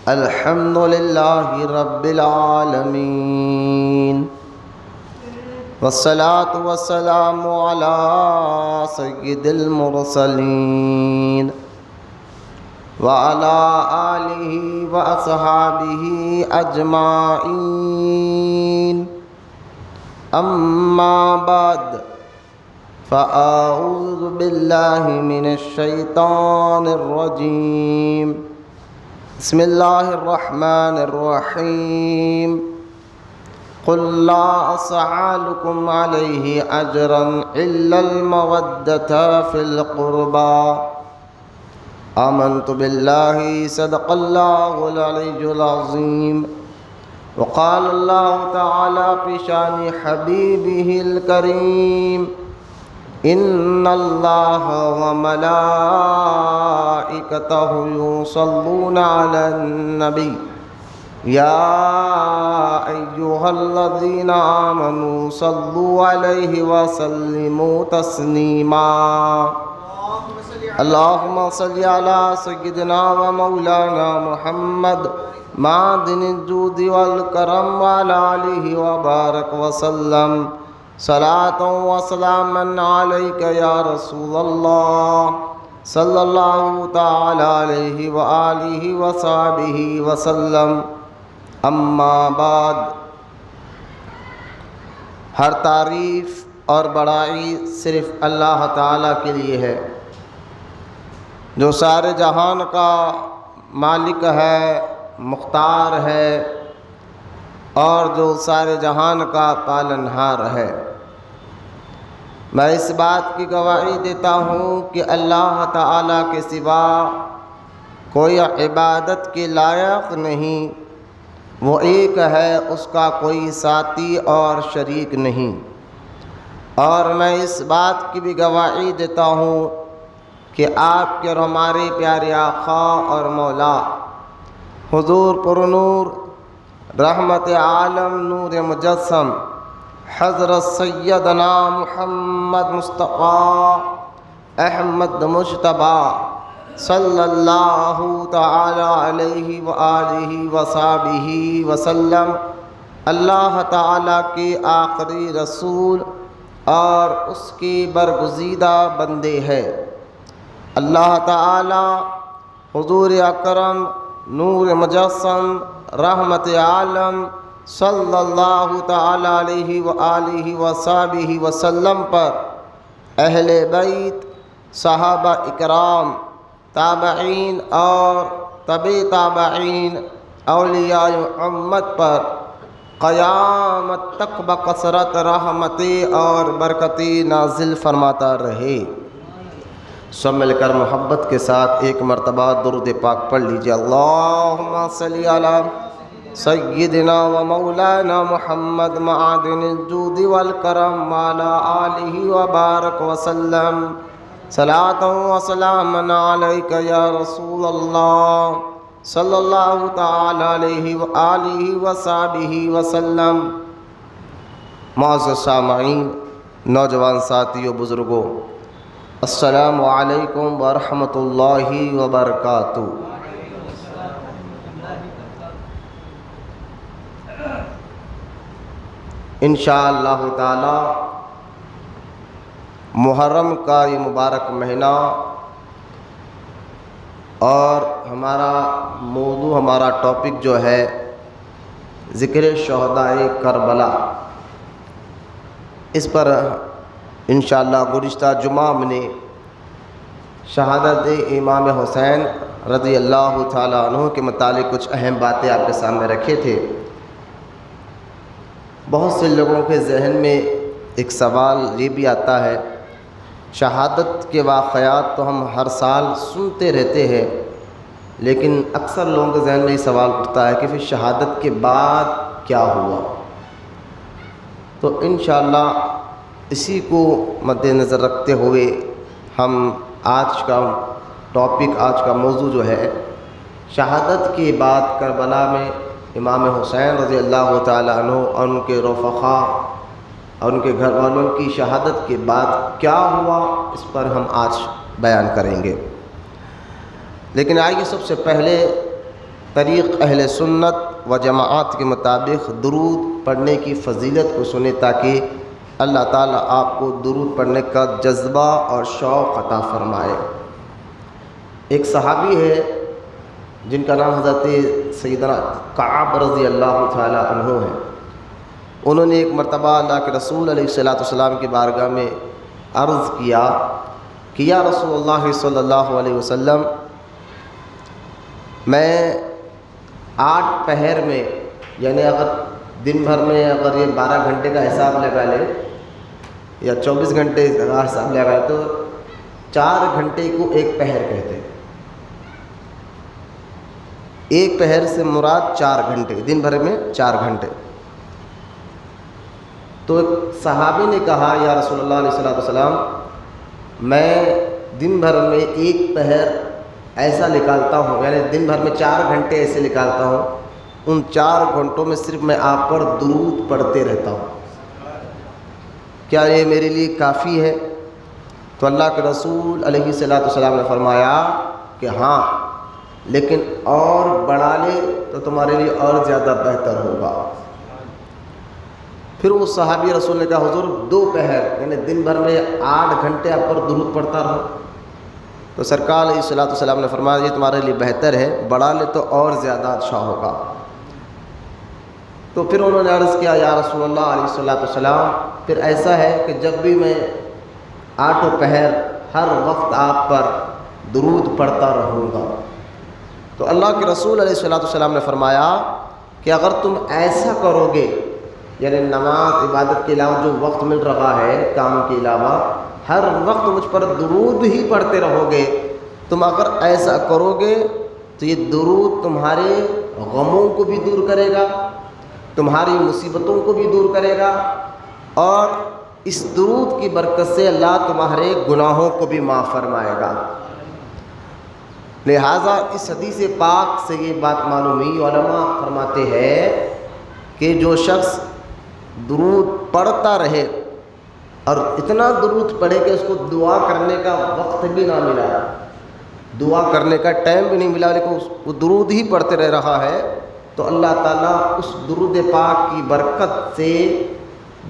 الحمد للہ رب العالمین والصلاة والسلام علی سید المرسلین وعلى آلہ واصحابہ اجمعین اما بعد فأعوذ باللہ من الشیطان الرجیم بسم اللہ الرحمن الرحیم قل لا أسألكم عليه أجرا إلا المودة في القربى آمنت بالله صدق الله العلي العظيم وقال الله تعالى في شان حبيبه الكريم إن الله وملائكته يصلون على النبي يا أيها الذين آمنوا صلوا عليه وسلموا تسليما اللهم صل على سيدنا ومولانا محمد معدن الجود والكرم وعلى آله وبارك وسلم صلاة وسلاما عليك يا رسول الله صلى الله تعالى عليه وآله وصحبه وسلم اما بعد۔ ہر تعریف اور بڑائی صرف اللہ تعالیٰ کے لیے ہے جو سارے جہان کا مالک ہے، مختار ہے اور جو سارے جہان کا پالنہار ہے۔ میں اس بات کی گواہی دیتا ہوں کہ اللہ تعالیٰ کے سوا کوئی عبادت کے لائق نہیں، وہ ایک ہے، اس کا کوئی ساتھی اور شریک نہیں۔ اور میں اس بات کی بھی گواہی دیتا ہوں کہ آپ کے اور ہمارے پیارے آقا اور مولا حضور پرنور رحمت عالم نور مجسم حضرت سیدنا محمد مصطفیٰ احمد مجتبی صلی اللہ تعالی علیہ وآلہ وصحبہ وسلم اللہ تعالیٰ کے آخری رسول اور اس کے برگزیدہ بندے ہیں۔ اللہ تعالیٰ حضور اکرم نور مجسم رحمت عالم صلی اللہ تعالی علیہ وآلہ وصحبہ وسلم پر اہل بیت، صحابہ اکرام، تابعین اور تبع تابعین، اولیاء امت پر قیامت تک بکثرت رحمتیں اور برکتیں نازل فرماتا رہے۔ سب مل کر محبت کے ساتھ ایک مرتبہ درود پاک پڑھ لیجئے۔ اللہم صلی علی سیدنا و مولانا محمد معدن الجود والکرم وعلی آلہ وبارک وسلم صلاۃ و سلاما علیک یا رسول اللہ صلی اللہ تعالی علیہ وآلہ وصحبہ وسلم۔ معزز سامعین، نوجوان ساتھیوں، بزرگوں، السلام علیکم ورحمۃ اللہ وبرکاتہ۔ انشاءاللہ تعالی محرم کا یہ مبارک مہینہ اور ہمارا موضوع، ہمارا ٹاپک جو ہے ذکر شہدائے کربلا، اس پر انشاءاللہ گزشتہ جمعہ میں نے شہادت امام حسین رضی اللہ تعالیٰ عنہ کے متعلق کچھ اہم باتیں آپ کے سامنے رکھے تھے۔ بہت سے لوگوں کے ذہن میں ایک سوال یہ بھی آتا ہے، شہادت کے واقعات تو ہم ہر سال سنتے رہتے ہیں، لیکن اکثر لوگوں کے ذہن میں یہ سوال اٹھتا ہے کہ پھر شہادت کے بعد کیا ہوا؟ تو انشاءاللہ اسی کو مد نظر رکھتے ہوئے ہم آج کا ٹاپک، آج کا موضوع جو ہے شہادت کے بعد کربلا میں امام حسین رضی اللہ تعالیٰ عنہ اور ان کے رفقا اور ان کے گھر والوں کی شہادت کے بعد کیا ہوا، اس پر ہم آج بیان کریں گے۔ لیکن آئیے سب سے پہلے طریق اہل سنت و جماعت کے مطابق درود پڑھنے کی فضیلت کو سنیں، تاکہ اللہ تعالیٰ آپ کو درود پڑھنے کا جذبہ اور شوق عطا فرمائے۔ ایک صحابی ہے جن کا نام حضرت سیدنا کعب رضی اللہ تعالیٰ عنہ ہے۔ انہوں نے ایک مرتبہ اللہ کے رسول علیہ الصلوۃ والسلام کی بارگاہ میں عرض کیا کہ یا رسول اللہ صلی اللہ علیہ وسلم، میں 8 پہر میں، یعنی اگر دن بھر میں اگر یہ 12 گھنٹے کا حساب لگا لے یا 24 گھنٹے کا حساب لگائے تو 4 گھنٹے کو ایک پہر کہتے ہیں۔ ایک پہر سے مراد 4 گھنٹے، دن بھر میں 4 گھنٹے۔ تو ایک صحابی نے کہا یا رسول اللہ علیہ الصلوۃ والسلام، میں دن بھر میں ایک پہر ایسا نکالتا ہوں، یعنی دن بھر میں 4 گھنٹے ایسے نکالتا ہوں، ان 4 گھنٹوں میں صرف میں آپ پر درود پڑھتے رہتا ہوں، کیا یہ میرے لیے کافی ہے؟ تو اللہ کے رسول علیہ الصلوۃ والسلام نے فرمایا کہ ہاں، لیکن اور بڑھا لے تو تمہارے لیے اور زیادہ بہتر ہوگا۔ پھر وہ صحابی رسول نے کہا حضور 2 پہر، یعنی دن بھر میں 8 گھنٹے آپ پر درود پڑھتا رہوں۔ تو سرکار علیہ الصلوۃ والسلام نے فرمایا یہ تمہارے لیے بہتر ہے، بڑھا لے تو اور زیادہ اچھا ہوگا۔ تو پھر انہوں نے عرض کیا یا رسول اللہ علیہ الصلوۃ والسلام، پھر ایسا ہے کہ جب بھی میں 8 پہر ہر وقت آپ پر درود پڑھتا رہوں گا۔ تو اللہ کے رسول علیہ الصلوۃ والسلام نے فرمایا کہ اگر تم ایسا کرو گے، یعنی نماز عبادت کے علاوہ جو وقت مل رہا ہے کام کے علاوہ، ہر وقت مجھ پر درود ہی پڑھتے رہو گے، تم اگر ایسا کرو گے تو یہ درود تمہارے غموں کو بھی دور کرے گا، تمہاری مصیبتوں کو بھی دور کرے گا، اور اس درود کی برکت سے اللہ تمہارے گناہوں کو بھی معاف فرمائے گا۔ لہٰذا اس حدیث پاک سے یہ بات معلوم ہوئی، علماء فرماتے ہیں کہ جو شخص درود پڑھتا رہے اور اتنا درود پڑھے کہ اس کو دعا کرنے کا وقت بھی نہ ملا، دعا کرنے کا ٹائم بھی نہیں ملا، لیکن وہ درود ہی پڑھتے رہ رہا ہے، تو اللہ تعالیٰ اس درود پاک کی برکت سے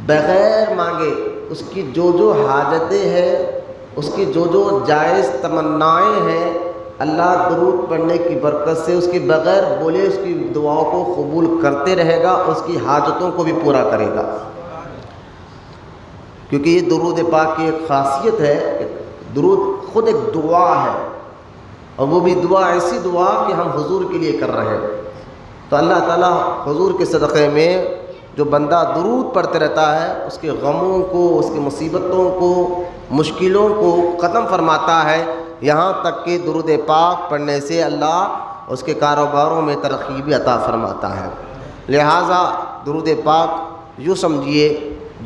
بغیر مانگے اس کی جو حاجتیں ہیں، اس کی جو جائز تمنائیں ہیں، اللہ درود پڑھنے کی برکت سے اس کے بغیر بولے اس کی دعاؤں کو قبول کرتے رہے گا، اس کی حاجتوں کو بھی پورا کرے گا۔ کیونکہ یہ درود پاک کی ایک خاصیت ہے کہ درود خود ایک دعا ہے، اور وہ بھی دعا ایسی دعا کہ ہم حضور کے لیے کر رہے ہیں۔ تو اللہ تعالیٰ حضور کے صدقے میں جو بندہ درود پڑھتے رہتا ہے اس کے غموں کو، اس کی مصیبتوں کو، مشکلوں کو ختم فرماتا ہے، یہاں تک کہ درود پاک پڑھنے سے اللہ اس کے کاروباروں میں ترقی بھی عطا فرماتا ہے۔ لہٰذا درود پاک یوں سمجھیے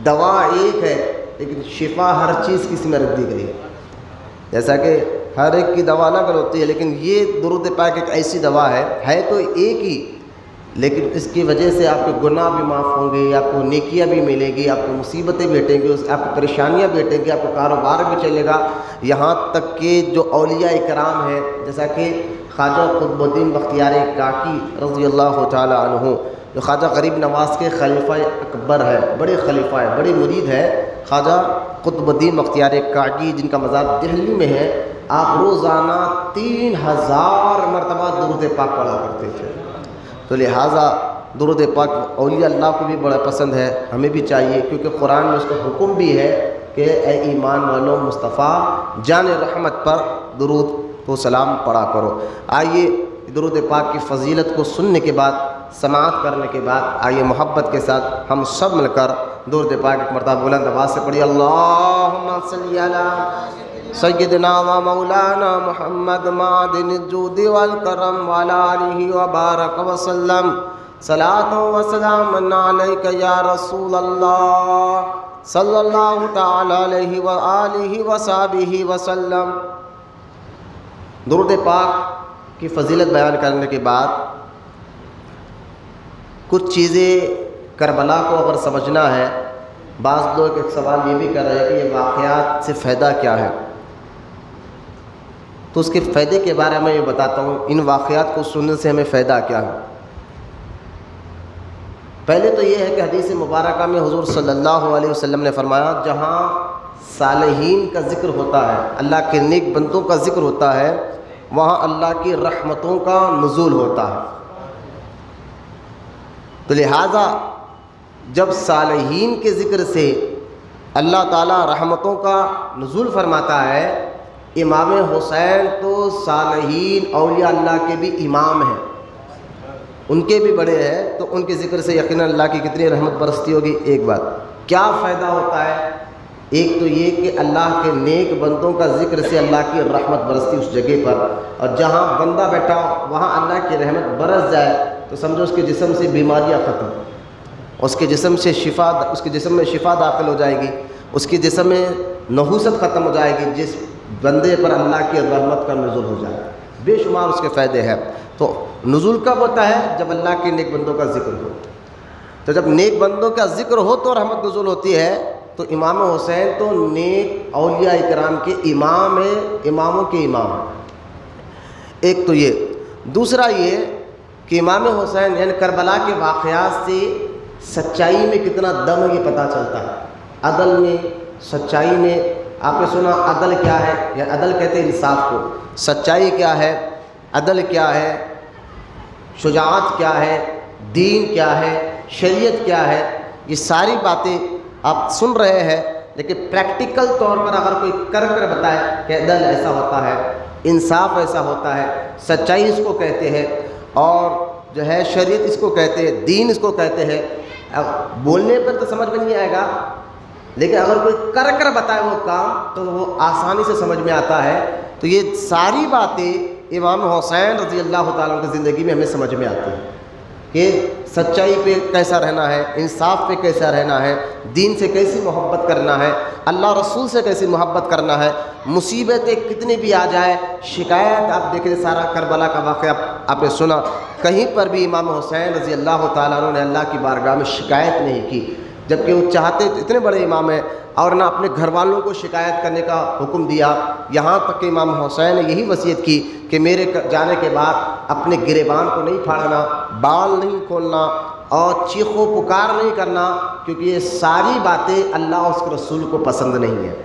دوا ایک ہے، لیکن شفا ہر چیز کی اس میں رکھ دی گئی ہے۔ جیسا کہ ہر ایک کی دوا الگ ہوتی ہے، لیکن یہ درود پاک ایک ایسی دوا ہے تو ایک ہی، لیکن اس کی وجہ سے آپ کے گناہ بھی معاف ہوں گے، آپ کو نیکیاں بھی ملے گی، آپ کو مصیبتیں بھی ہٹیں گی، آپ کو پریشانیاں بھی ہٹیں گی، آپ کو کاروبار بھی چلے گا، یہاں تک کہ جو اولیاء کرام ہیں جیسا کہ خواجہ قطب الدین بختیار کاکی رضی اللہ تعالی عنہ، جو خواجہ غریب نواز کے خلیفہ اکبر ہے، بڑے خلیفہ ہے، بڑے مرید ہے خواجہ قطب الدین بختیار کاکی، جن کا مزار دہلی میں ہے، آپ روزانہ 3000 مرتبہ درود پاک پڑھا کرتے تھے۔ تو لہٰذا درود پاک اولیاء اللہ کو بھی بڑا پسند ہے، ہمیں بھی چاہیے، کیونکہ قرآن میں اس کا حکم بھی ہے کہ اے ایمان والوں مصطفیٰ جان رحمت پر درود و سلام پڑھا کرو۔ آئیے درود پاک کی فضیلت کو سننے کے بعد، سماعت کرنے کے بعد، آئیے محبت کے ساتھ ہم سب مل کر درود پاک ایک مرتبہ بلند آواز سے پڑھیے، اللہم صلی علی سیدنا و مولانا محمد معدن الجود والکرم وعلی آلہ وبارک وسلم، صلاۃ و سلام علیک یا رسول اللہ صلی اللہ تعالی علیہ وآلہ وصحبہ وسلم۔ درود پاک کی فضیلت بیان کرنے کے بعد کچھ چیزیں کربلا کو اگر سمجھنا ہے، بعض لوگ ایک سوال یہ بھی کر رہے ہیں کہ یہ واقعات سے فائدہ کیا ہے؟ تو اس کے فائدے کے بارے میں بتاتا ہوں، ان واقعات کو سننے سے ہمیں فائدہ کیا ہے۔ پہلے تو یہ ہے کہ حدیث مبارکہ میں حضور صلی اللہ علیہ وسلم نے فرمایا جہاں صالحین کا ذکر ہوتا ہے، اللہ کے نیک بندوں کا ذکر ہوتا ہے، وہاں اللہ کی رحمتوں کا نزول ہوتا ہے۔ تو لہٰذا جب صالحین کے ذکر سے اللہ تعالیٰ رحمتوں کا نزول فرماتا ہے، امام حسین تو صالحین اولیاء اللہ کے بھی امام ہیں، ان کے بھی بڑے ہیں، تو ان کے ذکر سے یقیناً اللہ کی کتنی رحمت برستی ہوگی۔ ایک بات کیا فائدہ ہوتا ہے؟ ایک تو یہ کہ اللہ کے نیک بندوں کا ذکر سے اللہ کی رحمت برستی اس جگہ پر، اور جہاں بندہ بیٹھا ہو وہاں اللہ کی رحمت برس جائے تو سمجھو اس کے جسم سے بیماریاں ختم، اس کے جسم میں شفا داخل ہو جائے گی، اس کے جسم میں نحوست ختم ہو جائے گی، جس بندے پر اللہ کی رحمت کا نزول ہو جائے، بے شمار اس کے فائدے ہیں۔ تو نزول کب ہوتا ہے؟ جب اللہ کے نیک بندوں کا ذکر ہو۔ تو جب نیک بندوں کا ذکر ہو تو رحمت نزول ہوتی ہے۔ تو امام حسین تو نیک اولیاء اکرام کے امام ہیں، اماموں کے امام ہیں۔ ایک تو یہ، دوسرا یہ کہ امام حسین یعنی کربلا کے واقعات سے سچائی میں کتنا دم ہے یہ پتہ چلتا ہے، عدل میں، سچائی میں۔ آپ نے سنا عدل کیا ہے، یا عدل کہتے ہیں انصاف کو، سچائی کیا ہے، عدل کیا ہے، شجاعت کیا ہے، دین کیا ہے، شریعت کیا ہے، یہ ساری باتیں آپ سن رہے ہیں، لیکن پریکٹیکل طور پر اگر کوئی کر بتائے کہ عدل ایسا ہوتا ہے، انصاف ایسا ہوتا ہے، سچائی اس کو کہتے ہیں، اور جو ہے شریعت اس کو کہتے ہیں، دین اس کو کہتے ہیں، بولنے پر تو سمجھ میں نہیں آئے گا، لیکن اگر کوئی کر بتائے وہ کام تو وہ آسانی سے سمجھ میں آتا ہے۔ تو یہ ساری باتیں امام حسین رضی اللہ تعالیٰ عنہ کی زندگی میں ہمیں سمجھ میں آتی ہیں کہ سچائی پہ کیسا رہنا ہے، انصاف پہ کیسا رہنا ہے، دین سے کیسی محبت کرنا ہے، اللہ رسول سے کیسی محبت کرنا ہے، مصیبتیں کتنی بھی آ جائے، شکایت آپ دیکھیں، سارا کربلا کا واقعہ آپ نے سنا، کہیں پر بھی امام حسین رضی اللہ تعالیٰ عنہ نے اللہ کی بارگاہ میں شکایت نہیں کی، جبکہ وہ چاہتے اتنے بڑے امام ہیں، اور نہ اپنے گھر والوں کو شکایت کرنے کا حکم دیا۔ یہاں تک کہ امام حسین نے یہی وصیت کی کہ میرے جانے کے بعد اپنے گریبان کو نہیں پھاڑنا، بال نہیں کھولنا، اور چیخ و پکار نہیں کرنا، کیونکہ یہ ساری باتیں اللہ اور اس کے رسول کو پسند نہیں ہیں۔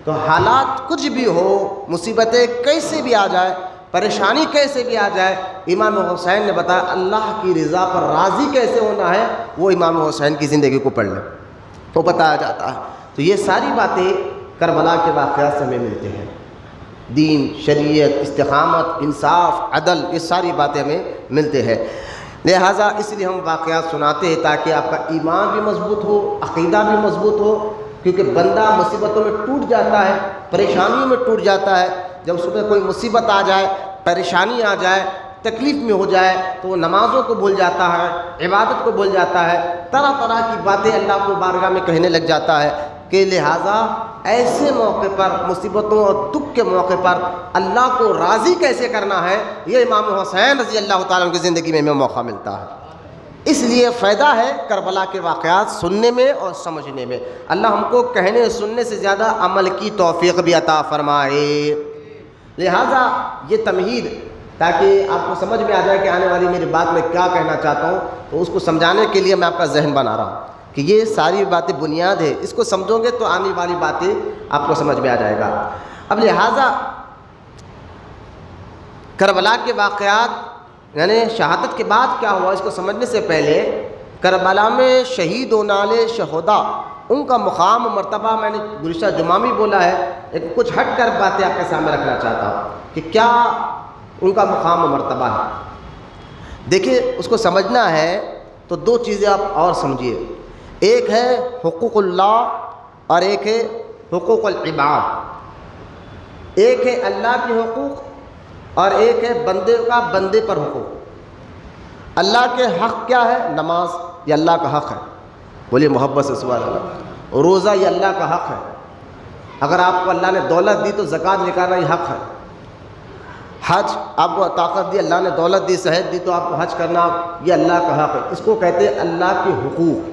تو حالات کچھ بھی ہو، مصیبتیں کیسے بھی آ جائے، پریشانی کیسے بھی آ جائے، امام حسین نے بتایا اللہ کی رضا پر راضی کیسے ہونا ہے، وہ امام حسین کی زندگی کو پڑھ لیں تو بتایا جاتا ہے۔ تو یہ ساری باتیں کربلا کے واقعات سے ہمیں ملتے ہیں، دین، شریعت، استقامت، انصاف، عدل، یہ ساری باتیں ہمیں ملتے ہیں۔ لہٰذا اس لیے ہم واقعات سناتے ہیں تاکہ آپ کا ایمان بھی مضبوط ہو، عقیدہ بھی مضبوط ہو، کیونکہ بندہ مصیبتوں میں ٹوٹ جاتا ہے، پریشانیوں میں ٹوٹ جاتا ہے۔ جب اس میں کوئی مصیبت آ جائے، پریشانی آ جائے، تکلیف میں ہو جائے تو وہ نمازوں کو بھول جاتا ہے، عبادت کو بھول جاتا ہے، طرح طرح کی باتیں اللہ کو بارگاہ میں کہنے لگ جاتا ہے۔ کہ لہٰذا ایسے موقع پر، مصیبتوں اور دکھ کے موقع پر اللہ کو راضی کیسے کرنا ہے، یہ امام حسین رضی اللہ تعالیٰ عنہ کی زندگی میں ہمیں موقع ملتا ہے۔ اس لیے فائدہ ہے کربلا کے واقعات سننے میں اور سمجھنے میں۔ اللہ ہم کو کہنے سننے سے زیادہ عمل کی توفیق بھی عطا فرمائے۔ لہٰذا یہ تمہید، تاکہ آپ کو سمجھ میں آ جائے کہ آنے والی میری بات میں کیا کہنا چاہتا ہوں، تو اس کو سمجھانے کے لیے میں آپ کا ذہن بنا رہا ہوں کہ یہ ساری باتیں بنیاد ہے، اس کو سمجھو گے تو آنے والی باتیں آپ کو سمجھ میں آ جائے گا۔ اب لہٰذا کربلا کے واقعات یعنی شہادت کے بعد کیا ہوا، اس کو سمجھنے سے پہلے کربلا میں شہید ہونے والے شہداء، ان کا مقام و مرتبہ میں نے گزشتہ جمعہ بھی بولا ہے، لیکن کچھ ہٹ کر باتیں آپ کے سامنے رکھنا چاہتا ہوں کہ کیا ان کا مقام و مرتبہ ہے۔ دیکھیے اس کو سمجھنا ہے تو دو چیزیں آپ اور سمجھیے، ایک ہے حقوق اللہ اور ایک ہے حقوق العباد۔ ایک ہے اللہ کے حقوق اور ایک ہے بندے کا بندے پر حقوق۔ اللہ کے حق کیا ہے؟ نماز، یہ اللہ کا حق ہے، بولیے محبت سے سبحان اللہ۔ روزہ یہ اللہ کا حق ہے، اگر آپ کو اللہ نے دولت دی تو زکوٰۃ نکالنا یہ حق ہے۔ حج آپ کو طاقت دی، اللہ نے دولت دی، صحت دی، تو آپ کو حج کرنا یہ اللہ کا حق ہے، اس کو کہتے ہیں اللہ کے حقوق۔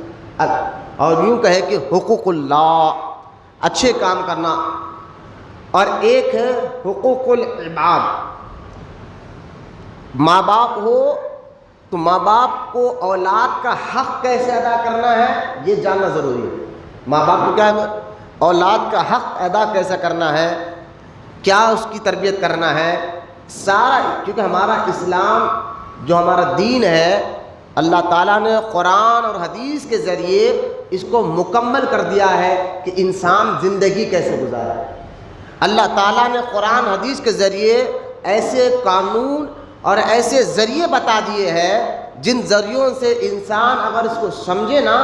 اور یوں کہے کہ حقوق اللہ، اچھے کام کرنا، اور ایک ہے حقوق العباد۔ ماں باپ ہو تو ماں باپ کو اولاد کا حق کیسے ادا کرنا ہے یہ جاننا ضروری ہے۔ ماں باپ کو کیا ہے، اولاد کا حق ادا کیسے کرنا ہے، کیا اس کی تربیت کرنا ہے، سارا، کیونکہ ہمارا اسلام جو ہمارا دین ہے اللہ تعالیٰ نے قرآن اور حدیث کے ذریعے اس کو مکمل کر دیا ہے کہ انسان زندگی کیسے گزارے۔ اللہ تعالیٰ نے قرآن حدیث کے ذریعے ایسے قانون اور ایسے ذریعے بتا دیے ہیں جن ذریعوں سے انسان اگر اس کو سمجھے نا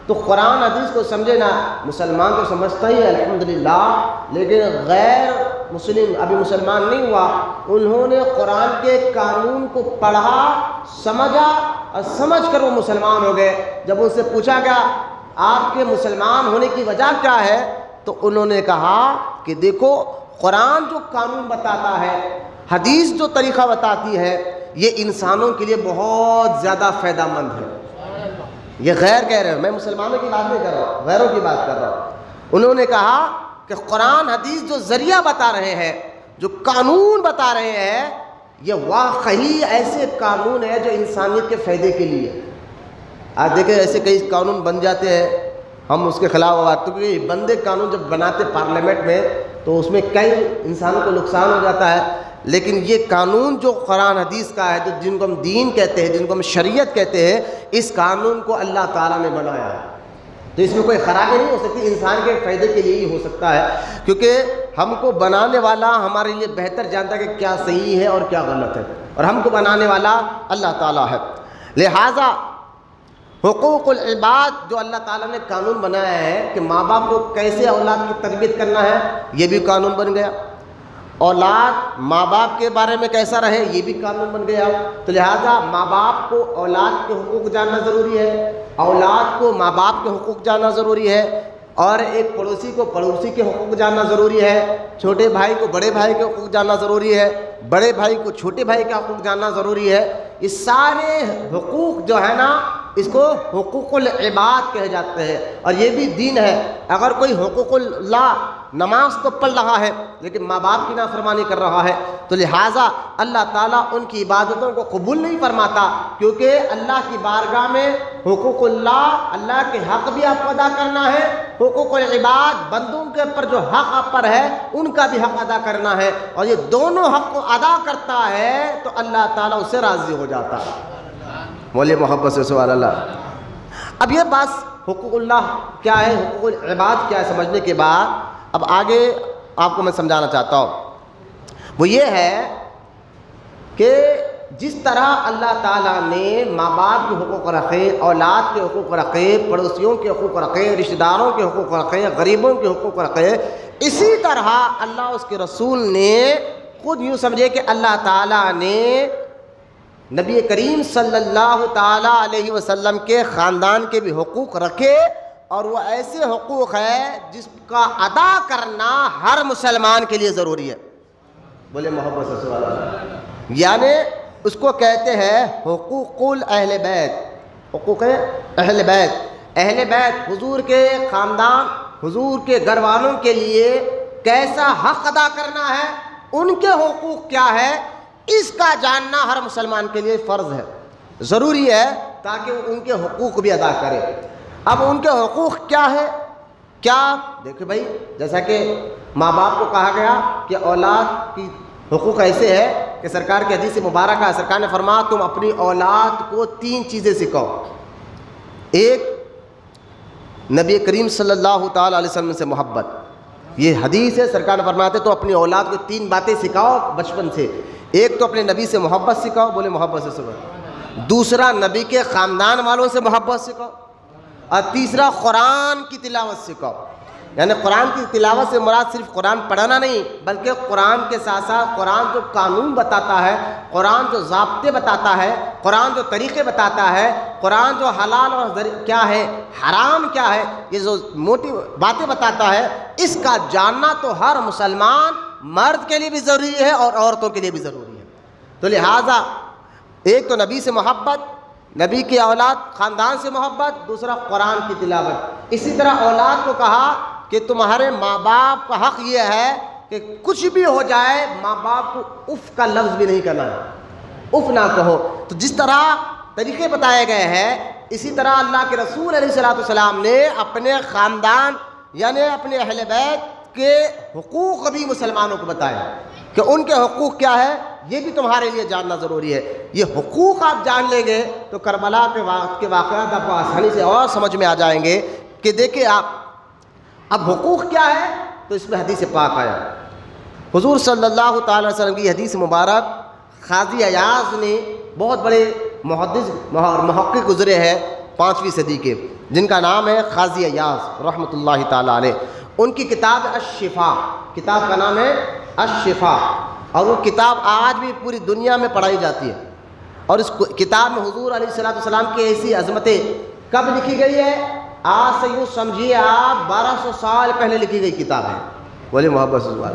تو قرآن حدیث کو سمجھے نا، مسلمان تو سمجھتا ہی ہے الحمدللہ، لیکن غیر مسلم ابھی مسلمان نہیں ہوا، انہوں نے قرآن کے قانون کو پڑھا، سمجھا اور سمجھ کر وہ مسلمان ہو گئے۔ جب ان سے پوچھا گیا آپ کے مسلمان ہونے کی وجہ کیا ہے تو انہوں نے کہا کہ دیکھو قرآن جو قانون بتاتا ہے، حدیث جو طریقہ بتاتی ہے، یہ انسانوں کے لیے بہت زیادہ فائدہ مند ہے۔ یہ غیر کہہ رہے ہیں، میں مسلمانوں کی بات نہیں کر رہا ہوں، غیروں کی بات کر رہا ہوں۔ انہوں نے کہا کہ قرآن حدیث جو ذریعہ بتا رہے ہیں، جو قانون بتا رہے ہیں، یہ واقعی ایسے قانون ہے جو انسانیت کے فائدے کے لیے۔ آج دیکھیں ایسے کئی قانون بن جاتے ہیں، ہم اس کے خلاف بات، کیونکہ بندے قانون جب بناتے پارلیمنٹ میں تو اس میں کئی انسانوں کو نقصان ہو جاتا ہے، لیکن یہ قانون جو قرآن حدیث کا ہے، جو جن کو ہم دین کہتے ہیں، جن کو ہم شریعت کہتے ہیں، اس قانون کو اللہ تعالیٰ نے بنایا ہے، تو اس میں کوئی خرابی نہیں ہو سکتی، انسان کے فائدے کے لیے ہی ہو سکتا ہے، کیونکہ ہم کو بنانے والا ہمارے لیے بہتر جانتا ہے کہ کیا صحیح ہے اور کیا غلط ہے، اور ہم کو بنانے والا اللہ تعالیٰ ہے۔ لہٰذا حقوق العباد جو اللہ تعالیٰ نے قانون بنایا ہے کہ ماں باپ کو کیسے اولاد کی تربیت کرنا ہے، یہ بھی قانون بن گیا۔ اولاد ماں باپ کے بارے میں کیسا رہے یہ بھی قانون بن گیا۔ تو لہٰذا ماں باپ کو اولاد کے حقوق جاننا ضروری ہے، اولاد کو ماں باپ کے حقوق جاننا ضروری ہے، اور ایک پڑوسی کو پڑوسی کے حقوق جاننا ضروری ہے، چھوٹے بھائی کو بڑے بھائی کے حقوق جاننا ضروری ہے، بڑے بھائی کو چھوٹے بھائی کے حقوق جاننا ضروری ہے۔ یہ سارے حقوق جو ہے نا اس کو حقوق العباد کہے جاتے ہیں، اور یہ بھی دین ہے۔ اگر کوئی حقوق اللہ نماز تو پڑھ رہا ہے لیکن ماں باپ کی نافرمانی کر رہا ہے تو لہٰذا اللہ تعالیٰ ان کی عبادتوں کو قبول نہیں فرماتا، کیونکہ اللہ کی بارگاہ میں حقوق اللہ کے حق بھی آپ کو ادا کرنا ہے، حقوق العباد بندوں کے اوپر جو حق آپ پر ہے ان کا بھی حق ادا کرنا ہے، اور یہ دونوں حق کو ادا کرتا ہے تو اللہ تعالیٰ اس سے راضی ہو جاتا ہے۔ بولیے محبت سے سبحان اللہ۔ اب یہ بات حقوق اللہ کیا ہے، حقوق العباد کیا ہے سمجھنے کے بعد اب آگے آپ کو میں سمجھانا چاہتا ہوں، وہ یہ ہے کہ جس طرح اللہ تعالیٰ نے ماں باپ کے حقوق رکھے، اولاد کے حقوق رکھے، پڑوسیوں کے حقوق رکھے، رشتہ داروں کے حقوق رکھے، غریبوں کے حقوق رکھے، اسی طرح اللہ اس کے رسول نے خود یوں سمجھے کہ اللہ تعالیٰ نے نبی کریم صلی اللہ تعالیٰ علیہ وسلم کے خاندان کے بھی حقوق رکھے، اور وہ ایسے حقوق ہے جس کا ادا کرنا ہر مسلمان کے لیے ضروری ہے۔ بولے محبت سے سبحان اللہ۔ یعنی اس کو کہتے ہیں حقوق اہل بیت، حقوق اہل بیت۔ اہل بیت حضور کے خاندان، حضور کے گھر والوں کے لیے کیسا حق ادا کرنا ہے، ان کے حقوق کیا ہے، اس کا جاننا ہر مسلمان کے لیے فرض ہے، ضروری ہے، تاکہ وہ ان کے حقوق بھی ادا کرے۔ اب ان کے حقوق کیا ہے، کیا دیکھیں بھائی، جیسا کہ ماں باپ کو کہا گیا کہ اولاد کی حقوق ایسے ہے کہ سرکار کی حدیث مبارکہ ہے، سرکار نے فرمایا تم اپنی اولاد کو 3 چیزیں سکھاؤ۔ ایک، نبی کریم صلی اللہ تعالیٰ علیہ وسلم سے محبت، یہ حدیث ہے، سرکار نے فرمایا تو اپنی اولاد کو 3 باتیں سکھاؤ بچپن سے۔ ایک تو اپنے نبی سے محبت سکھاؤ، بولے محبت سے سکھاؤ۔ دوسرا نبی کے خاندان والوں سے محبت سکھاؤ، اور تیسرا قرآن کی تلاوت سکھاؤ۔ یعنی قرآن کی تلاوت سے مراد صرف قرآن پڑھانا نہیں، بلکہ قرآن کے ساتھ ساتھ قرآن جو قانون بتاتا ہے، قرآن جو ضابطے بتاتا ہے، قرآن جو طریقے بتاتا ہے، قرآن جو حلال اور کیا ہے، حرام کیا ہے، یہ جو موٹی باتیں بتاتا ہے، اس کا جاننا تو ہر مسلمان مرد کے لیے بھی ضروری ہے اور عورتوں کے لیے بھی ضروری ہے۔ تو لہٰذا ایک تو نبی سے محبت، نبی کی اولاد خاندان سے محبت، دوسرا قرآن کی تلاوت۔ اسی طرح اولاد کو کہا کہ تمہارے ماں باپ کا حق یہ ہے کہ کچھ بھی ہو جائے ماں باپ کو اف کا لفظ بھی نہیں کرنا ہے، اف نہ کہو۔ تو جس طرح طریقے بتائے گئے ہیں، اسی طرح اللہ کے رسول علیہ الصلوۃ والسلام نے اپنے خاندان یعنی اپنے اہل بیت کے حقوق بھی مسلمانوں کو بتائے کہ ان کے حقوق کیا ہے، یہ بھی تمہارے لیے جاننا ضروری ہے۔ یہ حقوق آپ جان لیں گے تو کربلا کے واقعات آپ کو آسانی سے اور سمجھ میں آ جائیں گے کہ دیکھیں آپ اب حقوق کیا ہے، تو اس میں حدیث پاک آیا۔ حضور صلی اللہ تعالی علیہ وسلم کی حدیث مبارک قاضی ایاز نے، بہت بڑے محدث محقق گزرے ہیں 5ویں صدی کے، جن کا نام ہے قاضی ایاز رحمۃ اللہ تعالی علیہ۔ ان کی کتاب الشفاء، کتاب کا نام ہے الشفاء، اور وہ کتاب آج بھی پوری دنیا میں پڑھائی جاتی ہے۔ اور اس کتاب میں حضور علیہ الصلوۃ والسلام کی ایسی عظمتیں کب لکھی گئی ہے؟ آج سے یوں سمجھیے آپ 1200 سال پہلے لکھی گئی کتاب ہے۔ بولے محبت سے سوال،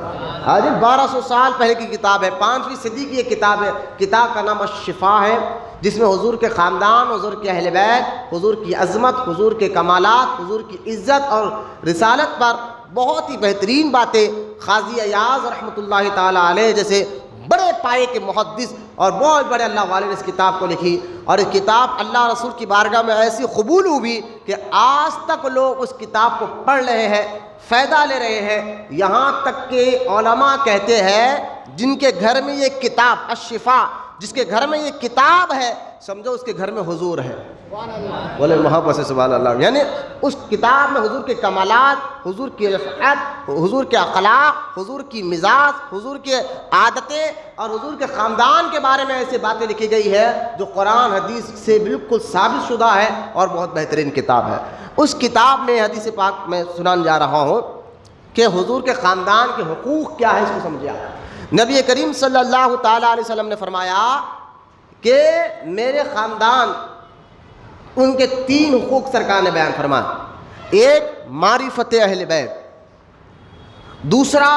آج 1200 سال پہلے کی کتاب ہے، 5ویں صدی کی یہ کتاب ہے۔ کتاب کا نام الشفاء ہے، جس میں حضور کے خاندان، حضور کے اہل بیت، حضور کی عظمت، حضور کے کمالات، حضور کی عزت اور رسالت پر بہت ہی بہترین باتیں قاضی ایاز رحمۃ اللہ تعالی علیہ جیسے بڑے پائے کے محدث اور بہت بڑے اللہ والے نے اس کتاب کو لکھی۔ اور یہ کتاب اللہ رسول کی بارگاہ میں ایسی قبول ہوئی کہ آج تک لوگ اس کتاب کو پڑھ رہے ہیں، فائدہ لے رہے ہیں۔ یہاں تک کہ علماء کہتے ہیں جن کے گھر میں یہ کتاب الشفاء، جس کے گھر میں یہ کتاب ہے، سمجھو اس کے گھر میں حضور ہے۔ بولے محبت سے سبحان اللہ۔ یعنی اس کتاب میں حضور کے کمالات، حضور کی رفعت، حضور کے اخلاق، حضور کی مزاج، حضور کی عادتیں اور حضور کے خاندان کے بارے میں ایسی باتیں لکھی گئی ہے جو قرآن حدیث سے بالکل ثابت شدہ ہے اور بہت بہترین کتاب ہے۔ اس کتاب میں حدیث پاک میں سنانے جا رہا ہوں کہ حضور کے خاندان کے حقوق کیا ہے، اس کو سمجھا۔ نبی کریم صلی اللہ تعالی علیہ وسلم نے فرمایا کہ میرے خاندان، ان کے 3 حقوق سرکار نے بیان فرمایا۔ ایک معرفت اہل بیت، دوسرا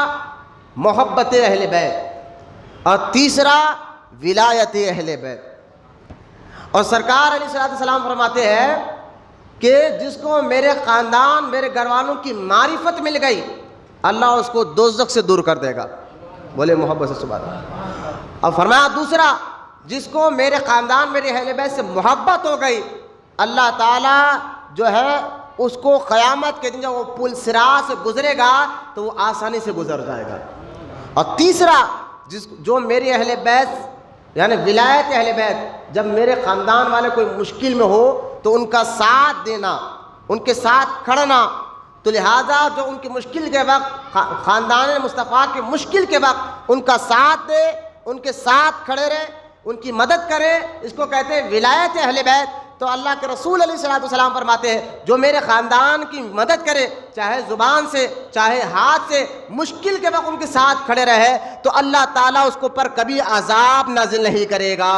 محبت اہل بیت، اور تیسرا ولایت اہل بیت۔ اور سرکار علیہ الصلوۃ والسلام فرماتے ہیں کہ جس کو میرے خاندان، میرے گھر والوں کی معرفت مل گئی، اللہ اس کو دوزخ سے دور کر دے گا۔ بولے محبت سے سبحان اللہ۔ اور فرمایا دوسرا، جس کو میرے خاندان، میرے اہل بیت سے محبت ہو گئی، اللہ تعالیٰ جو ہے اس کو قیامت کے دن جب وہ پل صراط سے گزرے گا تو وہ آسانی سے گزر جائے گا۔ اور تیسرا، جو میرے اہل بیت یعنی ولایت اہل بیت، جب میرے خاندان والے کوئی مشکل میں ہو تو ان کا ساتھ دینا، ان کے ساتھ کھڑنا۔ تو لہٰذا جو ان کی مشکل کے وقت، خاندان مصطفیٰ کے مشکل کے وقت ان کا ساتھ دے، ان کے ساتھ کھڑے رہے، ان کی مدد کرے، اس کو کہتے ہیں ولایت اہل بیت۔ تو اللہ کے رسول علیہ الصلوۃ والسلام فرماتے ہیں جو میرے خاندان کی مدد کرے، چاہے زبان سے چاہے ہاتھ سے، مشکل کے وقت ان کے ساتھ کھڑے رہے، تو اللہ تعالیٰ اس کو پر کبھی عذاب نازل نہیں کرے گا۔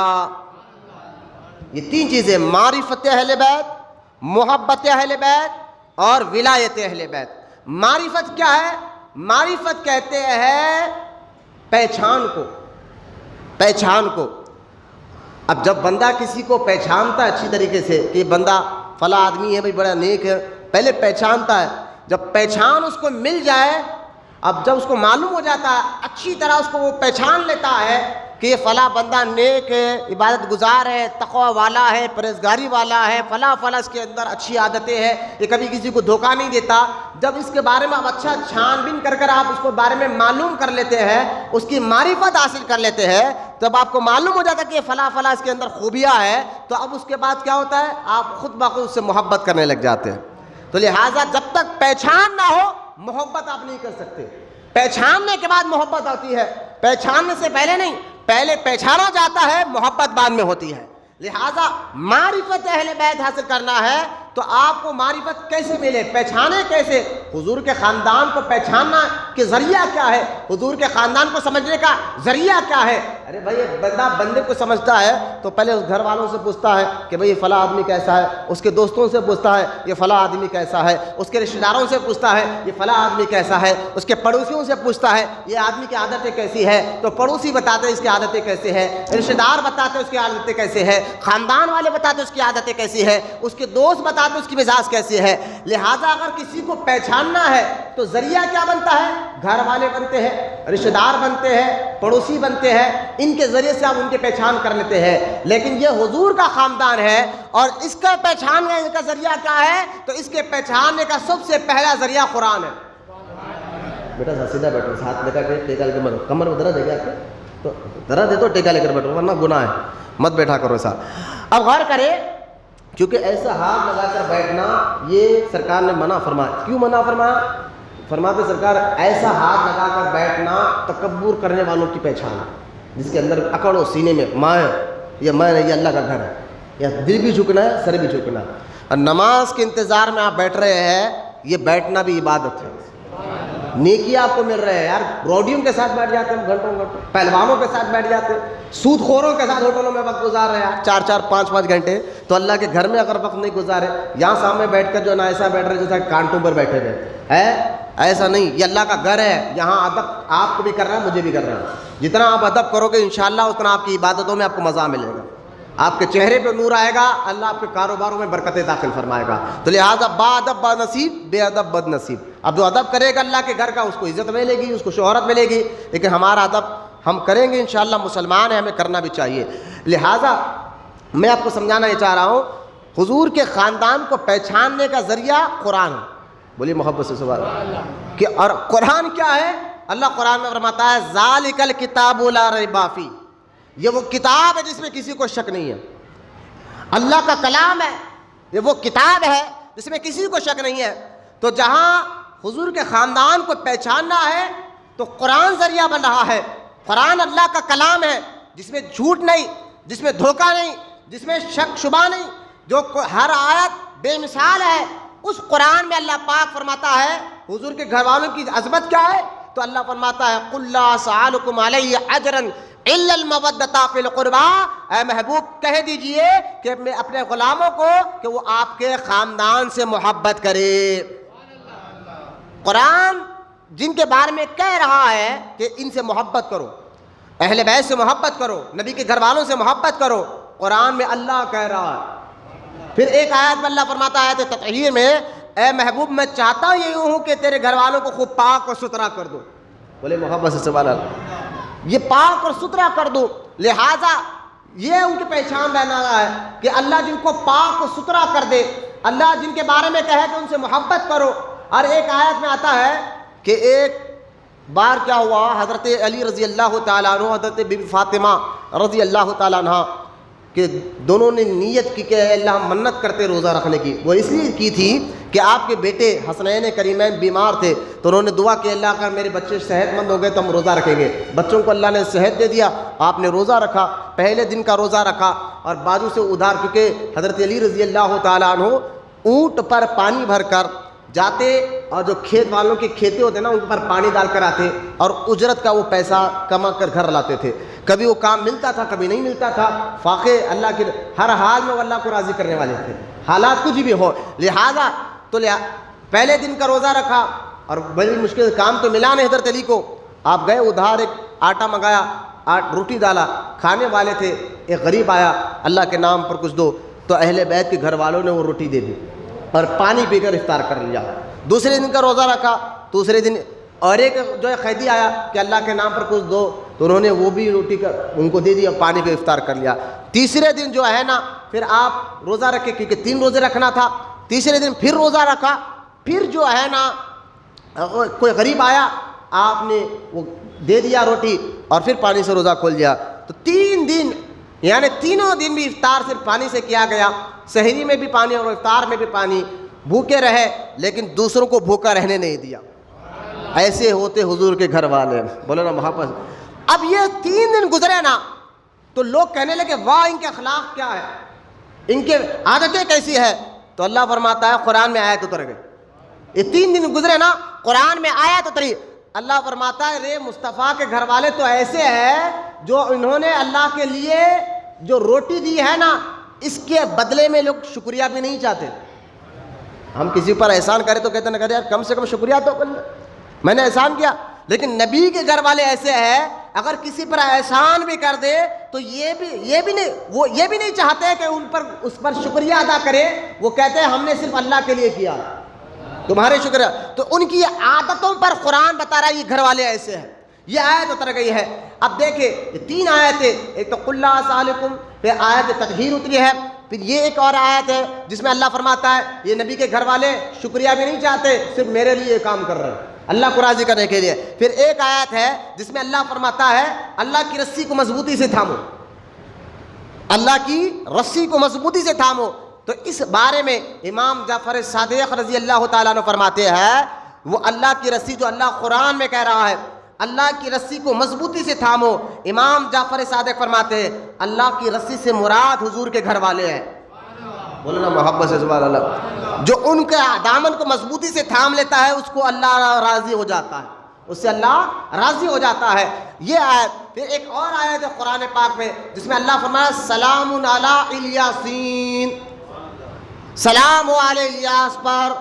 یہ 3 چیزیں، معرفت اہل بیت، محبت اہل بیت اور ولایت اہل بیت۔ معرفت کیا ہے؟ معرفت کہتے ہیں پہچان کو، پہچان کو۔ اب جب بندہ کسی کو پہچانتا ہے اچھی طریقے سے کہ یہ بندہ فلاں آدمی ہے، بھائی بڑا نیک ہے، پہلے پہچانتا ہے۔ جب پہچان اس کو مل جائے، اب جب اس کو معلوم ہو جاتا ہے، اچھی طرح اس کو وہ پہچان لیتا ہے کہ یہ فلاں بندہ نیک ہے، عبادت گزار ہے، تقوی والا ہے، پرہیزگاری والا ہے، فلاں اس کے اندر اچھی عادتیں ہیں، یہ کبھی کسی کو دھوکہ نہیں دیتا۔ جب اس کے بارے میں آپ اچھا چھان بین کر آپ اس کو بارے میں معلوم کر لیتے ہیں، اس کی معرفت حاصل کر لیتے ہیں، جب آپ کو معلوم ہو جاتا ہے کہ یہ فلاں اس کے اندر خوبیاں ہیں، تو اب اس کے بعد کیا ہوتا ہے؟ آپ خود بخود اس سے محبت کرنے لگ جاتے ہیں۔ تو لہٰذا جب تک پہچان نہ ہو محبت آپ نہیں کر سکتے۔ پہچاننے کے بعد محبت آتی ہے، پہچاننے سے پہلے نہیں۔ پہلے پہچانا جاتا ہے، محبت بعد میں ہوتی ہے۔ لہٰذا معرفت اہل بیت حاصل کرنا ہے تو آپ کو معرفت کیسے ملے، پہچانے کیسے؟ حضور کے خاندان کو پہچاننا کہ ذریعہ کیا ہے، حضور کے خاندان کو سمجھنے کا ذریعہ کیا ہے۔ ارے بھائی ایک بندہ بندے کو سمجھتا ہے تو پہلے اس گھر والوں سے پوچھتا ہے کہ بھئی یہ فلاں آدمی کیسا ہے، اس کے دوستوں سے پوچھتا ہے یہ فلاں آدمی کیسا ہے، اس کے رشتہ داروں سے پوچھتا ہے یہ فلاں آدمی کیسا ہے، اس کے پڑوسیوں سے پوچھتا ہے یہ آدمی کی عادتیں کیسی ہے، تو پڑوسی بتاتے ہیں اس کی عادتیں کیسے ہیں، رشتہ دار بتاتے ہیں اس کی عادتیں کیسے ہیں، خاندان والے بتاتے ہیں اس کی عادتیں کیسی ہے، اس کے دوست بتاتے ہیں اس کی مزاج کیسی ہے۔ لہٰذا اگر کسی کو پہچان پہچاننا ہے تو ذریعہ کیا بنتا ہے؟ گھر والے بنتے ہیں، رشتہ دار بنتے ہیں، پڑوسی بنتے ہیں، ان کے ذریعے سے آپ ان کی پہچان کر لیتے ہیں۔ لیکن یہ حضور کا خاندان ہے اور اس کا پہچاننے کا ذریعہ کیا ہے؟ تو اس کے پہچاننے کا سب سے پہلا ذریعہ قرآن ہے۔ بیٹا سیدھا بیٹھو، ہاتھ لے کر کے ٹیکا لے کے کمر میں درد ہے کیا آپ کے؟ تو درد ہے تو ٹیکا لے کر بیٹھو، ورنہ گناہ ہے، مت بیٹھا کرو ایسا۔ اب غور کرے، کیونکہ ایسا ہاتھ لگا کر بیٹھنا یہ سرکار نے منع فرمایا۔ کیوں منع فرمایا؟ فرماتے سرکار ایسا ہاتھ لگا کر بیٹھنا تکبر کرنے والوں کی پہچان ہے، جس کے اندر اکڑ ہو سینے میں، میں یہ میں نہیں، یہ اللہ کا گھر ہے، یا دل بھی جھکنا ہے، سر بھی جھکنا ہے۔ اور نماز کے انتظار میں آپ بیٹھ رہے ہیں، یہ بیٹھنا بھی عبادت ہے، نیکی آپ کو مل رہے ہیں۔ یار روڈیوں کے ساتھ بیٹھ جاتے ہیں گھنٹوں گھنٹوں، پہلوانوں کے ساتھ بیٹھ جاتے ہیں، سود خوروں کے ساتھ ہوٹلوں میں وقت گزار رہے ہیں 4-4 5-5 گھنٹے، تو اللہ کے گھر میں اگر وقت نہیں گزارے، یہاں سامنے بیٹھ کر جو نا ایسا بیٹھ رہے جیسا کانٹوں پر بیٹھے ہوئے ہے، ایسا نہیں۔ یہ اللہ کا گھر ہے، یہاں ادب آپ کو بھی کرنا ہے، مجھے بھی کرنا ہے۔ جتنا آپ ادب کرو گے انشاءاللہ اتنا آپ کی عبادتوں میں آپ کو مزہ ملے گا، آپ کے چہرے پہ نور آئے گا، اللہ آپ کے کاروباروں میں برکتیں داخل فرمائے گا۔ تو لہٰذا با ادب با نصیب، بے ادب بد نصیب۔ اب جو ادب کرے گا اللہ کے گھر کا، اس کو عزت ملے گی، اس کو شہرت ملے گی، لیکن ہمارا ادب ہم کریں گے انشاءاللہ، مسلمان ہیں، ہمیں کرنا بھی چاہیے۔ لہٰذا میں آپ کو سمجھانا یہ چاہ رہا ہوں، حضور کے خاندان کو پہچاننے کا ذریعہ قرآن ہے۔ بولیے محبت سے سبحان اللہ۔ کہ اور قرآن کیا ہے؟ اللہ قرآن میں فرماتا ہے ذالک الکتاب لا ریب فیہ، یہ وہ کتاب ہے جس میں کسی کو شک نہیں ہے، اللہ کا کلام ہے، یہ وہ کتاب ہے جس میں کسی کو شک نہیں ہے۔ تو جہاں حضور کے خاندان کو پہچاننا ہے تو قرآن ذریعہ بن رہا ہے۔ قرآن اللہ کا کلام ہے جس میں جھوٹ نہیں، جس میں دھوکہ نہیں، جس میں شک شبہ نہیں، جو ہر آیت بے مثال ہے۔ اس قرآن میں اللہ پاک فرماتا ہے حضور کے گھر والوں کی عظمت کیا ہے، تو اللہ فرماتا ہے قُلْ لَا أَسْأَلُكُمْ عَلَيْهِ أَجْرًا إِلَّا الْمَوَدَّةَ فِي الْقُرْبَىٰ، اے محبوب کہہ دیجئے کہ میں اپنے غلاموں کو کہ وہ آپ کے خاندان سے محبت کرے۔ قرآن جن کے بارے میں کہہ رہا ہے کہ ان سے محبت کرو، اہل بیت سے محبت کرو، نبی کے گھر والوں سے محبت کرو، قرآن میں اللہ کہہ رہا ہے۔ پھر ایک آیت میں اللہ فرماتا ہے تطہیر میں، اے محبوب میں چاہتا یہ ہوں کہ تیرے گھر والوں کو خوب پاک اور ستھرا کر دو۔ بولے محبت سے سبحان اللہ، یہ پاک اور ستھرا کر دو۔ لہٰذا یہ ان کی پہچان رہنا ہے کہ اللہ جن کو پاک اور ستھرا کر دے، اللہ جن کے بارے میں کہے کہ ان سے محبت کرو۔ اور ایک آیت میں آتا ہے کہ ایک بار کیا ہوا، حضرت علی رضی اللہ تعالیٰ عنہ، حضرت بی بی فاطمہ رضی اللہ تعالیٰ عنہ کہ دونوں نے نیت کی کہ اللہ منت کرتے روزہ رکھنے کی۔ وہ اس لیے کی تھی کہ آپ کے بیٹے حسنین کریمین بیمار تھے، تو انہوں نے دعا کہ اللہ اگر میرے بچے صحت مند ہو گئے تو ہم روزہ رکھیں گے۔ بچوں کو اللہ نے صحت دے دیا، آپ نے روزہ رکھا، پہلے دن کا روزہ رکھا، اور بازو سے ادھار، کیونکہ حضرت علی رضی اللہ تعالیٰ عنہ اونٹ پر پانی بھر کر جاتے، اور جو کھیت والوں کے کھیتے ہوتے نا ان پر پانی ڈال کر آتے، اور اجرت کا وہ پیسہ کما کر گھر لاتے تھے۔ کبھی وہ کام ملتا تھا، کبھی نہیں ملتا تھا، فاقے اللہ کے ہر حال میں وہ اللہ کو راضی کرنے والے تھے، حالات کچھ بھی ہو۔ لہٰذا تو پہلے دن کا روزہ رکھا، اور بڑی مشکل کام تو ملا نہیں حضرت علی کو۔ آپ گئے ادھار، ایک آٹا منگایا، روٹی ڈالا، کھانے والے تھے، ایک غریب آیا، اللہ کے نام پر کچھ دو، تو اہل بیت کے گھر والوں نے وہ روٹی دے دی اور پانی پی کر افطار کر لیا۔ دوسرے دن کا روزہ رکھا، دوسرے دن اور ایک جو ہے قیدی آیا کہ اللہ کے نام پر کچھ دو، تو انہوں نے وہ بھی روٹی کا ان کو دے دیا، پانی پہ افطار کر لیا۔ تیسرے دن جو ہے نا پھر آپ روزہ رکھے، کیونکہ 3 روزے رکھنا تھا۔ تیسرے دن پھر روزہ رکھا، پھر جو ہے نا کوئی غریب آیا، آپ نے وہ دے دیا روٹی، اور پھر پانی سے روزہ کھول دیا۔ تو 3 دن یعنی تینوں دن بھی افطار صرف پانی سے کیا گیا، سحری میں بھی پانی اور افطار میں بھی پانی، بھوکے رہے لیکن دوسروں کو بھوکا رہنے نہیں دیا۔ ایسے ہوتے حضور کے گھر والے، بولو نا محبت۔ اب یہ 3 دن گزرے نا تو لوگ کہنے لگے واہ ان کے اخلاق کیا ہے، ان کے عادتیں کیسی ہے، تو اللہ فرماتا ہے قرآن میں آیت اتر گئی۔ یہ 3 دن گزرے نا، قرآن میں آیت اتری، اللہ فرماتا ہے رے مصطفیٰ کے گھر والے تو ایسے ہیں جو انہوں نے اللہ کے لیے جو روٹی دی ہے نا، اس کے بدلے میں لوگ شکریہ بھی نہیں چاہتے۔ ہم کسی پر احسان کریں تو کہتے ہیں یار کم سے کم شکریہ تو کر لیں، میں نے احسان کیا۔ لیکن نبی کے گھر والے ایسے ہیں، اگر کسی پر احسان بھی کر دے تو یہ بھی نہیں چاہتے کہ ان پر اس پر شکریہ ادا کرے، وہ کہتے ہیں ہم نے صرف اللہ کے لیے کیا۔ تمہارے شکر ہے. تو ان کی عادتوں پر قرآن بتا رہا ہے یہ گھر والے ایسے ہیں. یہ آیت اتر گئی ہے. اب دیکھیں یہ 3 آیتیں, ایک تو قل لا اسألکم, پھر آیت تطہیر اتری ہے, پھر یہ ایک اور آیت ہے جس میں اللہ فرماتا ہے یہ نبی کے گھر والے شکریہ بھی نہیں چاہتے, صرف میرے لیے کام کر رہے ہیں اللہ کو راضی کرنے کے لیے. پھر ایک آیت ہے جس میں اللہ فرماتا ہے اللہ کی رسی کو مضبوطی سے تھامو, اللہ کی رسی کو مضبوطی سے تھامو. تو اس بارے میں امام جعفر صادق رضی اللہ تعالیٰ عنہ فرماتے ہیں وہ اللہ کی رسی جو اللہ قرآن میں کہہ رہا ہے اللہ کی رسی کو مضبوطی سے تھامو, امام جعفر صادق فرماتے ہیں اللہ کی رسی سے مراد حضور کے گھر والے ہیں. بولو نا محبت سے سبحان اللہ. جو ان کے دامن کو مضبوطی سے تھام لیتا ہے اس کو اللہ راضی ہو جاتا ہے, اس سے اللہ راضی ہو جاتا ہے. یہ آیت. پھر ایک اور آیت ہے قرآن پاک میں جس میں اللہ فرمایا سلام علی الیاسین, سلام علی الیاس پر.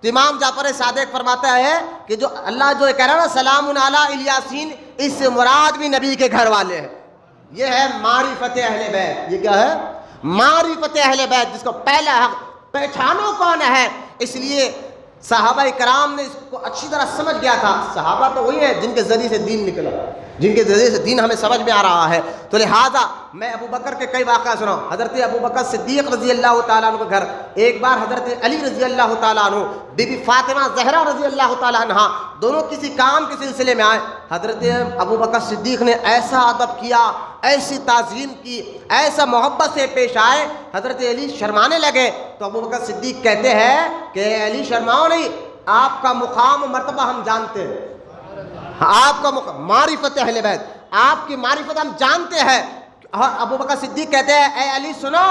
تو امام جعفر صادق فرماتا ہے کہ جو اللہ جو کہہ رہا ہے نا سلام علی الیاسین, اس سے مراد بھی نبی کے گھر والے ہیں. یہ ہے معرفت اہل بیت. یہ کیا ہے؟ معرفت اہل بیت, جس کو پہلا حق پہچانو کون ہے. اس لیے صحابہ کرام نے اس کو اچھی طرح سمجھ گیا تھا. صحابہ تو وہی ہیں جن کے ذریعے سے دین نکلا, جن کے ذریعے سے دین ہمیں سمجھ میں آ رہا ہے. تو لہٰذا میں ابو بکر کے کئی واقعہ سناؤں. حضرت ابو بکر صدیق رضی اللہ تعالیٰ عنہ کے گھر ایک بار حضرت علی رضی اللہ تعالیٰ عنہ, بی بی فاطمہ زہرا رضی اللہ تعالیٰ عنہ, دونوں کسی کام کے سلسلے میں آئے. حضرت ابو بکر صدیق نے ایسا ادب کیا, ایسی تعظیم کی, ایسا محبت سے پیش آئے. حضرت علی شرمانے لگے تو ابو بکر صدیق کہتے ہیں کہ علی شرماؤ نہیں, آپ کا مقام و مرتبہ ہم جانتے ہیں, آپ کا معرفت اہل بیت, آپ کی معرفت ہم جانتے ہیں. اور ابو بکر صدیق کہتے ہیں اے علی سنو,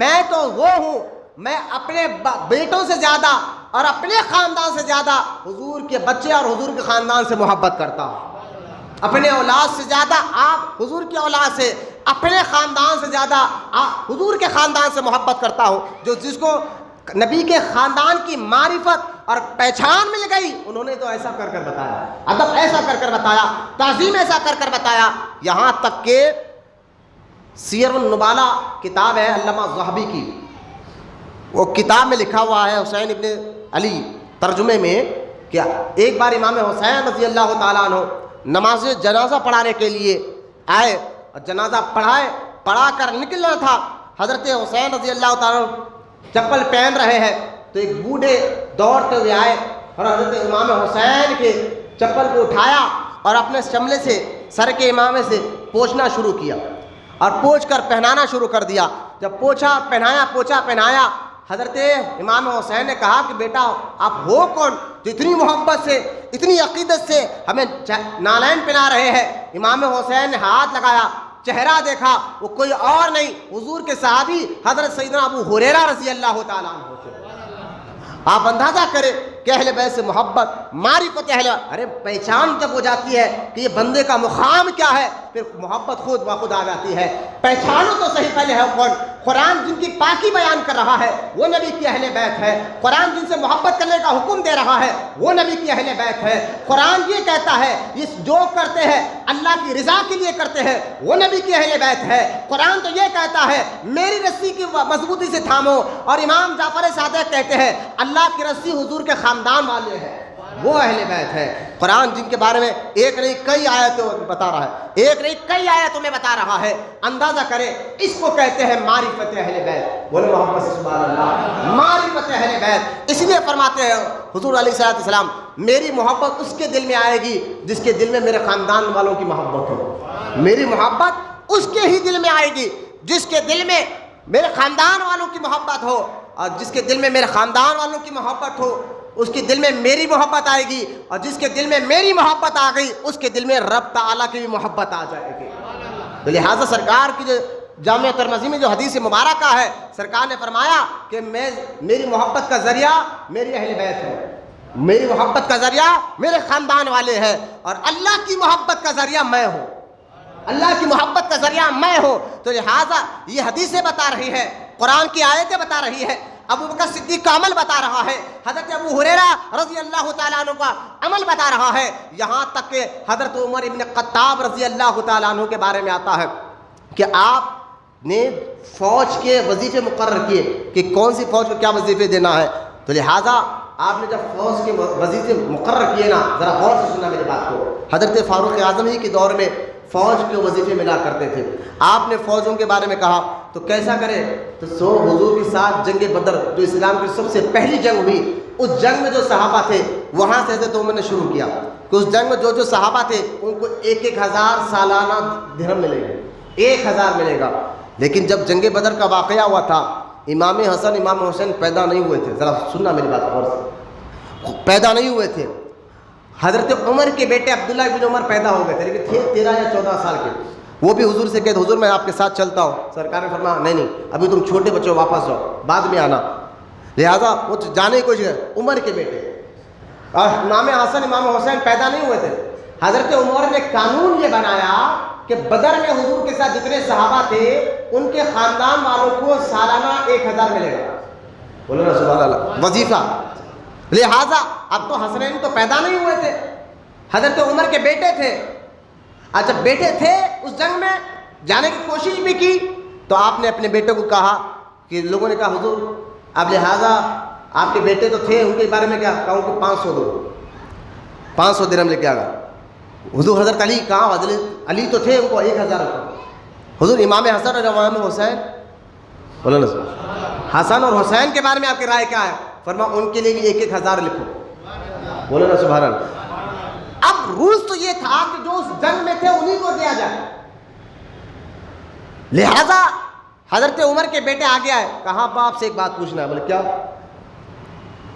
میں تو وہ ہوں, میں اپنے بیٹوں سے زیادہ اور اپنے خاندان سے زیادہ حضور کے بچے اور حضور کے خاندان سے محبت کرتا ہوں. اپنے اولاد سے زیادہ آپ حضور کی اولاد سے, اپنے خاندان سے زیادہ حضور کے خاندان سے محبت کرتا ہوں. جس کو نبی کے خاندان کی معرفت اور پہچان مل گئی انہوں نے تو ایسا کر کر بتایا, ادب ایسا کر کر بتایا, تعظیم ایسا کر کر بتایا. یہاں تک کہ سیر النبالہ کتاب ہے علامہ ذہبی کی, وہ کتاب میں لکھا ہوا ہے حسین ابن علی ترجمے میں کہ ایک بار امام حسین رضی اللہ تعالیٰ عنہ نماز جنازہ پڑھانے کے لیے آئے اور جنازہ پڑھا کر نکلنا تھا. حضرت حسین رضی اللہ تعالیٰ عنہ چپل پہن رہے ہیں تو ایک بوڑھے دوڑتے ہوئے آئے اور حضرت امام حسین کے چپل کو اٹھایا اور اپنے شملے سے سر کے امامے سے پوچھنا شروع کیا اور پوچھ کر پہنانا شروع کر دیا. جب پوچھا پہنایا حضرت امام حسین نے کہا کہ بیٹا آپ ہو کون جو اتنی محبت سے اتنی عقیدت سے ہمیں نالین پہنا رہے ہیں. امام حسین نے ہاتھ لگایا, چہرہ دیکھا, وہ کوئی اور نہیں حضور کے صحابی حضرت سیدنا ابو ہریرہ رضی اللہ تعالیٰ عنہ تھے. آپ اندازہ کریں کہ اہل بیت سے محبت معرفت اہل, ارے پہچان جب ہو جاتی ہے کہ یہ بندے کا مقام کیا ہے پھر محبت خود بخود آ جاتی ہے. پہچانو تو صحیح پہلے ہے کون. قرآن جن کی پاکی بیان کر رہا ہے وہ نبی کی اہل بیت ہے. قرآن جن سے محبت کرنے کا حکم دے رہا ہے وہ نبی کی اہل بیت ہے. قرآن یہ کہتا ہے یہ جو کرتے ہیں اللہ کی رضا کے لیے کرتے ہیں وہ نبی کی اہل بیت ہے. قرآن تو یہ کہتا ہے میری رسی کی مضبوطی سے تھامو, اور امام جعفر صادق کہتے ہیں اللہ کی رسی حضور کے خاندان والے ہیں وہ اہل بیت ہے. قرآن جن کے بارے میں ایک نہیں کئی آیتوں بتا رہا ہے, ایک نہیں کئی آیتوں میں بتا رہا ہے. اندازہ کریں اس کو کہتے ہیں معرفت اہل بیت. بولے محبت سے سبحان اللہ, معرفت اہل بیت. اس لیے فرماتے ہیں حضور علیہ الصلوۃ والسلام میری محبت اس کے دل میں آئے گی جس کے دل میں میرے خاندان والوں کی محبت ہو. میری محبت اس کے ہی دل میں آئے گی جس کے دل میں میرے خاندان والوں کی محبت ہو, اور جس کے دل میں میرے خاندان والوں کی محبت ہو اس کے دل میں میری محبت آئے گی, اور جس کے دل میں میری محبت آ گئی اس کے دل میں رب تعالیٰ کی بھی محبت آ جائے گی. تو لہٰذا سرکار کی جو جامعہ ترمذی میں جو حدیث مبارکہ ہے سرکار نے فرمایا کہ میری محبت کا ذریعہ میری اہل بیت ہے, میری محبت کا ذریعہ میرے خاندان والے ہیں, اور اللہ کی محبت کا ذریعہ میں ہوں, اللہ کی محبت کا ذریعہ میں ہوں. تو لہٰذا یہ حدیثیں بتا رہی ہے, قرآن کی آیتیں بتا رہی ہے, ابو بکر صدیق کا عمل بتا رہا ہے, حضرت ابو ہریرہ رضی اللہ تعالیٰ عنہ کا عمل بتا رہا ہے. یہاں تک کہ حضرت عمر ابن خطاب رضی اللہ تعالیٰ عنہ کے بارے میں آتا ہے کہ آپ نے فوج کے وظیفے مقرر کیے کہ کون سی فوج کو کیا وظیفے دینا ہے. تو لہٰذا آپ نے جب فوج کے وظیفے مقرر کیے نا، ذرا غور سے سننا میری بات کو، حضرت فاروق اعظم ہی کے دور میں فوج کے وظیفے ملا کرتے تھے. آپ نے فوجوں کے بارے میں کہا تو کیسا کرے، تو حضور کے ساتھ جنگ بدر جو اسلام کی سب سے پہلی جنگ ہوئی، اس جنگ میں جو صحابہ تھے وہاں سے حضرت عمر نے شروع کیا کہ اس جنگ میں جو صحابہ تھے ان کو 1,000 سالانہ درہم ملے گا، 1,000 ملے گا. لیکن جب جنگ بدر کا واقعہ ہوا تھا، امام حسن امام حسین پیدا نہیں ہوئے تھے. ذرا سننا میری بات غور سے، پیدا نہیں ہوئے تھے. حضرت عمر کے بیٹے عبداللہ بن عمر پیدا ہو گئے تھے، لیکن تھے 13 یا 14 سال کے. وہ بھی حضور سے کہتے حضور میں آپ کے ساتھ چلتا ہوں. سرکار نے فرمایا نہیں ابھی تم چھوٹے بچے ہو، واپس جاؤ، بعد میں آنا. لہٰذا وہ جانے کو عمر کے بیٹے اور امام حسن امام حسین پیدا نہیں ہوئے تھے. حضرت عمر نے قانون یہ بنایا کہ بدر میں حضور کے ساتھ جتنے صحابہ تھے ان کے خاندان والوں کو سالانہ 1,000 ملے گا. بولو نا سبحان اللہ، وظیفہ. لہٰذا اب تو حسنین تو پیدا نہیں ہوئے تھے، حضرت عمر کے بیٹے تھے. جب بیٹے تھے اس جنگ میں جانے کی کوشش بھی کی تو آپ نے اپنے بیٹے کو کہا کہ لوگوں نے کہا حضور اب لہٰذا آپ کے بیٹے تو تھے، ان کے بارے میں کیا کہوں کہ 500 دو، 500 درہم لے کے آ گا. حضور حضرت علی کہاں، حضرت علی تو تھے، ان کو 1,000 رکھو. حضور امام حسن اور امام حسین، بولو نا حسن اور حسین کے بارے میں آپ کی رائے کیا ہے؟ فرما ان کے لیے بھی 1,000 لکھو. بولو نا سبحان اللہ. اب رولز تو یہ تھا کہ جو اس جنگ میں تھے انہی کو دیا جائے. لہذا حضرت عمر کے بیٹے آگے آئے، کہا باپ سے ایک بات پوچھنا ہے. بولے کیا؟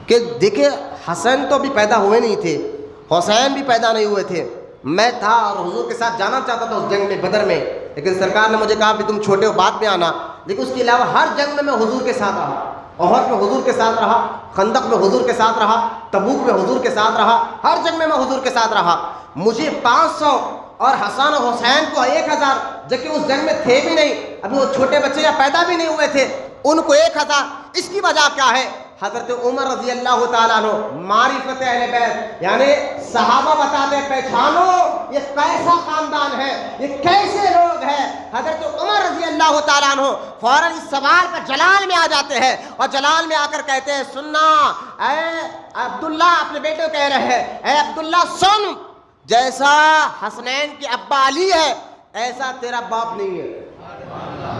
کہ دیکھیں حسن تو ابھی پیدا ہوئے نہیں تھے، حسین بھی پیدا نہیں ہوئے تھے. میں تھا اور حضور کے ساتھ جانا چاہتا تھا اس جنگ میں بدر میں، لیکن سرکار نے مجھے کہا کہ تم چھوٹے ہو بعد میں آنا. لیکن اس کے علاوہ ہر جنگ میں حضور کے ساتھ رہا. احد میں حضور کے ساتھ رہا، خندق میں حضور کے ساتھ رہا، تبوک میں حضور کے ساتھ رہا، ہر جنگ میں حضور کے ساتھ رہا. مجھے 500 اور حسن اور حسین کو 1,000، جبکہ اس جنگ میں تھے بھی نہیں، ابھی وہ چھوٹے بچے یا پیدا بھی نہیں ہوئے تھے، ان کو 1,000. اس کی وجہ کیا ہے؟ حضرت عمر رضی اللہ تعالیٰ عنہ معرفت اہل بیت، یعنی صحابہ بتاتے پہچانو یہ کیسا خاندان ہے، یہ کیسے لوگ ہیں. حضرت عمر رضی اللہ تعالیٰ عنہ فوراً اس سوال کا جلال میں آ جاتے ہیں اور جلال میں آ کر کہتے ہیں سننا اے عبداللہ، اپنے بیٹے کو کہہ رہے ہیں اے عبداللہ سن، جیسا حسنین کے ابا علی ہے ایسا تیرا باپ نہیں ہے.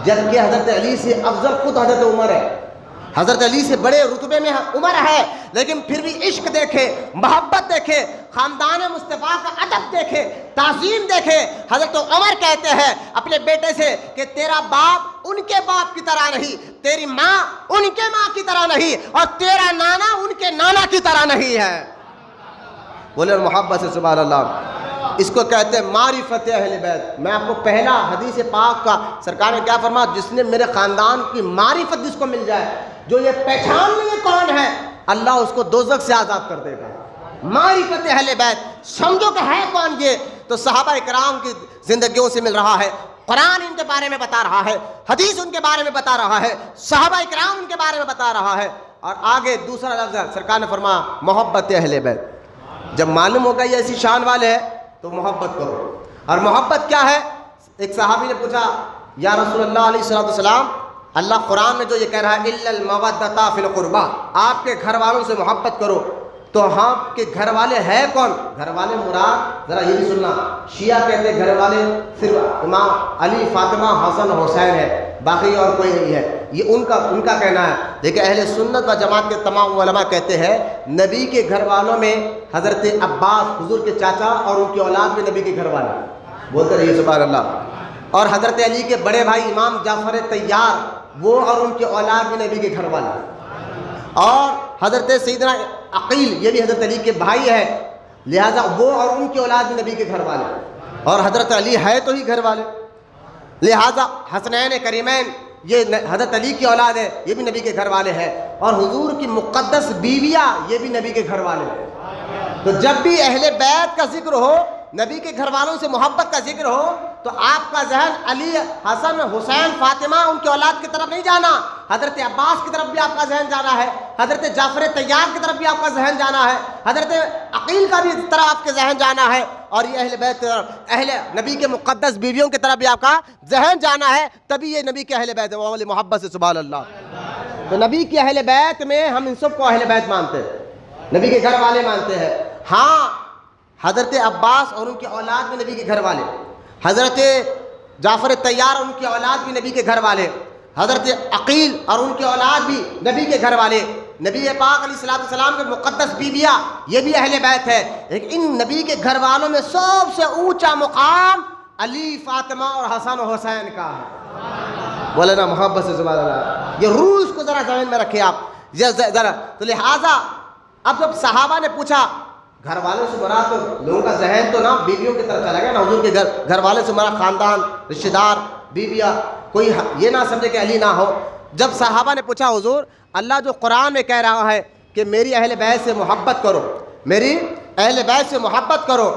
جبکہ حضرت علی سے افضل خود حضرت عمر ہے، حضرت علی سے بڑے رتبے میں عمر ہے، لیکن پھر بھی عشق دیکھے، محبت دیکھے، خاندان مصطفیٰ کا ادب دیکھے، تعظیم دیکھے. حضرت عمر کہتے ہیں اپنے بیٹے سے کہ تیرا باپ ان کے باپ کی طرح نہیں، تیری ماں ان کے ماں کی طرح نہیں، اور تیرا نانا ان کے نانا کی طرح نہیں ہے. بولے محبت سے سبحان اللہ. اس کو کہتے ہیں معرفت اہل بیت. میں آپ کو پہلا حدیث پاک کا سرکار نے کیا فرمایا، جس نے میرے خاندان کی معرفت جس کو مل جائے، جو یہ پہچان لے یہ کون ہے، اللہ اس کو دوزخ سے آزاد کر دے گا. معرفت اہل بیت، سمجھو کہ ہے کون یہ. تو صحابہ اکرام کی زندگیوں سے مل رہا ہے، قرآن ان کے بارے میں بتا رہا ہے، حدیث ان کے بارے میں بتا رہا ہے، صحابہ اکرام ان کے بارے میں بتا رہا ہے. اور آگے دوسرا لفظ ہے، سرکار نے فرمایا محبت اہل بیت. جب معلوم ہوگا یہ ایسی شان والے ہیں تو محبت کرو. اور محبت کیا ہے؟ ایک صحابی نے پوچھا یا رسول اللہ علیہ السلام، اللہ قرآن میں جو یہ کہہ رہا ہے الا المودۃ فی القربى، آپ کے گھر والوں سے محبت کرو، تو آپ کے گھر والے ہیں کون؟ گھر والے مراد ذرا یہ بھی سننا، شیعہ کہتے ہیں گھر والے صرف امام علی، فاطمہ، حسن، حسین ہے، باقی اور کوئی نہیں ہے. یہ ان کا کہنا ہے. لیکن اہل سنت و جماعت کے تمام علماء کہتے ہیں نبی کے گھر والوں میں حضرت عباس حضور کے چاچا اور ان کی اولاد میں نبی کے گھر والے، بولتے رہیے سبحان اللہ. اور حضرت علی کے بڑے بھائی امام جعفر طیار، وہ اور ان کی اولاد میں نبی کے گھر والے. اور حضرت سیدنا عقیل، یہ بھی حضرت علی کے بھائی ہے، لہذا وہ اور ان کی اولاد میں نبی کے گھر والے. اور حضرت علی ہے تو ہی گھر والے، لہذا حسنین کریمین یہ حضرت علی کی اولاد ہے، یہ بھی نبی کے گھر والے ہیں. اور حضور کی مقدس بیویاں یہ بھی نبی کے گھر والے ہیں. تو جب بھی اہل بیت کا ذکر ہو، نبی کے گھر والوں سے محبت کا ذکر ہو، تو آپ کا ذہن علی، حسن، حسین، فاطمہ ان کی اولاد کی طرف نہیں جانا، حضرت عباس کی طرف بھی آپ کا ذہن جانا ہے، حضرت جعفر طیار کی طرف بھی آپ کا ذہن جانا ہے، حضرت عقیل کا بھی طرف آپ کے ذہن جانا ہے. اور یہ اہل بیت، اہل نبی کے مقدس بیویوں کی طرف بھی آپ کا ذہن جانا ہے، تبھی یہ نبی کے اہل بیت ہے. وہ والی محبت سے سبحان اللہ. تو نبی کی اہل بیت میں ہم ان سب کو اہل بیت مانتے ہیں. نبی کے گھر والے مانتے ہیں. ہاں حضرت عباس اور ان کی اولاد بھی نبی کے گھر والے, حضرت جعفر طیار اور ان کی اولاد بھی نبی کے گھر والے, حضرت عقیل اور ان کی اولاد بھی نبی کے گھر والے. نبی پاک علیہ الصلوۃ والسلام کے مقدس بیویاں یہ بھی اہل بیت ہے. لیکن ان نبی کے گھر والوں میں سب سے اونچا مقام علی, فاطمہ اور حسن و حسین کا ہے. بولے نا محبت سے سبحان اللہ. یہ روح اس کو ذرا ذہن میں رکھے آپ ذرا. تو لہٰذا اب جب صحابہ نے پوچھا, گھر والوں سے مراد تو لوگوں کا ذہن تو نا بیویوں کی طرف چلا گیا نا. حضور کے گھر والے سے مراد خاندان, رشتہ دار, بیویاں, کوئی یہ نہ سمجھے کہ علی نہ ہو. جب صحابہ نے پوچھا حضور اللہ جو قرآن میں کہہ رہا ہے کہ میری اہل بیت سے محبت کرو, میری اہل بیت سے محبت کرو,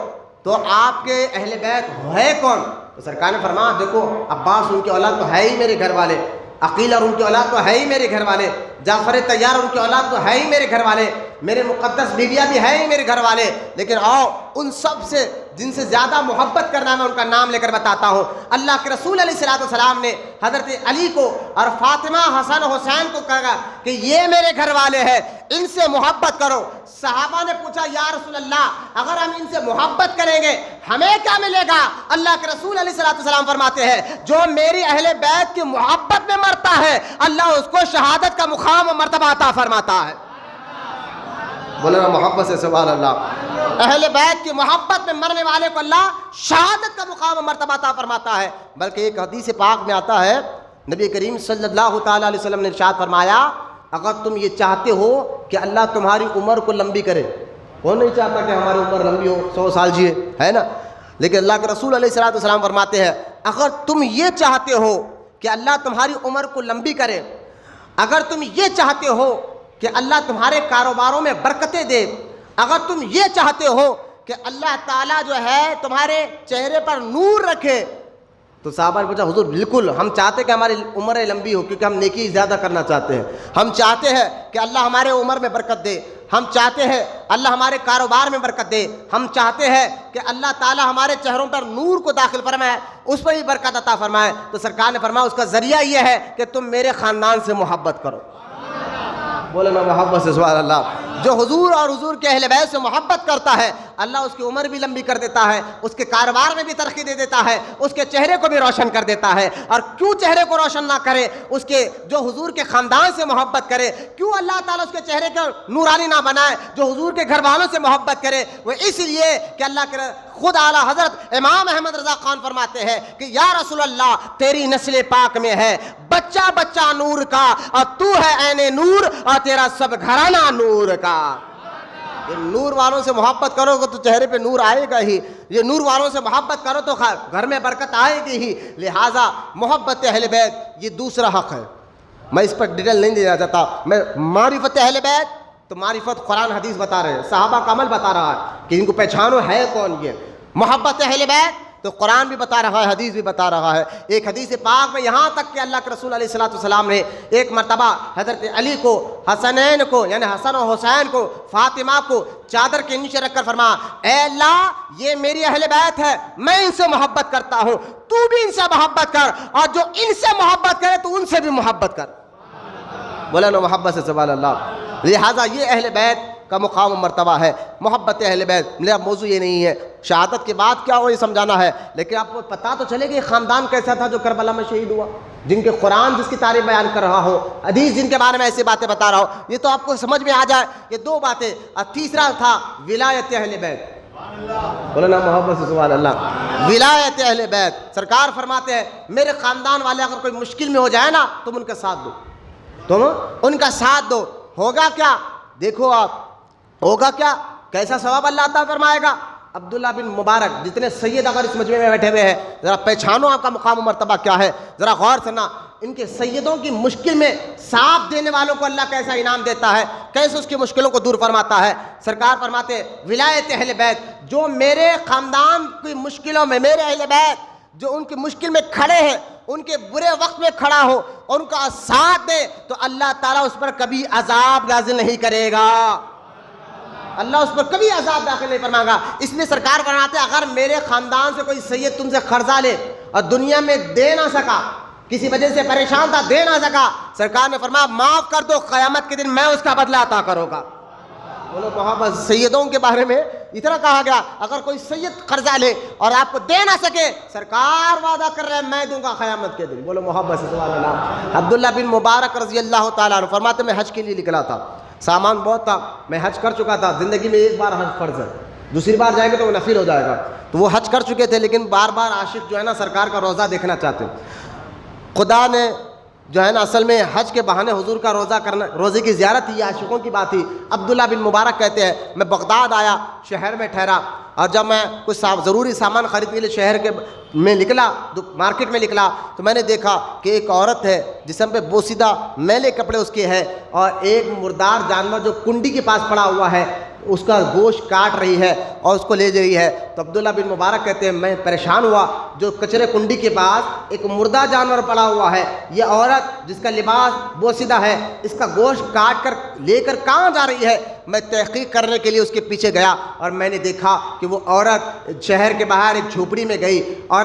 تو آپ کے اہل بیت ہے کون؟ تو سرکار نے فرمایا دیکھو عباس ان کی اولاد تو ہے ہی میرے گھر والے, عقیل اور ان کی اولاد تو ہے ہی میرے گھر والے, جعفر طیار اور ان کی اولاد تو ہے ہی میرے گھر والے, میرے مقدس بیویاں بھی ہیں ہی میرے گھر والے. لیکن آؤ ان سب سے جن سے زیادہ محبت کرنا میں ان کا نام لے کر بتاتا ہوں. اللہ کے رسول علیہ الصلوۃ والسلام نے حضرت علی کو اور فاطمہ, حسن و حسین کو کہا کہ یہ میرے گھر والے ہیں, ان سے محبت کرو. صحابہ نے پوچھا یا رسول اللہ اگر ہم ان سے محبت کریں گے ہمیں کیا ملے گا؟ اللہ کے رسول علیہ الصلوۃ والسلام فرماتے ہیں جو میری اہل بیت کی محبت میں مرتا ہے اللہ اس کو شہادت کا مقام و مرتبہ عطا فرماتا ہے. بولنا محبت سے سبحان اللہ. اہل بیت کی محبت میں مرنے والے کو اللہ شہادت کا مقام و مرتبہ عطا فرماتا ہے. بلکہ ایک حدیث پاک میں آتا ہے نبی کریم صلی اللہ تعالیٰ علیہ وسلم نے ارشاد فرمایا اگر تم یہ چاہتے ہو کہ اللہ تمہاری عمر کو لمبی کرے, کون نہیں چاہتا کہ ہماری عمر لمبی ہو, 100 سال جیے, ہے نا. لیکن اللہ کے رسول علیہ الصلوۃ والسلام فرماتے ہیں اگر تم یہ چاہتے ہو کہ اللہ تمہاری عمر کو لمبی کرے, اگر تم یہ چاہتے ہو کہ اللہ تمہارے کاروباروں میں برکتیں دے, اگر تم یہ چاہتے ہو کہ اللہ تعالیٰ جو ہے تمہارے چہرے پر نور رکھے, تو صحابہ نے پوچھا حضور بالکل ہم چاہتے ہیں کہ ہماری عمریں لمبی ہو کیونکہ ہم نیکی زیادہ کرنا چاہتے ہیں, ہم چاہتے ہیں کہ اللہ ہمارے عمر میں برکت دے, ہم چاہتے ہیں اللہ ہمارے کاروبار میں برکت دے, ہم چاہتے ہیں کہ اللہ تعالیٰ ہمارے چہروں پر نور کو داخل فرمائے, اس پر ہی برکت عطا فرمائے. تو سرکار نے فرمایا اس کا ذریعہ یہ ہے کہ تم میرے خاندان سے محبت کرو. بولے نا محبت سے سبحان اللہ. جو حضور اور حضور کے اہل بیت سے محبت کرتا ہے اللہ اس کی عمر بھی لمبی کر دیتا ہے, اس کے کاروبار میں بھی ترقی دے دیتا ہے, اس کے چہرے کو بھی روشن کر دیتا ہے. اور کیوں چہرے کو روشن نہ کرے, اس کے جو حضور کے خاندان سے محبت کرے, کیوں اللہ تعالیٰ اس کے چہرے کو نورانی نہ بنائے جو حضور کے گھر والوں سے محبت کرے؟ وہ اس لیے کہ اللہ کے خود اعلیٰ حضرت امام احمد رضا خان فرماتے ہیں کہ یا رسول اللہ تیری نسل پاک میں ہے بچہ بچہ نور کا, اور تو ہے عین نور, اور تیرا سب گھرانہ نور کا. یہ نور والوں سے محبت کرو گے تو چہرے پہ نور آئے گا ہی, یہ نور والوں سے محبت کرو تو گھر میں برکت آئے گی ہی. لہٰذا محبت اہل بیت یہ دوسرا حق ہے, میں اس پر ڈیٹیل نہیں دینا چاہتا. میں معرفت اہل بیت تو معرفت قرآن حدیث بتا رہے ہیں, صحابہ کا عمل بتا رہا ہے کہ ان کو پہچانو ہے کون. یہ محبت اہل بیت تو قرآن بھی بتا رہا ہے, حدیث بھی بتا رہا ہے. ایک حدیث پاک میں یہاں تک کہ اللہ کے رسول علیہ الصلوۃ والسلام نے ایک مرتبہ حضرت علی کو, حسنین کو یعنی حسن و حسین کو, فاطمہ کو چادر کے نیچے رکھ کر فرمایا اے اللہ یہ میری اہل بیت ہے, میں ان سے محبت کرتا ہوں, تو بھی ان سے محبت کر, اور جو ان سے محبت کرے تو ان سے بھی محبت کر. بولا نا محبت سے سبحان اللہ. لہٰذا یہ اہل بیت کا مقام و مرتبہ ہے, محبت اہل بیت. میرا موضوع یہ نہیں ہے شہادت کے بعد کیا ہو یہ سمجھانا ہے, لیکن آپ کو پتہ تو چلے کہ یہ خاندان کیسا تھا جو کربلا میں شہید ہوا, جن کے قرآن جس کی تعریف بیان کر رہا ہو, حدیث جن کے بارے میں ایسی باتیں بتا رہا ہو, یہ تو آپ کو سمجھ میں آ جائے. یہ دو باتیں. اور تیسرا تھا ولایت اہل بیت. بولنا محبت سے سبحان اللہ. ولایت اہل بیت, سرکار فرماتے ہیں میرے خاندان والے اگر کوئی مشکل میں ہو جائے نا تم ان کا ساتھ دو, تم ان کا ساتھ دو. ہوگا کیا دیکھو آپ, ہوگا کیا, کیسا ثواب اللہ عطا فرمائے گا. عبداللہ بن مبارک جتنے سید اگر اس مجمع میں بیٹھے ہوئے ہیں ذرا پہچانو آپ کا مقام و مرتبہ کیا ہے, ذرا غور سننا. ان کے سیدوں کی مشکل میں ساتھ دینے والوں کو اللہ کیسا انعام دیتا ہے, کیسے اس کی مشکلوں کو دور فرماتا ہے. سرکار فرماتے ہیں ولایت اہل بیت, جو میرے خاندان کی مشکلوں میں, میرے اہل بیت جو ان کی مشکل میں کھڑے ہیں, ان کے برے وقت میں کھڑا ہو, ان کا ساتھ دے تو اللہ تعالیٰ اس پر کبھی عذاب نازل نہیں کرے گا, اللہ اس پر کبھی عذاب داخل نہیں فرمائے گا. اس لیے سرکار فرماتے ہیں اگر میرے خاندان سے کوئی سید تم سے قرضہ لے اور دنیا میں دے نہ سکا, کسی وجہ سے پریشان تھا دے نہ سکا, سرکار نے فرمایا معاف کر دو, قیامت کے دن میں اس کا بدلہ عطا کروں گا. بولو محبت. سیدوں کے بارے میں اتنا کہا گیا اگر کوئی سید قرضہ لے اور آپ کو دے نہ سکے سرکار وعدہ کر رہے ہیں میں دوں گا قیامت کے دن. بولو محبت سے سبحان اللہ. عبداللہ بن مبارک رضی اللہ تعالیٰ عنہ فرماتے میں حج کے لیے نکلا تھا, سامان بہت تھا, میں حج کر چکا تھا, زندگی میں ایک بار حج فرض ہے, دوسری بار جائیں گے تو وہ نفل ہو جائے گا. تو وہ حج کر چکے تھے لیکن بار بار عاشق جو ہے نا سرکار کا روزہ دیکھنا چاہتے ہیں. خدا نے جو ہے نا اصل میں حج کے بہانے حضور کا روزہ کرنا, روزے کی زیارت تھی, یہ عاشقوں کی بات تھی. عبداللہ بن مبارک کہتے ہیں میں بغداد آیا, شہر میں ٹھہرا, اور جب میں کچھ ضروری سامان خریدنے کے لیے شہر کے میں نکلا, مارکیٹ میں نکلا, تو میں نے دیکھا کہ ایک عورت ہے جسم پہ بوسیدہ میلے کپڑے اس کے ہیں, اور ایک مردار جانور جو کنڈی کے پاس پڑا ہوا ہے اس کا گوشت کاٹ رہی ہے اور اس کو لے جا رہی ہے. تو عبداللہ بن مبارک کہتے ہیں میں پریشان ہوا, جو کچرے کنڈی کے پاس ایک مردہ جانور پڑا ہوا ہے, یہ عورت جس کا لباس بوسیدہ ہے اس کا گوشت کاٹ کر لے کر کہاں جا رہی ہے. میں تحقیق کرنے کے لیے اس کے پیچھے گیا اور میں نے دیکھا کہ وہ عورت شہر کے باہر ایک جھوپڑی میں گئی اور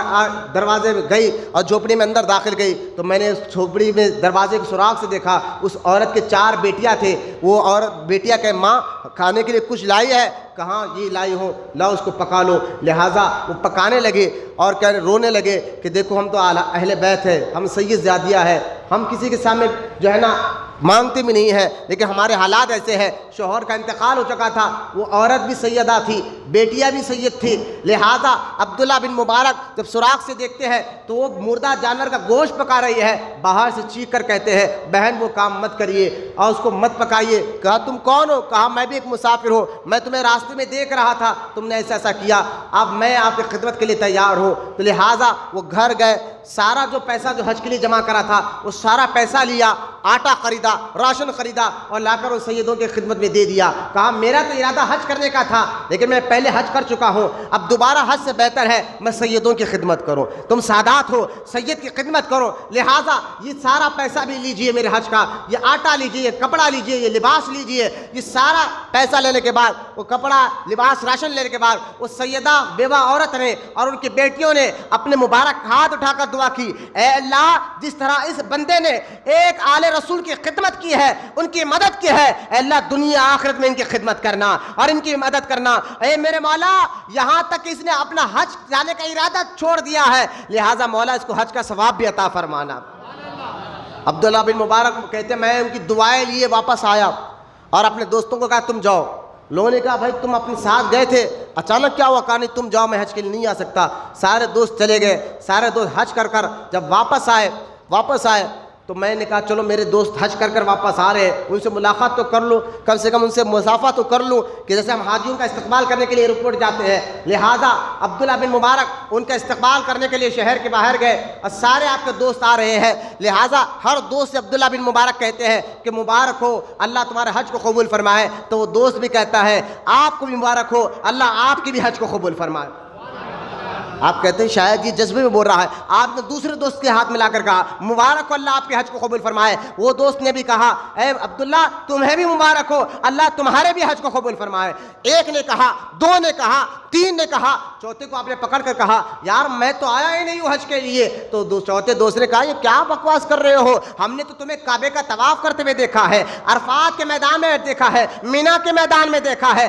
دروازے میں گئی اور جھوپڑی میں اندر داخل گئی. تو میں نے اس جھوپڑی میں دروازے کے سوراخ سے دیکھا اس عورت کے 4 بیٹیاں تھے. وہ عورت بیٹیاں کہ ماں کھانے کے لیے کچھ لائی ہے, کہاں یہ لائی ہوں, لاؤ اس کو پکا لو. لہٰذا وہ پکانے لگے اور رونے لگے کہ دیکھو ہم تو اہل بیت ہے, ہم سید زادیہ ہے, ہم کسی کے سامنے جو ہے نا مانگتے بھی نہیں ہے, لیکن ہمارے حالات ایسے ہیں. شوہر کا انتقال ہو چکا تھا, وہ عورت بھی سیدہ تھی, بیٹیاں بھی سید تھی. لہٰذا عبداللہ بن مبارک جب سوراخ سے دیکھتے ہیں تو وہ مردہ جانور کا گوشت پکا رہی ہے, باہر سے چیخ کر کہتے ہیں بہن وہ کام مت کریے اور اس کو مت پکائیے. کہا تم کون ہو؟ کہا میں بھی ایک مسافر ہوں, میں تمہیں راستے میں دیکھ رہا تھا, تم نے ایسا کیا, اب میں آپ کی خدمت کے لیے تیار ہوں. تو لہٰذا وہ گھر گئے, سارا جو پیسہ جو حج کے لیے جمع کرا تھا وہ سارا پیسہ لیا, آٹا خریدا, راشن خریدا اور لا کر ان سیدوں کی خدمت میں دے دیا. کہا میرا تو ارادہ حج کرنے کا تھا لیکن میں پہلے حج کر چکا ہوں, اب دوبارہ حج سے بہتر ہے میں سیدوں کی خدمت کروں. تم سادات ہو, سید کی خدمت کرو, لہٰذا یہ سارا پیسہ بھی لیجئے میرے حج کا, یہ آٹا لیجئے, یہ کپڑا لیجئے, یہ لباس لیجئے. یہ سارا پیسہ لینے کے بعد, وہ کپڑا لباس راشن لینے کے بعد وہ سیدہ بیوہ عورت نے اور ان کی بیٹیوں نے اپنے مبارک ہاتھ اٹھا کر دعا کی, اے اللہ جس طرح اس بندے نے ایک آل رسول کی خدمت کی ہے, ان کی مدد کی ہے, اے اللہ دنیا آخرت میں ان کی خدمت کرنا اور ان کی مدد کرنا. اے میرے مولا یہاں تک اس نے اپنا حج جانے کا ارادہ چھوڑ دیا ہے, لہٰذا مولا اس کو حج کا ثواب بھی عطا فرمانا. عبداللہ بن مبارک کہتے ہیں میں ان کی دعائیں لیے واپس آیا اور اپنے دوستوں کو کہا تم جاؤ. لوگوں نے کہا بھائی تم اپنے ساتھ گئے تھے, اچانک کیا ہوا؟ کہا نہیں تم جاؤ, میں حج کے لیے نہیں آ سکتا. سارے دوست چلے گئے, سارے دوست حج کر جب واپس آئے تو میں نے کہا چلو میرے دوست حج کر واپس آ رہے ہیں, ان سے ملاقات تو کر لوں, کم سے کم ان سے مصافحہ تو کر لوں کہ جیسے ہم حاجیوں کا استقبال کرنے کے لیے ایئرپورٹ جاتے ہیں. لہٰذا عبداللہ بن مبارک ان کا استقبال کرنے کے لیے شہر کے باہر گئے اور سارے آپ کے دوست آ رہے ہیں. لہٰذا ہر دوست سے عبداللہ بن مبارک کہتے ہیں کہ مبارک ہو, اللہ تمہارے حج کو قبول فرمائے. تو وہ دوست بھی کہتا ہے آپ کو بھی مبارک ہو, اللہ آپ کی بھی حج کو قبول فرمائے. آپ کہتے ہیں شاید یہ جذبے میں بول رہا ہے, آپ نے دوسرے دوست کے ہاتھ ملا کر کہا مبارک ہو, اللہ آپ کے حج کو قبول فرمائے. وہ دوست نے بھی کہا اے عبداللہ تمہیں بھی مبارک ہو, اللہ تمہارے بھی حج کو قبول فرمائے. ایک نے کہا, 2 نے کہا, 3 نے کہا, چوتھے کو آپ نے پکڑ کر کہا یار میں تو آیا ہی نہیں ہوں حج کے لیے. تو چوتھے دوست نے کہا یہ کیا بکواس کر رہے ہو, ہم نے تو تمہیں کعبے کا طواف کرتے ہوئے دیکھا ہے, عرفات کے میدان میں دیکھا ہے, مینا کے میدان میں دیکھا ہے,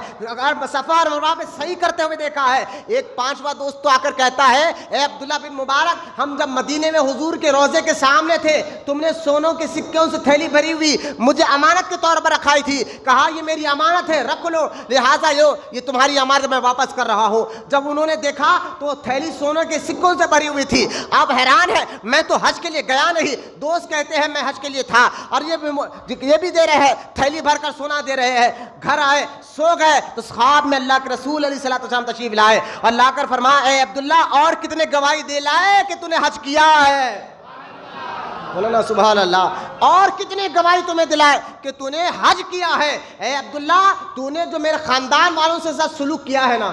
صفا اور مروہ میں صحیح کرتے ہوئے دیکھا ہے. ایک 5واں دوست تو آ کر کہتا ہے اے عبداللہ بن مبارک ہم جب مدینے میں حضور کے روضے کے سامنے تھے تم نے سونوں کے سکوں سے تھیلی بھری ہوئی مجھے امانت کے طور پر رکھائی تھی, کہا یہ میری امانت ہے رکھ لو, لہٰذا یہ تمہاری امانت میں واپس کر رہا ہوں. جب انہوں نے دیکھا تو تھیلی سونوں کے سکوں سے بھری ہوئی تھی. اب حیران ہے میں تو حج کے لیے گیا نہیں, دوست کہتے ہیں میں حج کے لیے تھا, اور یہ بھی دے رہے ہیں تھیلی بھر کر سونا دے رہے ہیں. گھر آئے سو گئے تو خواب میں اللہ کے رسول علیہ الصلوۃ والسلام تشریف لائے اور لا کر فرمایا اے عبداللہ اور کتنے گواہی دے لائے کہ تو نے حج کیا ہے. بولو نا سبحان اللہ. اور کتنے گواہی تمہیں دلائے کہ تو نے حج کیا ہے. اے عبداللہ تو نے جو میرے خاندان والوں سے ساتھ سلوک کیا ہے نا,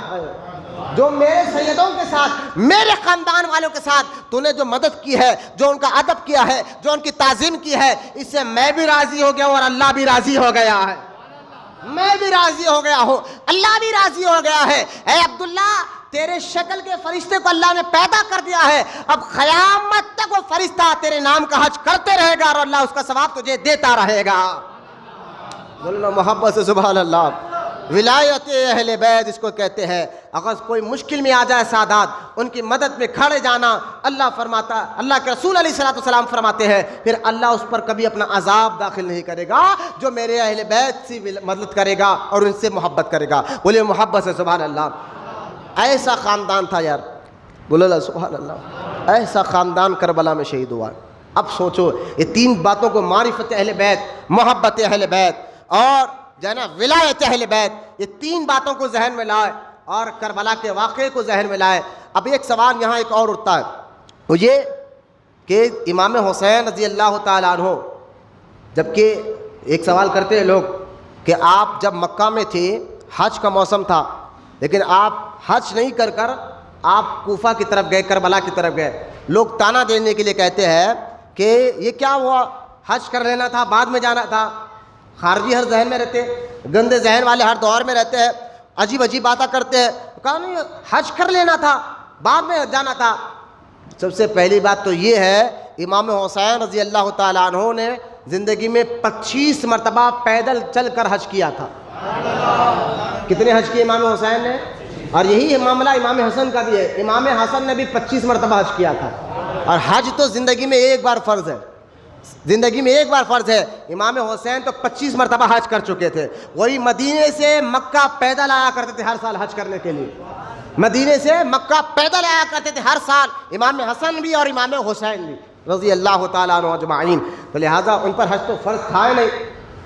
جو میرے سیدوں کے ساتھ میرے خاندان والوں کے ساتھ تو نے جو مدد کی ہے, جو ان کا ادب کیا ہے, جو ان کی تعظیم کی ہے, اس سے میں بھی راضی ہو گیا ہوں اور اللہ بھی راضی ہو گیا ہے. میں بھی راضی ہو گیا ہوں, اللہ بھی راضی ہو گیا ہے. اے عبداللہ تیرے شکل کے فرشتے کو اللہ نے پیدا کر دیا ہے, اب قیامت تک وہ فرشتہ تیرے نام کا حج کرتے رہے گا اور اللہ اس کا ثواب تجھے دیتا رہے گا. بولو محبت سے سبحان اللہ. ولایت اہل بیت اس کو کہتے ہیں۔ اگر کوئی مشکل میں آ جائے سادات، ان کی مدد میں کھڑے جانا، اللہ فرماتا، اللہ کے رسول علیہ السلام فرماتے ہیں پھر اللہ اس پر کبھی اپنا عذاب داخل نہیں کرے گا جو میرے اہل بیت سے مدد کرے گا اور ان سے محبت کرے گا۔ بولے محبت سے سبحان اللہ۔ ایسا خاندان تھا یار، بولو اللہ سبحان اللہ، ایسا خاندان کربلا میں شہید ہوا۔ اب سوچو یہ تین باتوں کو، معرفت اہل بیت، محبت اہل بیت اور جو ہے نا ولایت اہل بیت، یہ تین باتوں کو ذہن میں لائے اور کربلا کے واقعے کو ذہن میں لائے۔ اب ایک سوال یہاں ایک اور اٹھتا ہے، وہ یہ کہ امام حسین رضی اللہ تعالیٰ عنہ، جبکہ ایک سوال کرتے ہیں لوگ کہ آپ جب مکہ میں تھے، حج کا موسم تھا، لیکن آپ حج نہیں کر کر آپ کوفہ کی طرف گئے، کربلا کی طرف گئے۔ لوگ تانا دینے کے لیے کہتے ہیں کہ یہ کیا ہوا، حج کر لینا تھا، بعد میں جانا تھا۔ خارجی ہر ذہن میں رہتے، گندے ذہن والے ہر دور میں رہتے ہیں، عجیب عجیب باتیں کرتے ہیں۔ کہا نہیں، حج کر لینا تھا، بعد میں جانا تھا۔ سب سے پہلی بات تو یہ ہے، امام حسین رضی اللہ تعالیٰ عنہ نے زندگی میں 25 مرتبہ پیدل چل کر حج کیا تھا۔ کتنے حج کیے امام حسین نے؟ اور یہی معاملہ امام حسن کا بھی ہے، امام حسن نے بھی 25 مرتبہ حج کیا تھا۔ اور حج تو زندگی میں ایک بار فرض ہے، زندگی میں ایک بار فرض ہے۔ امام حسین تو 25 مرتبہ حج کر چکے تھے۔ وہی مدینے سے مکہ پیدل آیا کرتے تھے ہر سال حج کرنے کے لیے، مدینے سے مکہ پیدل آیا کرتے تھے ہر سال، امام حسن بھی اور امام حسین بھی رضی اللہ تعالیٰ عنہ اجمعین۔ تو لہٰذا ان پر حج تو فرض تھا ہی نہیں۔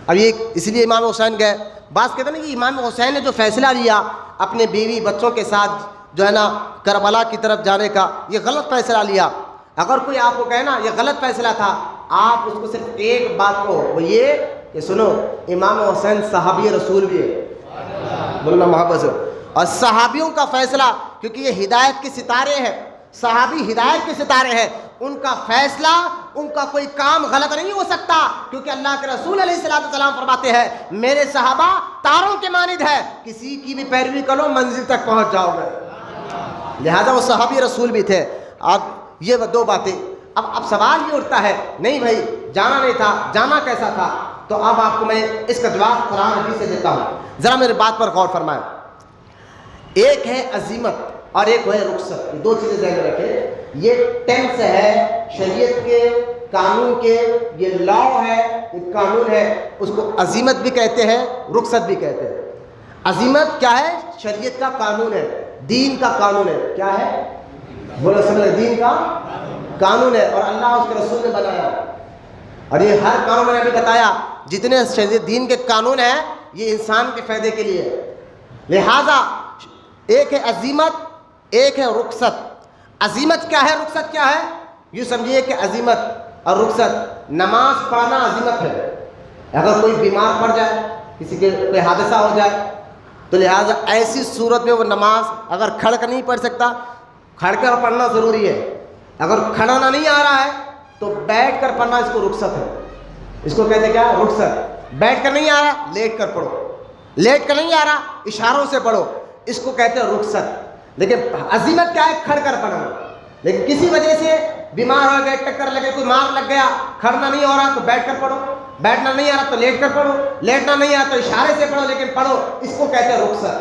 اب یہ اس لیے امام حسین گئے۔ بعض کہتے ہیں کہ امام حسین نے جو فیصلہ لیا اپنے بیوی بچوں کے ساتھ جو ہے نا کربلا کی طرف جانے کا، یہ غلط فیصلہ لیا۔ اگر کوئی آپ کو کہے نا یہ غلط فیصلہ تھا، آپ اس کو صرف ایک بات کو، وہ یہ کہ سنو امام حسین صحابی رسول بھی ہے، بولنا محبت سے۔ اور صحابیوں کا فیصلہ، کیونکہ یہ ہدایت کے ستارے ہیں، صحابی ہدایت کے ستارے ہیں، ان کا فیصلہ، ان کا کوئی کام غلط نہیں ہو سکتا، کیونکہ اللہ کے رسول علیہ السلام فرماتے ہیں میرے صحابہ تاروں کے مانند ہے، کسی کی بھی پیروی کرو منزل تک پہنچ جاؤ گے۔ لہذا وہ صحابی رسول بھی تھے۔ اب یہ دو باتیں، اب سوال یہ اٹھتا ہے نہیں بھائی جانا نہیں تھا، جانا کیسا تھا؟ تو اب آپ کو میں اس کا جواب قرآن حدیث سے دیتا ہوں، ذرا میری بات پر غور فرمائیں۔ ایک ہے عزیمت اور ایک ہے رخصت، یہ دو چیزیں ذہن میں رکھیں۔ یہ ٹینس ہے شریعت کے، قانون کے، یہ لا ہے، یہ قانون ہے، اس کو عزیمت بھی کہتے ہیں، رخصت بھی کہتے ہیں۔ عزیمت کیا ہے؟ شریعت کا قانون ہے، دین کا قانون ہے۔ کیا ہے؟ بولو سمجھ، دین کا قانون ہے اور اللہ اس کے رسول نے بنایا۔ اور یہ ہر قانون میں نے ابھی بتایا جتنے شریعت دین کے قانون ہیں یہ انسان کے فائدے کے لیے ہے۔ لہذا ایک ہے عزیمت، ایک ہے رخصت۔ عزیمت کیا ہے، رخصت کیا ہے؟ یوں سمجھیے کہ عزیمت اور رخصت، نماز پڑھنا عزیمت ہے۔ اگر کوئی بیمار پڑ جائے، کسی کے کوئی حادثہ ہو جائے، تو لہٰذا ایسی صورت میں وہ نماز اگر کھڑ کر نہیں پڑھ سکتا، کھڑ کر پڑھنا ضروری ہے۔ اگر کھڑانا نہیں آ رہا ہے تو بیٹھ کر پڑھنا، اس کو رخصت ہے۔ اس کو کہتے ہیں کیا؟ رخصت۔ بیٹھ کر نہیں آ رہا، لیٹ کر پڑھو، لیٹ کر نہیں آ رہا، اشاروں سے پڑھو، اس کو کہتے ہیں رخصت۔ لیکن عزیمت کیا ہے؟ کھڑ کر پڑھنا۔ لیکن کسی وجہ سے بیمار ہو گئے، ٹکر لگے، کوئی مار لگ گیا، کھڑنا نہیں ہو رہا تو بیٹھ کر پڑھو، بیٹھنا نہیں آ رہا تو لیٹ کر پڑھو، لیٹنا نہیں آ رہا تو اشارے سے پڑھو لیکن پڑھو، اس کو کہتے ہیں رخصت۔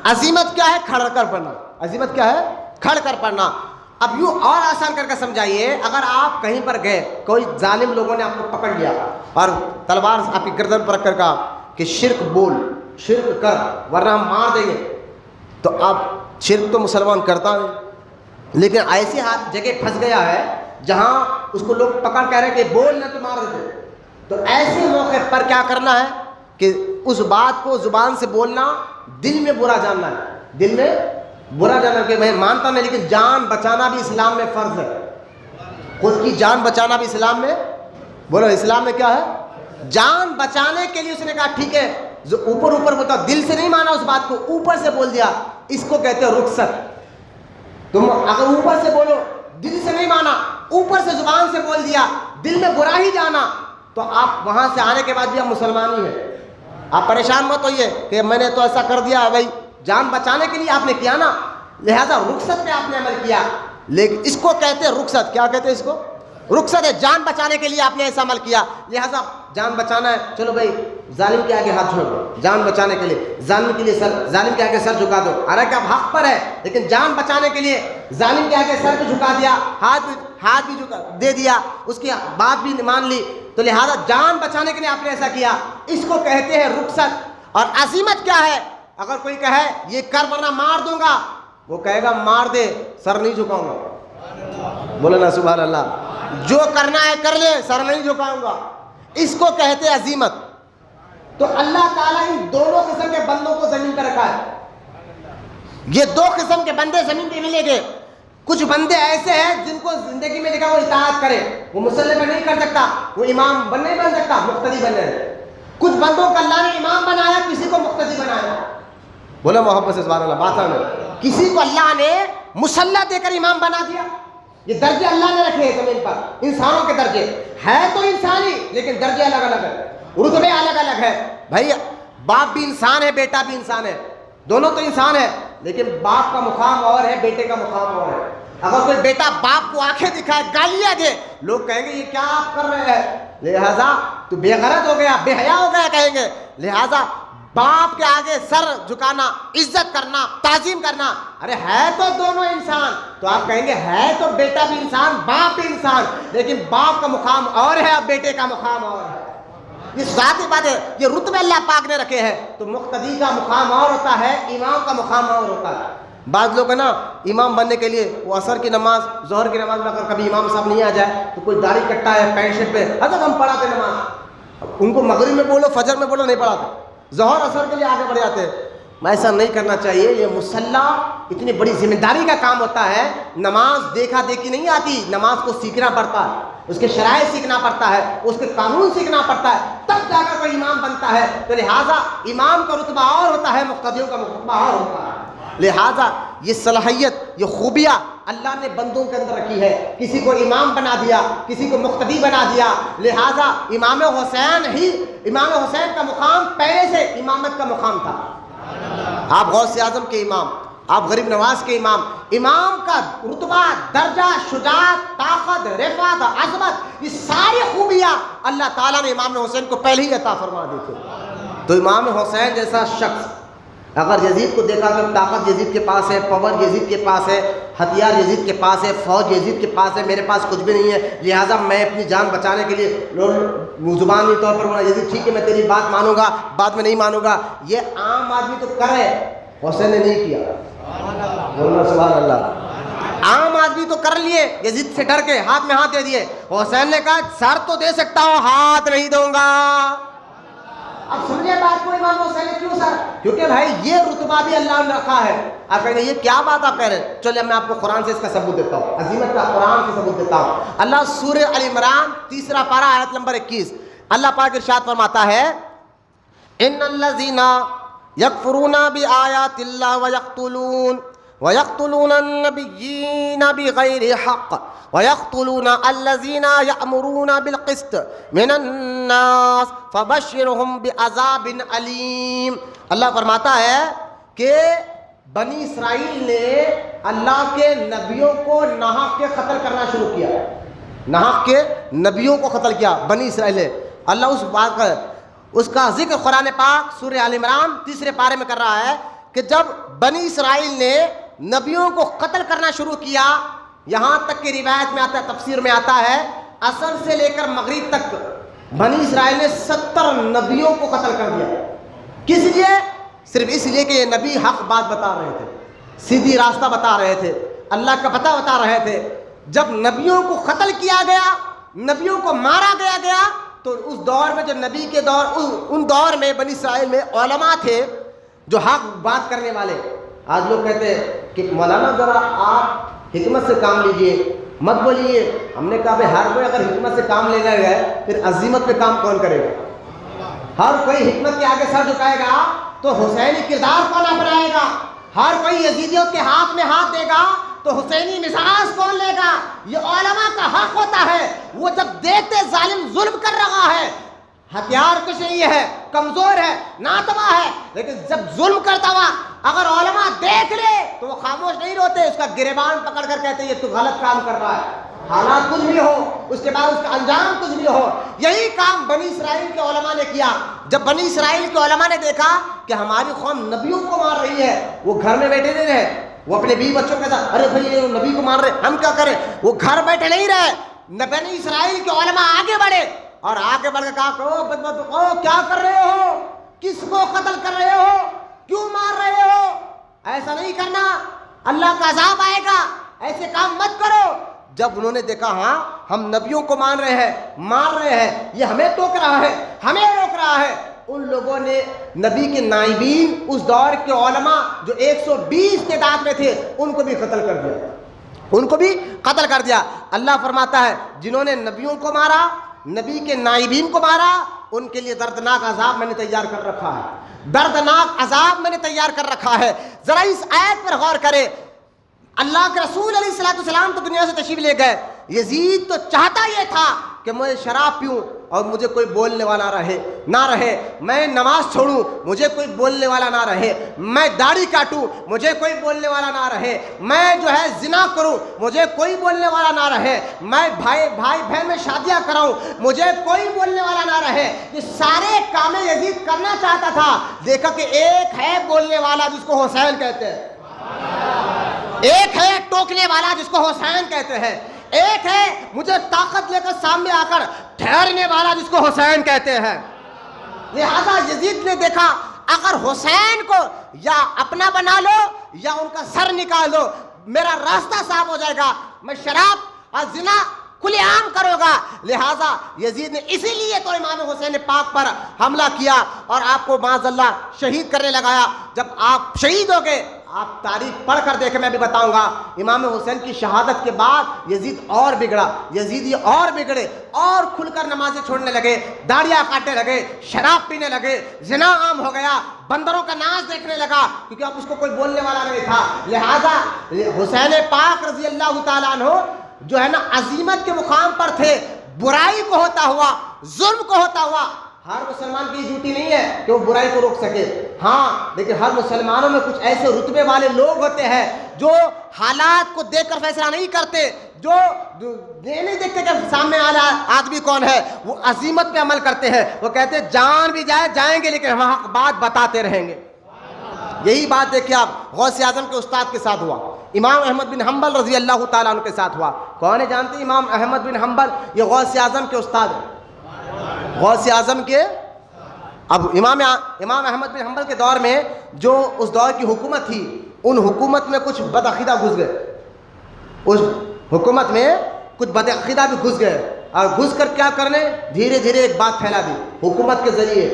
عزیمت کیا ہے؟ کھڑ کر پڑھنا۔ عزیمت کیا ہے؟ کھڑ کر پڑھنا۔ اب یوں اور آسان کر کے سمجھائیے، اگر آپ کہیں پر گئے، کوئی ظالم لوگوں نے آپ کو پکڑ لیا اور تلوار آپ کی گردن پر رکھ کر کہا کہ شرک بول، شرک کر ورنہ ہم مار دیں گے، تو آپ شرک تو مسلمان کرتا نہیں، لیکن ایسی جگہ پھنس گیا ہے جہاں اس کو لوگ پکڑ کہہ رہے ہیں کہ بول نہ تو مار دیتے، تو ایسے موقع پر کیا کرنا ہے کہ اس بات کو زبان سے بولنا، دل میں برا جاننا ہے، دل میں برا جانا کہ میں مانتا نہیں، لیکن جان بچانا بھی اسلام میں فرض ہے۔ خود کی جان بچانا بھی اسلام میں، بولو اسلام میں کیا ہے؟ جان بچانے کے لیے اس نے کہا ٹھیک ہے، جو اوپر اوپر بولتا، دل سے نہیں مانا اس بات کو، اوپر سے بول دیا، اس کو کہتے ہیں رخصت۔ تم اگر اوپر سے بولو، دل سے نہیں مانا، اوپر سے زبان سے بول دیا، دل میں برا ہی جانا، تو آپ وہاں سے آنے کے بعد بھی آپ مسلمان ہی ہیں۔ آپ پریشان مت ہوئیے کہ میں نے تو ایسا کر دیا، بھائی جان بچانے کے لیے آپ نے کیا نا، لہذا رخصت پہ آپ نے عمل کیا، لیکن اس کو کہتے ہیں رخصت۔ کیا کہتے ہیں اس کو؟ رخصت ہے، جان بچانے کے لیے آپ نے ایسا عمل کیا، لہذا جان بچانا ہے، چلو بھائی ظالم کے آگے ہاتھ چھوڑ دو، جان بچانے کے لیے ظالم کے لیے ظالم کے آگے سر جھکا دو، حالانکہ اب حق پر ہے لیکن جان بچانے کے لیے ظالم کے آگے سر بھی جھکا دیا، ہاتھ بھی دے دیا، اس کی بات بھی مان لی، تو لہذا جان بچانے کے لیے آپ نے ایسا کیا۔ اس کو کہتے ہیں رخصت۔ اور عزیمت کیا ہے؟ اگر کوئی کہے یہ کر ورنہ مار دوں گا، وہ کہے گا مار دے، سر نہیں جھکاؤں گا۔ بولو نا سبحان اللہ۔ جو کرنا ہے کر لے، سر نہیں جھکاؤں گا، اس کو کہتے ہیں عزیمت۔ تو اللہ تعالیٰ ان دونوں قسم کے بندوں کو زمین پہ رکھا ہے۔ یہ دو قسم کے بندے زمین پہ ملیں گے۔ کچھ بندے ایسے ہیں جن کو زندگی میں لکھا وہ اطاعت کرے، وہ مسلح پہ نہیں کر سکتا، وہ امام نہیں بن سکتا، مقتدی بن رہے۔ کچھ بندوں کو اللہ نے امام بنایا، کسی کو مقتدی بنایا۔ بولو محبت سے سبحان اللہ۔ بات ہے، کسی کو اللہ نے مسلح دے کر امام بنا دیا۔ یہ درجے اللہ نے رکھے ہیں زمین پر، انسانوں کے درجے ہے تو انسانی، لیکن درجے الگ الگ ہیں، رتبے الگ الگ ہے۔ بھائی باپ بھی انسان ہے، بیٹا بھی انسان ہے، دونوں تو انسان ہے، لیکن باپ کا مقام اور ہے، بیٹے کا مقام اور ہے۔ اگر کوئی بیٹا باپ کو آنکھیں دکھائے، گالیاں دے، لوگ کہیں گے یہ کیا آپ کر رہے ہیں، لہذا تو بے غرض ہو گیا، بے حیا ہو گیا کہیں گے۔ لہذا باپ کے آگے سر جھکانا، عزت کرنا، تعظیم کرنا، ارے ہے تو دونوں انسان، تو آپ کہیں گے ہے تو بیٹا بھی انسان، باپ بھی انسان، لیکن باپ کا مقام اور ہے اور بیٹے کا مقام اور ہے۔ یہ ذاتی بات ہے، یہ رتبے اللہ پاک نے رکھے ہیں۔ تو مقتدی کا مقام اور ہوتا ہے، امام کا مقام اور ہوتا ہے۔ بعض لوگ ہے نا امام بننے کے لیے وہ عصر کی نماز، ظہر کی نماز میں اگر کبھی امام صاحب نہیں آ جائے تو کوئی داڑھی کٹا ہے، پینٹ شرٹ پہ، حضرت ہم پڑھاتے نماز، ان کو مغرب میں بولو، فجر میں بولو، نہیں پڑھاتے، ظہر عصر کے لیے آگے بڑھ جاتے ہیں۔ ایسا نہیں کرنا چاہیے۔ یہ مصلی اتنی بڑی ذمہ داری کا کام ہوتا ہے۔ نماز دیکھا دیکھی نہیں آتی، نماز کو سیکھنا پڑتا ہے، اس کے شرائط سیکھنا پڑتا ہے، اس کے قانون سیکھنا پڑتا ہے، تب جا کر کوئی امام بنتا ہے۔ تو لہٰذا امام کا رتبہ اور ہوتا ہے، مقتدیوں کا رتبہ اور ہوتا ہے۔ لہٰذا یہ صلاحیت، یہ خوبیاں اللہ نے بندوں کے اندر رکھی ہے۔ کسی کو امام بنا دیا، کسی کو مقتدی بنا دیا۔ لہٰذا امام حسین کا مقام پہلے سے امامت کا مقام تھا۔ آپ غوث اعظم کے امام، آپ غریب نواز کے امام، امام کا رتبہ، درجہ، شجاعت، طاقت، رفعت، عظمت، یہ ساری خوبیاں اللہ تعالیٰ نے امام حسین کو پہلے ہی عطا فرما دی تھی۔ تو امام حسین جیسا شخص اگر یزید کو دیکھا کہ طاقت یزید کے پاس ہے، پاور یزید کے پاس ہے، ہتھیار یزید کے پاس ہے، فوج یزید کے پاس ہے، میرے پاس کچھ بھی نہیں ہے، لہٰذا میں اپنی جان بچانے کے لیے زبانی طور پر بولا یزید ٹھیک ہے میں تیری بات مانوں گا، بعد میں نہیں مانوں گا، یہ عام آدمی تو کرے، حسین نے نہیں کیا۔ بولنا سبحان اللہ۔ عام آدمی تو کر لیے، یزید سے ڈر کے ہاتھ میں ہاتھ دے دیے، حسین نے کہا سر تو دے سکتا ہوں، ہاتھ نہیں دوں گا۔ اب سمجھے بات کو امام حسین نے کیوں سر؟ کیونکہ بھائی یہ رتبہ بھی اللہ نے رکھا ہے۔ آپ کہیں گے یہ کیا بات آپ کہہ رہے ہیں؟ چلے میں آپ کو قرآن سے اس کا ثبوت دیتا ہوں، عظیمت کا قرآن سے ثبوت دیتا ہوں۔ اللہ سورہ ال عمران 3 پارہ آیت نمبر 21 اللہ پاک ارشاد فرماتا ہے ان الذین یکفرون بآیات اللہ ویقتلون النبیین بغیر حق وَيَقْتُلُونَ الَّذِينَ يَأْمُرُونَ بِالْقِسْطِ مِنَ النَّاسِ فَبَشِّرْهُمْ بِعَذَابٍ عَلِيمٍ۔ اللہ فرماتا ہے کہ بنی اسرائیل نے اللہ کے نبیوں کو ناحق کے قتل کرنا شروع کیا، ناحق کے نبیوں کو قتل کیا بنی اسرائیل نے۔ اللہ اس بات کا اس کا ذکر قرآن پاک سورہ آل عمران 3 پارے میں کر رہا ہے کہ جب بنی اسرائیل نے نبیوں کو قتل کرنا شروع کیا، یہاں تک کہ روایت میں آتا ہے، تفسیر میں آتا ہے عصر سے لے کر مغرب تک بنی اسرائیل نے 70 نبیوں کو قتل کر دیا۔ کس لیے؟ صرف اس لیے کہ یہ نبی حق بات بتا رہے تھے، سیدھی راستہ بتا رہے تھے، اللہ کا پتہ بتا رہے تھے۔ جب نبیوں کو قتل کیا گیا، نبیوں کو مارا گیا تو اس دور میں جو نبی کے دور، ان دور میں بنی اسرائیل میں علماء تھے جو حق بات کرنے والے۔ آج لوگ کہتے ہیں کہ مولانا ذرا آپ حکمت سے کام لیجئے، مت بولیے۔ ہم نے کہا بھائی ہر کوئی اگر حکمت سے کام لینے گئے پھر عظیمت پہ کام کون کرے گا؟ ہر کوئی حکمت کے آگے سر جھکائے گا تو حسینی کردار کون اپنائے گا؟ ہر کوئی یزیدیوں کے ہاتھ میں ہاتھ دے گا تو حسینی مزاج کون لے گا؟ یہ علماء کا حق ہوتا ہے۔ وہ جب دیکھتے ظالم ظلم کر رہا ہے، ہتھیار کچھ نہیں ہے، کمزور ہے، ناتواں ہے، لیکن جب ظلم کرتا ہوا اگر علماء دیکھ لے تو وہ خاموش نہیں روتے، اس کا گریبان پکڑ کر کہتے یہ تو غلط کام کر رہا ہے۔ حالات کچھ بھی ہو، اس کے بعد اس کا انجام کچھ بھی ہو. یہی کام بنی اسرائیل کے علماء نے کیا. جب بنی اسرائیل کے علماء نے دیکھا کہ ہماری قوم نبیوں کو مار رہی ہے، وہ گھر میں بیٹھے نہیں رہے. وہ اپنے بیوی بچوں کے ساتھ، ارے بھائی یہ نبی کو مار رہے، ہم کیا کریں؟ وہ گھر بیٹھے نہیں رہے. بنی اسرائیل کے علماء آگے بڑھے اور آگے بڑھ کے کہا کہ کیا کر رہے ہو؟ کس کو قتل کر رہے ہو؟ کیوں مار رہے ہو؟ ایسا نہیں کرنا، اللہ کا عذاب آئے گا، ایسے کام مت کرو. جب انہوں نے دیکھا ہاں ہم نبیوں کو مار رہے ہیں، یہ ہمیں ٹوک رہا ہے، ہمیں روک رہا ہے، ان لوگوں نے نبی کے نائبین، اس دور کے علماء جو 120 تعداد میں تھے، ان کو بھی قتل کر دیا. اللہ فرماتا ہے جنہوں نے نبیوں کو مارا، نبی کے نائبین کو مارا، ان کے لیے دردناک عذاب میں نے تیار کر رکھا ہے. دردناک عذاب میں نے تیار کر رکھا ہے. ذرا اس آیت پر غور کرے. اللہ کے رسول علیہ الصلوۃ والسلام تو دنیا سے تشریف لے گئے. یزید تو چاہتا یہ تھا کہ میں شراب پیوں اور مجھے کوئی بولنے والا نہ رہے، میں نماز چھوڑوں مجھے کوئی بولنے والا نہ رہے، میں داڑھی کاٹوں مجھے کوئی بولنے والا نہ رہے، میں جو ہے زنا کروں مجھے کوئی بولنے والا نہ رہے، میں بھائی بہن میں شادیاں کراؤں مجھے کوئی بولنے والا نہ رہے. یہ سارے کام یزید کرنا چاہتا تھا. دیکھا کہ ایک ہے بولنے والا جس کو حسین کہتے ہیں، ایک ہے ٹوکنے والا جس کو حسین کہتے ہیں، ایک ہے مجھے طاقت لے کر سامنے آ کر ٹھہرنے والا جس کو حسین کہتے ہیں. لہذا یزید نے دیکھا اگر حسین کو یا اپنا بنا لو یا ان کا سر نکال دو، میرا راستہ صاف ہو جائے گا، میں شراب اور زنا کھلے عام کروں گا. لہذا یزید نے اسی لیے تو امام حسین پاک پر حملہ کیا اور آپ کو معاذ اللہ شہید کرنے لگایا. جب آپ شہید ہو گئے، آپ تاریخ پڑھ کر دیکھیں، میں بھی بتاؤں گا، امام حسین کی شہادت کے بعد یزید اور بگڑا، یزیدی اور بگڑے اور کھل کر نمازیں چھوڑنے لگے، داڑیاں کاٹنے لگے، شراب پینے لگے، زنا عام ہو گیا، بندروں کا ناچ دیکھنے لگا، کیونکہ اب اس کو کوئی بولنے والا نہیں تھا. لہذا حسین پاک رضی اللہ تعالیٰ عنہ جو ہے نا عظیمت کے مقام پر تھے. برائی کو ہوتا ہوا، ظلم کو ہوتا ہوا. ہر مسلمان کی ڈیوٹی نہیں ہے کہ وہ برائی کو روک سکے، ہاں لیکن ہر مسلمانوں میں کچھ ایسے رتبے والے لوگ ہوتے ہیں جو حالات کو دیکھ کر فیصلہ نہیں کرتے، جو یہ نہیں دیکھتے کہ سامنے والا آدمی کون ہے، وہ عظیمت پہ عمل کرتے ہیں. وہ کہتے ہیں جان بھی جائیں گے لیکن ہم حق بات بتاتے رہیں گے. یہی بات دیکھیں آپ غوث اعظم کے استاد کے ساتھ ہوا، امام احمد بن حنبل رضی اللہ تعالیٰ عنہ کے ساتھ ہوا. کون ہے جانتے ہیں؟ امام احمد بن حنبل، یہ غوث اعظم کے استاد ہیں. غوث اعظم کے اب امام احمد بن حنبل کے دور میں جو اس دور کی حکومت تھی، ان حکومت میں کچھ بدعقیدہ گھس گئے، اس حکومت میں کچھ بدعقیدہ بھی گھس گئے، اور گھس کر کیا کرنے، دھیرے دھیرے ایک بات پھیلا دی حکومت کے ذریعے.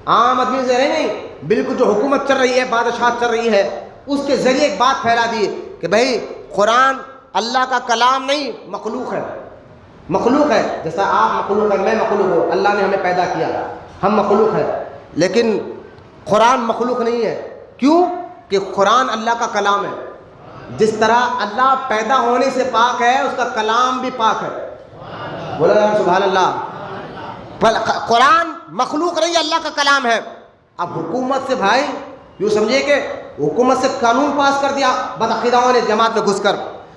عام آدمی سے نہیں، بالکل جو حکومت چل رہی ہے، بادشاہت چل رہی ہے، اس کے ذریعے ایک بات پھیلا دی کہ بھائی قرآن اللہ کا کلام نہیں، مخلوق ہے. مخلوق ہے، جیسا آپ مخلوق ہے، میں مخلوق ہوں، اللہ نے ہمیں پیدا کیا، ہم مخلوق ہے، لیکن قرآن مخلوق نہیں ہے. کیوں؟ کہ قرآن اللہ کا کلام ہے. جس طرح اللہ پیدا ہونے سے پاک ہے، اس کا کلام بھی پاک ہے. بولا سبحان اللہ. قرآن مخلوق نہیں، اللہ کا کلام ہے. اب حکومت سے بھائی یوں سمجھے کہ حکومت سے قانون پاس کر دیا بدعقیداؤں نے جماعت میں گھس کر.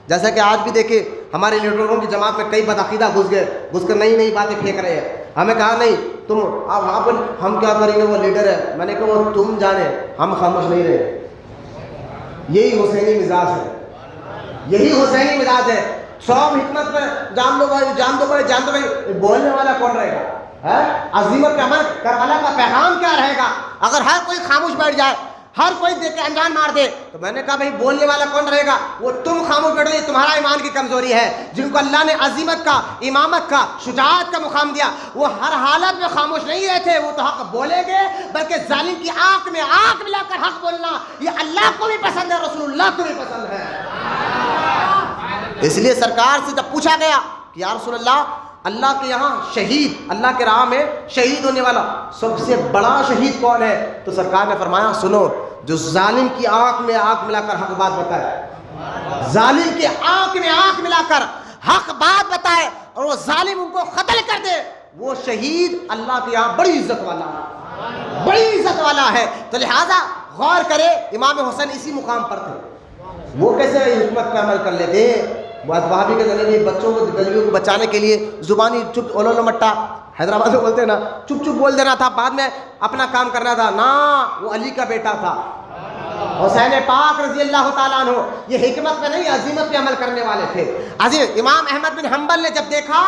جیسا کہ آج بھی دیکھیں ہمارے لیڈروں کی جماعت میں کئی بدعقیدہ گھس کر نئی باتیں پھینک رہے ہیں. ہمیں کہا نہیں تم اب ہم کیا کریں گے، وہ لیڈر ہے. میں نے کہا وہ تم جانے، ہم خاموش نہیں رہے. یہی حسینی مزاج ہے، یہی حسینی مزاج ہے. سب حکمت میں جان دو بھائی، بولنے والا کون رہے گا؟ عظیمت کا عمل، کربلا کا پیغام کیا رہے گا اگر ہر کوئی خاموش بیٹھ جائے، ہر کوئی دیکھ کے انجان مار دے؟ تو میں نے کہا بھائی بولنے والا کون رہے گا؟ وہ تم خاموش بیٹھ گئے. تمہارا ایمان کی کمزوری ہے. جن کو اللہ نے عظیمت کا، امامت کا، شجاعت کا مقام دیا، وہ ہر حالت میں خاموش نہیں رہے تھے. وہ تو حق بولیں گے، بلکہ ظالم کی آنکھ میں آنکھ ملا کر حق بولنا یہ اللہ کو بھی پسند ہے، رسول اللہ کو بھی پسند ہے. اس لیے سرکار سے جب پوچھا گیا کہ یا رسول اللہ کے یہاں شہید، اللہ کے راہ میں شہید ہونے والا سب سے بڑا شہید کون ہے؟ تو سرکار نے فرمایا سنو، جو ظالم کی آنکھ میں آنکھ ملا کر حق بات بتائے، ظالم کی آنکھ میں آنکھ ملا کر حق بات بتائے اور وہ ظالم ان کو قتل کر دے، وہ شہید اللہ کے یہاں بڑی عزت والا ہے، بڑی عزت والا ہے. تو لہذا غور کرے، امام حسین اسی مقام پر تھے. وہ کیسے حکمت پہ عمل کر لیتے؟ وہابی کے ذریعے بچوں کو گلیوں کو بچانے کے لیے زبانی چپ اولو مٹا حیدرآباد میں بولتے ہیں نا، چپ چپ بول دینا تھا، بعد میں اپنا کام کرنا تھا. نا، وہ علی کا بیٹا تھا حسین پاک رضی اللہ تعالیٰ عنہ. یہ حکمت میں نہیں عظیمت پہ عمل کرنے والے تھے. عظیم امام احمد بن حنبل نے جب دیکھا،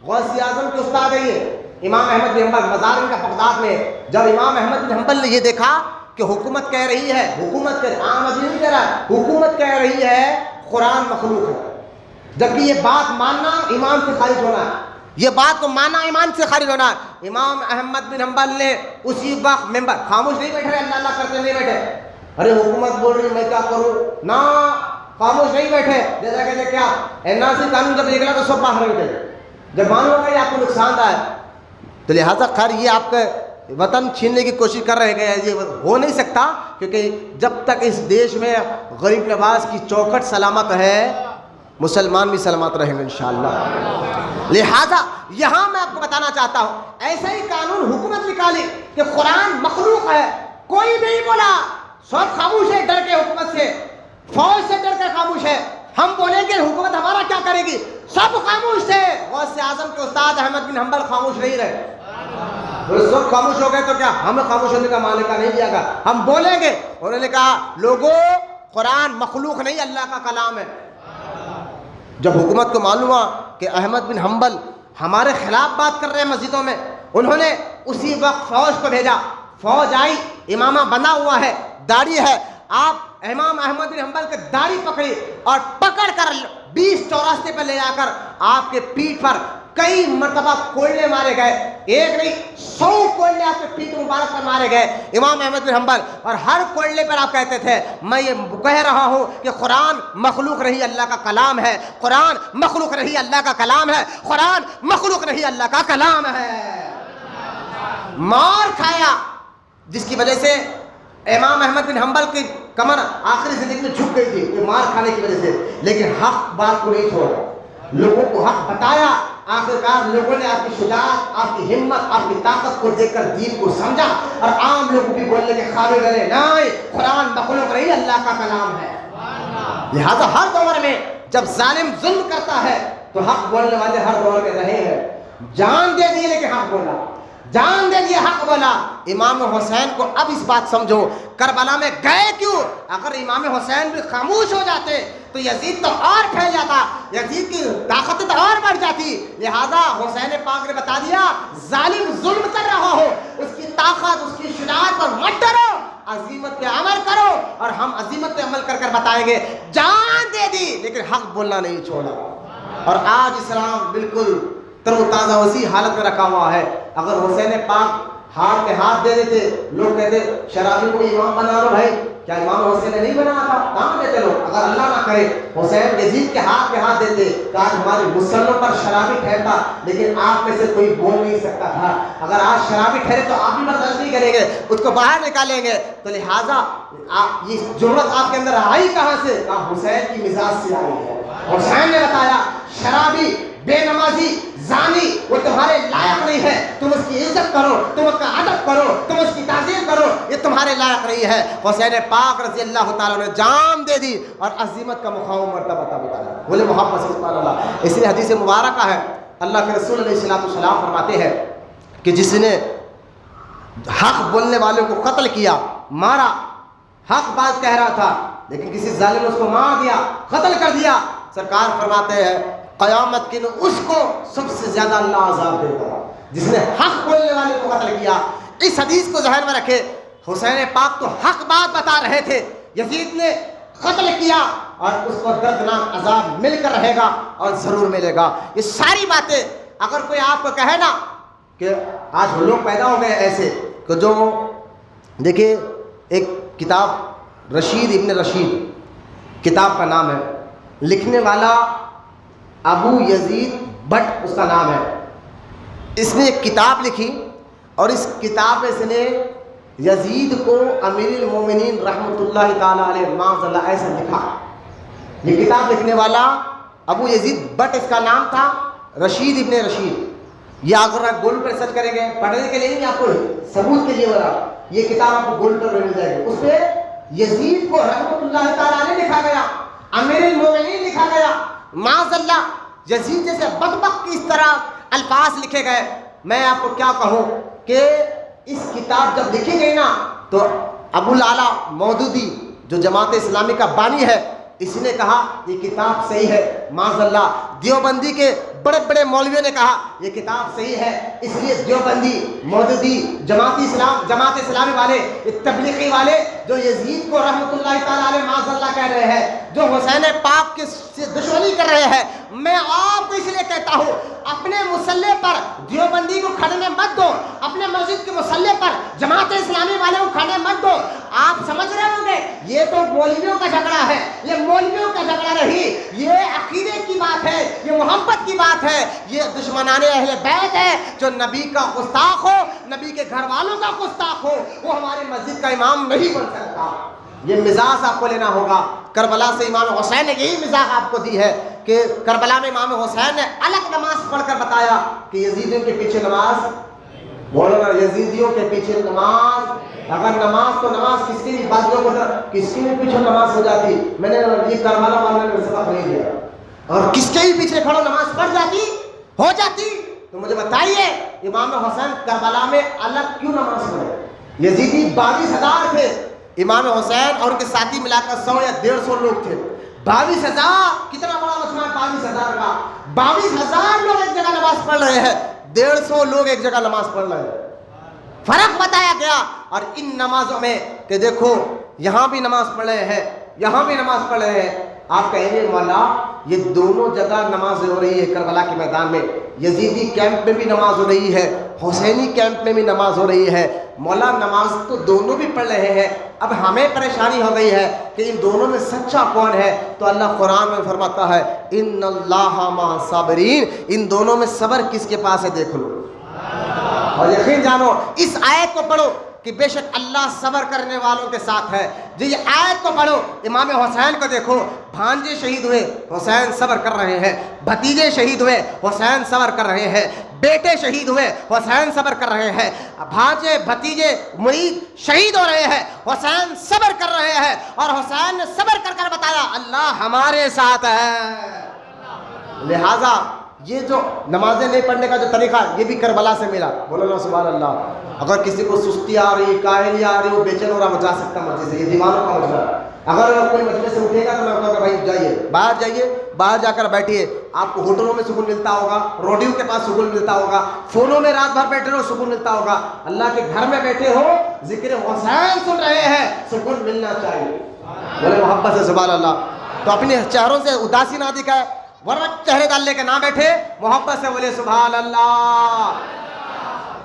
غوث اعظم کے استاد ہے یہ امام احمد بن حنبل، مزار ان کا بغداد میں، جب امام احمد بن حنبل نے یہ دیکھا کہ حکومت کہہ رہی ہے، حکومت عام آدمی نہیں کہہ رہا ہے، حکومت کہہ رہی ہے قرآن مخلوق ہے، جبکہ یہ بات ماننا ایمان سے خارج ہونا ہے، یہ بات کو ماننا ایمان سے خارج ہونا ہے. امام احمد بن حنبل نے اسی وقت ممبر، خاموش نہیں بیٹھے، اللہ اللہ کرتے نہیں بیٹھے، ارے حکومت بول رہی میں کیا کروں، نہ خاموش نہیں بیٹھے. جیسا کہتے کیا NRC قانون جب نکلا تو سب باہر نکلے، جب معلوم ہوگا یہ آپ کو نقصان دہ ہے، تو لہٰذا خیر یہ آپ کے وطن چھیننے کی کوشش کر رہے ہیں. یہ ہو نہیں سکتا، کیونکہ جب تک اس دیش میں غریب نواز کی چوکھٹ سلامت ہے، مسلمان بھی سلامت رہیں گے انشاءاللہ. لہذا یہاں میں آپ کو بتانا چاہتا ہوں، ایسا ہی قانون حکومت نکالی کہ قرآن مخلوق ہے، کوئی نہیں بولا، سب خاموش ہے ڈر کے حکومت سے، فوج سے ڈر کے خاموش ہے. ہم بولیں گے حکومت ہمارا کیا کرے گی، سب خاموش تھے. غوث اعظم کے استاد احمد بن حنبل خاموش نہیں رہے. سب خاموش ہو گئے تو کیا ہمیں خاموش ہونے کا مالکہ نہیں دیا گا، ہم بولیں گے. انہوں نے کہا لوگوں قرآن مخلوق نہیں اللہ کا کلام ہے. جب حکومت کو معلوم ہوا کہ احمد بن حنبل ہمارے خلاف بات کر رہے ہیں مسجدوں میں، انہوں نے اسی وقت فوج کو بھیجا. فوج آئی، امامہ بنا ہوا ہے، داڑھی ہے. آپ امام احمد بن حنبل کے داڑھی پکڑی اور پکڑ کر 20 چوراستے پہ لے جا کر آپ کے پیٹھ پر کئی مرتبہ کوئلے مارے گئے. ایک نہیں 100 کوئلے آپ کے پیٹھ مبارک پر مارے گئے امام احمد بن حنبل. اور ہر کوئلے پر آپ کہتے تھے میں یہ کہہ رہا ہوں کہ قرآن مخلوق نہیں اللہ کا کلام ہے، قرآن مخلوق نہیں اللہ کا کلام ہے، قرآن مخلوق نہیں اللہ کا کلام ہے. مار کھایا، جس کی وجہ سے امام احمد بن حنبل کی کمر آخری زندگی میں جھک گئی تھی یہ مار کھانے کی وجہ سے، لیکن حق بات کو نہیں چھوڑا، لوگوں کو حق بتایا. آخرکار لوگوں نے آپ کی شجاعت، آپ کی ہمت، آپ کی طاقت کو دیکھ کر دین کو سمجھا، اور عام لوگ بھی بولنے کے قابل رہے نہیں قرآن مخلوق نہیں اللہ کا کلام ہے. لہذا ہر دور میں جب ظالم ظلم کرتا ہے تو حق بولنے والے ہر دور میں رہے ہیں. جان دے دیے لیکن حق بولا، جان دے دیے حق بولا. امام حسین کو اب اس بات سمجھو، کربلا میں گئے کیوں؟ اگر امام حسین بھی خاموش ہو جاتے تو یزید تو اور پھیل جاتا، یزید کی طاقت تو اور بڑھ جاتی. لہذا حسین پاک نے بتا دیا ظالم ظلم کر رہا ہو، اس کی طاقت، اس کی شجاعت پر مت ڈرو، عزیمت پہ عمل کرو، اور ہم عزیمت پہ عمل کر کر بتائیں گے. جان دے دی لیکن حق بولنا نہیں چھوڑا. اور آج اسلام بالکل تر و تازہ وسیع حالت میں رکھا ہوا ہے. اگر حسین پاک ہاتھ میں ہاتھ دے دیتے، لوگ کہتے شرابی کو امام بنا لو. بھائی کیا امام حسین نے نہیں بنایا تھا؟ کہاں دیتے لوگ؟ اگر اللہ نہ کرے حسین یزید کے ہاتھ پہ ہاتھ دیتے تو آج ہمارے مسلمانوں پر شرابی ٹھہرتا، لیکن آپ میں سے کوئی بول نہیں سکتا تھا. اگر آج شرابی ٹھہرے تو آپ بھی برداشت نہیں کریں گے، اس کو باہر نکالیں گے. تو لہٰذا یہ ضرورت آپ کے اندر آئی کہاں سے؟ حسین کی مزاج سے آئی ہے. حسین نے بتایا شرابی، بے نمازی، زانی وہ تمہارے لائق نہیں ہے، تم اس کی عزت کرو، تم اس کا ادب کرو، تم اس کی تعظیم کرو، یہ تمہارے لائق نہیں ہے. حسین پاک رضی اللہ تعالیٰ نے جان دے دی اور عظیمت کا مقام مرتبہ بتایا. بولے محبت سبحان اللہ. اس لیے حدیث مبارکہ ہے، اللہ کے رسول علیہ السلام فرماتے ہیں کہ جس نے حق بولنے والوں کو قتل کیا، مارا، حق بات کہہ رہا تھا لیکن کسی ظالم نے اس کو مار دیا، قتل کر دیا، سرکار فرماتے ہیں قیامت کے دن اس کو سب سے زیادہ اللہ عذاب دیتا ہے جس نے حق بولنے والے کو قتل کیا. اس حدیث کو ذہن میں رکھے. حسین پاک تو حق بات بتا رہے تھے، یزید نے قتل کیا اور اس کو دردناک عذاب مل کر رہے گا اور ضرور ملے گا. یہ ساری باتیں اگر کوئی آپ کو کہے نا کہ آج لوگ پیدا ہو گئے ایسے کہ جو دیکھیے ایک کتاب رشید ابن رشید کتاب کا نام ہے، لکھنے والا ابو یزید بٹ اس کا نام ہے. اس نے ایک کتاب لکھی اور اس کتاب میں اس نے یزید کو امیر المومنین رحمۃ اللہ تعالیٰ علیہ معاذ اللہ ایسا لکھا. یہ کتاب لکھنے والا ابو یزید بٹ اس کا نام تھا، رشید ابن رشید. یہ اگر آپ گول پر سرچ کریں گے پڑھنے کے لیے نہیں، آپ کو ثبوت کے لیے بولا، یہ کتاب آپ کو گول پر مل جائے گی. اس پہ یزید کو رحمۃ اللہ تعالیٰ علیہ لکھا گیا، امیر المومنین لکھا گیا. معاذ اللہ یزید جیسے بدبخت کی اس طرح الفاظ لکھے گئے. میں آپ کو کیا کہوں کہ اس کتاب جب لکھی گئی نا تو ابو العلا مودودی جو جماعت اسلامی کا بانی ہے اس نے کہا یہ کتاب صحیح ہے. معاذ اللہ دیوبندی کے بڑے بڑے مولویوں نے کہا یہ کتاب صحیح ہے. اس لیے دیوبندی مودودی جماعت اسلامی والے تبلیغی والے جو یزید کو رحمۃ اللہ تعالی علیہ معاذ اللہ کہہ رہے ہیں, جو حسین پاک کے سے دشمنی کر رہے ہیں, میں آپ کو اس لیے کہتا ہوں اپنے مسلح پر دیوبندی کو کھڑنے مت دو, اپنے مسجد کے مسلح پر جماعت اسلامی والوں کو کھڑنے مت دو. آپ سمجھ رہے ہوں گے یہ تو مولویوں کا جھگڑا ہے, یہ مولویوں کا جھگڑا نہیں, یہ عقیدے کی بات ہے, یہ محبت کی بات ہے, یہ دشمنان اہل بیت ہے. جو نبی کا گستاخ ہو, نبی کے گھر والوں کا گستاخ ہو, وہ ہماری مسجد کا امام نہیں بن سکتا. یہ مزاج آپ کو لینا ہوگا. کربلا سے امام حسین نے یہی مزاج آپ کو دی ہے کہ کربلا میں امام حسین نے الگ نماز پڑھ کر بتایا کہ یزیدیوں کے پیچھے نماز, بولو نا, یزیدیوں کے پیچھے نماز. اگر نماز تو نماز کس کی بھی بات جو کس کے بھی پیچھے نماز ہو جاتی. میں نے یہ کربلا والے نے سبق نہیں دیا, اور کس کے بھی پیچھے کھڑو نماز پڑھ جاتی ہو جاتی. تو مجھے بتائیے امام حسین کربلا میں الگ کیوں نماز پڑھے؟ یزیدی 22,000 تھے, امام حسین اور ان کے ساتھی ملا کر 100 یا 150 لوگ تھے. 22,000 کتنا بڑا مجمع ہے 22,000 کا. 22,000 لوگ ایک جگہ نماز پڑھ رہے ہیں, 150 لوگ ایک جگہ نماز پڑھ رہے ہیں. فرق بتایا گیا. اور ان نمازوں میں کہ دیکھو یہاں بھی نماز پڑھ رہے ہیں, یہاں بھی نماز پڑھ رہے ہیں. آپ کہیں گے مولا یہ دونوں جگہ نماز ہو رہی ہے, کربلا کے میدان میں یزیدی کیمپ میں بھی نماز ہو رہی ہے, حسینی کیمپ میں بھی نماز ہو رہی ہے. مولا نماز تو دونوں بھی پڑھ رہے ہیں, اب ہمیں پریشانی ہو گئی ہے کہ ان دونوں میں سچا کون ہے. تو اللہ قرآن میں فرماتا ہے ان اللہ مع الصابرین, ان دونوں میں صبر کس کے پاس ہے دیکھ لو. اور یقین جانو اس آیت کو پڑھو کہ بے شک اللہ صبر کرنے والوں کے ساتھ ہے. جو یہ آیت کو پڑھو, امام حسین کو دیکھو, بھانجے شہید ہوئے حسین صبر کر رہے ہیں, بھتیجے شہید ہوئے حسین صبر کر رہے ہیں, بیٹے شہید ہوئے حسین صبر کر رہے ہیں, بھانجے بھتیجے مرید شہید ہو رہے ہیں, حسین صبر کر رہے ہیں. اور حسین نے صبر کر کر بتایا اللہ ہمارے ساتھ ہے. لہذا یہ جو نمازیں نہیں پڑھنے کا جو طریقہ یہ بھی کربلا سے ملا. بولو نا سبحان اللہ. اگر کسی کو سستی آ رہی, کاہلی آ رہی, وہ بے چین ہو رہا, وہ جا سکتا مسجد سے. یہ دیوانوں کا مجمع ہے. اگر کوئی مجلس سے اٹھے گا تو میں کہوں گا بھائی جائیے, باہر جا کر بیٹھیے. آپ کو ہوٹلوں میں سکون ملتا ہوگا, روڈیوں کے پاس سکون ملتا ہوگا, فونوں میں رات بھر بیٹھے رہو سکون ملتا ہوگا. اللہ کے گھر میں بیٹھے ہو, ذکر حسین سن رہے ہیں, سکون ملنا چاہیے. بولے محبت سے سبحان اللہ. تو اپنے چہروں سے اداسی نہ دکھائے, ورنہ چہرے ڈال لے کے نہ بیٹھے, محبت سے بولے سبحان اللہ.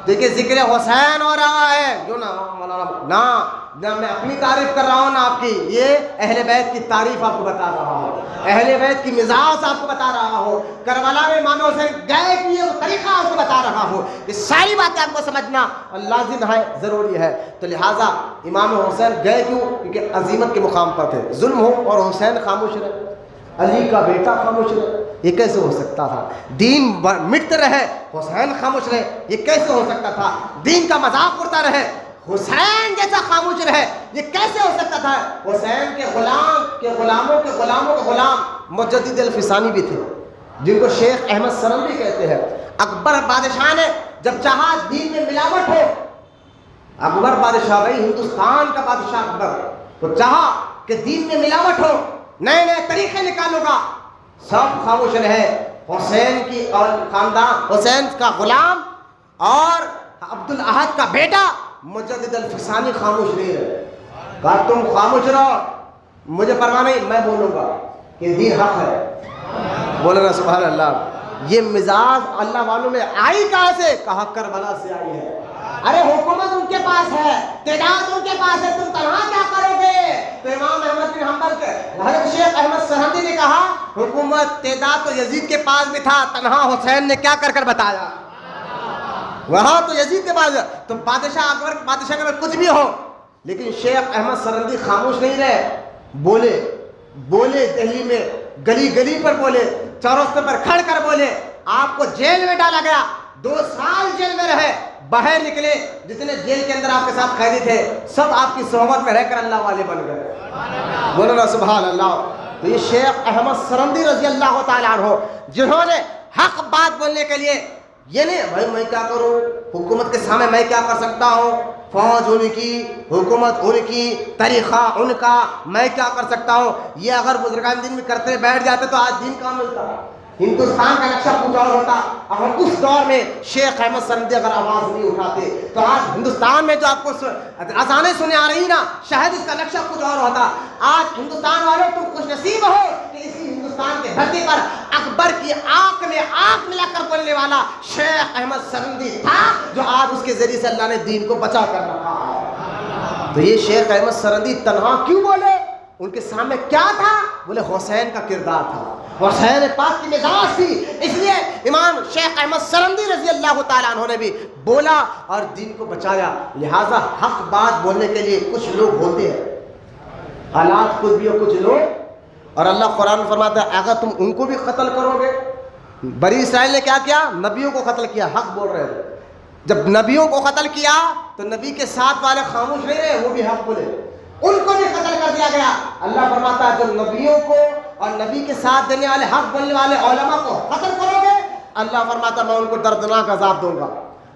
دیکھیں ذکر حسین ہو رہا ہے جو نہ میں اپنی تعریف کر رہا ہوں نہ آپ کی, یہ اہل بیت کی تعریف آپ کو بتا رہا ہوں, اہل بیت کی مزاج آپ کو بتا رہا ہوں, کربلا میں امام حسین گئے کہ وہ طریقہ آپ کو بتا رہا ہوں. یہ ساری باتیں آپ کو سمجھنا لازم ہے, ضروری ہے. تو لہٰذا امام حسین گئے کیوں؟ کیونکہ عظیمت کے مقام پر تھے. ظلم ہو اور حسین خاموش رہے, علی کا بیٹا خاموش رہے, یہ کیسے ہو سکتا تھا؟ دین مٹتے رہے, حسین خاموش رہے, یہ کیسے ہو سکتا تھا؟ دین کا مذاق اڑتا رہے, حسین جیسا خاموش رہے, یہ کیسے ہو سکتا تھا؟ حسین کے غلاموں کے غلام مجدد الفسانی بھی تھے, جن کو شیخ احمد سرندی کہتے ہیں. اکبر بادشاہ نے جب چاہا دین میں ملاوٹ ہو, اکبر بادشاہ بھائی ہندوستان کا بادشاہ اکبر, تو چاہا کہ دین میں ملاوٹ ہو, نئے نئے طریقے نکالو گا, سب خاموش رہے. حسین کی اور خاندان, حسین کا غلام اور عبد الاحد کا بیٹا مجدد الفسانی خاموش نہیں رہے. کہا تم خاموش رہو, مجھے پرواہ نہیں, میں بولوں گا کہ دین حق ہے. بولو نا سبحان اللہ. یہ مزاج اللہ والوں میں آئی کہاں سے؟ کہا کربلا سے آئی ہے. ارے حکومت ان کے پاس ہے, تعداد ان کے پاس ہے, تم تنہا کیا کرو گے؟ تو امام احمد بن حنبل کے حضرت شیخ احمد سرہندی نے کہا حکومت تعداد تو یزید کے پاس بھی تھا, تنہا حسین نے کیا کر کر بتایا. وہاں تو یزید کے پاس, تو بادشاہ اکبر بادشاہ کے پاس کچھ بھی ہو, لیکن شیخ احمد سرہندی خاموش نہیں رہے, بولے دہلی میں گلی گلی پر بولے, چوراستوں پر کھڑ کر بولے. آپ کو جیل میں ڈالا گیا, 2 سال جیل میں رہے, باہر نکلے, جتنے جیل کے اندر آپ کے ساتھ قیدی تھے سب آپ کی صحبت میں رہ کر اللہ والے بن گئے. بولو نا سبحان اللہ. تو یہ شیخ احمد سرندی رضی اللہ تعالیٰ عنہ جنہوں نے حق بات بولنے کے لیے یہ نہیں بھائی میں کیا کروں، حکومت کے سامنے میں کیا کر سکتا ہوں، فوج ان کی، حکومت ان کی، طریقہ ان کا، میں کیا کر سکتا ہوں، یہ اگر بزرگان دین میں کرتے بیٹھ جاتے تو آج دین کہاں ملتا، ہندوستان کا نقشہ کچھ اور ہوتا۔ اگر اس دور میں شیخ احمد سرندی اگر آواز نہیں اٹھاتے تو آج ہندوستان میں جو آپ کو اذانیں سنے آ رہی نا، شاید اس کا نقشہ کچھ اور ہوتا۔ آج ہندوستان والوں تم خوش نصیب ہو کہ اسی ہندوستان کے دھرتی پر اکبر کی آنکھ میں آنکھ ملا کر بولنے والا شیخ احمد سرندی تھا، جو آج اس کے ذریعے سے اللہ نے دین کو بچا کر رکھا ہے۔ تو یہ شیخ احمد سرندی تنہا کیوں بولے؟ ان کے سامنے کیا تھا؟ بولے حسین کا کردار تھا، حسین پاک کی مزاج تھی، اس لیے امام شیخ احمد سرندی رضی اللہ تعالیٰ عنہ نے بھی بولا اور دین کو بچایا۔ لہٰذا حق بات بولنے کے لیے کچھ لوگ ہوتے ہیں، حالات کچھ بھی ہو، کچھ لوگ، اور اللہ قرآن فرماتا ہے اگر تم ان کو بھی قتل کرو گے۔ بنی اسرائیل نے کیا کیا؟ نبیوں کو قتل کیا، حق بول رہے تھے۔ جب نبیوں کو قتل کیا تو نبی کے ساتھ والے خاموش نہیں رہے، وہ بھی حق بولے، ان کو بھی قتل کر دیا گیا۔ اللہ فرماتا ہے جب نبیوں کو اور نبی کے ساتھ دینے والے حق بولنے والے علماء کو قتل کرو گے، اللہ فرماتا ہے میں ان کو دردناک عذاب دوں گا،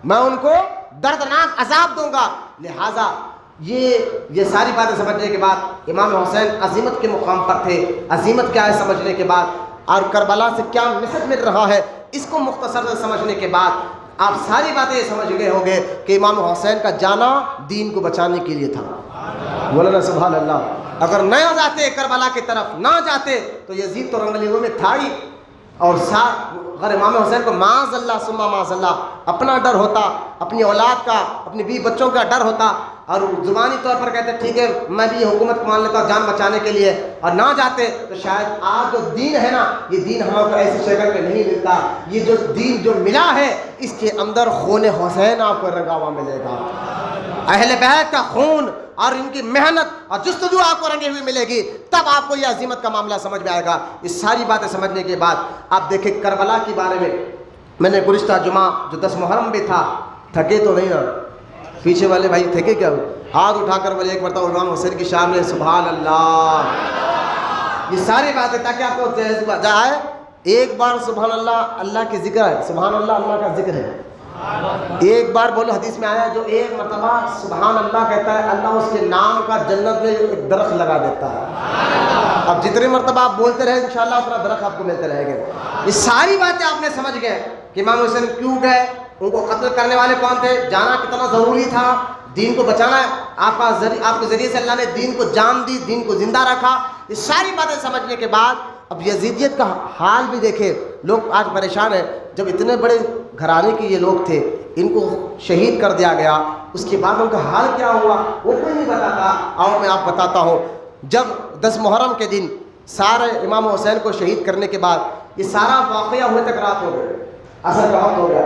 میں ان کو دردناک عذاب دوں گا۔ لہٰذا یہ ساری باتیں سمجھنے کے بعد امام حسین عظیمت کے مقام پر تھے، عظیمت کیا ہے سمجھنے کے بعد، اور کربلا سے کیا میسج مل رہا ہے اس کو مختصر سے سمجھنے کے بعد آپ ساری باتیں یہ سمجھ گئے ہوں گے کہ امام حسین کا جانا دین کو بچانے کے لیے تھا۔ مولانا سبحان اللہ، اگر نہ جاتے کربلا کی طرف، نہ جاتے تو یزید تو رنگلیوں میں تھا ہی، اور ساتھ اگر امام حسین کو معاذ اللہ ثم معاذ اللہ اپنا ڈر ہوتا، اپنی اولاد کا، اپنی بیوی بچوں کا ڈر ہوتا، اور زبانی طور پر کہتے ٹھیک ہے میں بھی حکومت کو مان لیتا ہوں جان بچانے کے لیے، اور نہ جاتے تو شاید آج جو دین ہے نا، یہ دین ہمارے کو ایسی شکل میں نہیں ملتا۔ یہ جو دین جو ملا ہے اس کے اندر خون حسین آپ کو رنگا ہوا ملے گا، اہل بیت کا خون اور ان کی محنت اور جستجو آپ کو رنگی ہوئی ملے گی، تب آپ کو یہ عظیمت کا معاملہ سمجھ میں آئے گا۔ اس ساری باتیں سمجھنے کے بعد آپ دیکھیں کربلا کے بارے میں نے گزشتہ جمعہ جو 10 محرم بھی تھا، تھکے تو نہیں نا؟ پیچھے والے بھائی تھکے کیا؟ ہاتھ اٹھا کر بولے ایک مرتبہ امام حسین کی شان میں سبحان اللہ۔ یہ ساری باتیں تاکہ آپ کو جذبہ جائے، ایک بار سبحان اللہ اللہ کی ذکر ہے، سبحان اللہ اللہ کا ذکر ہے، ایک بار بولو، حدیث میں آیا جو ایک مرتبہ سبحان اللہ کہتا ہے اللہ اس کے نام کا جنت میں ایک درخت لگا دیتا ہے۔ اب جتنے مرتبہ آپ بولتے رہے انشاءاللہ اتنا درخت آپ کو ملتے رہے گا۔ یہ ساری باتیں آپ نے سمجھ گئے کہ امام حسین کیوں گئے، ان کو قتل کرنے والے کون تھے، جانا کتنا ضروری تھا، دین کو بچانا ہے، آپ کے ذریعے سے اللہ نے دین کو جان دی، دین کو زندہ رکھا۔ یہ ساری باتیں سمجھنے کے بعد اب یزیدیت کا حال بھی دیکھے، لوگ آج پریشان ہیں، جب اتنے بڑے گھرانے کے یہ لوگ تھے ان کو شہید کر دیا گیا، اس کے بعد ان کا حال کیا ہوا وہ کوئی نہیں بتاتا۔ اور میں آپ بتاتا ہوں، جب 10 محرم کے دن سارے امام حسین کو شہید کرنے کے بعد یہ سارا واقعہ ہوئے تک رات ہو گئے، عصر کا وقت ہو گیا،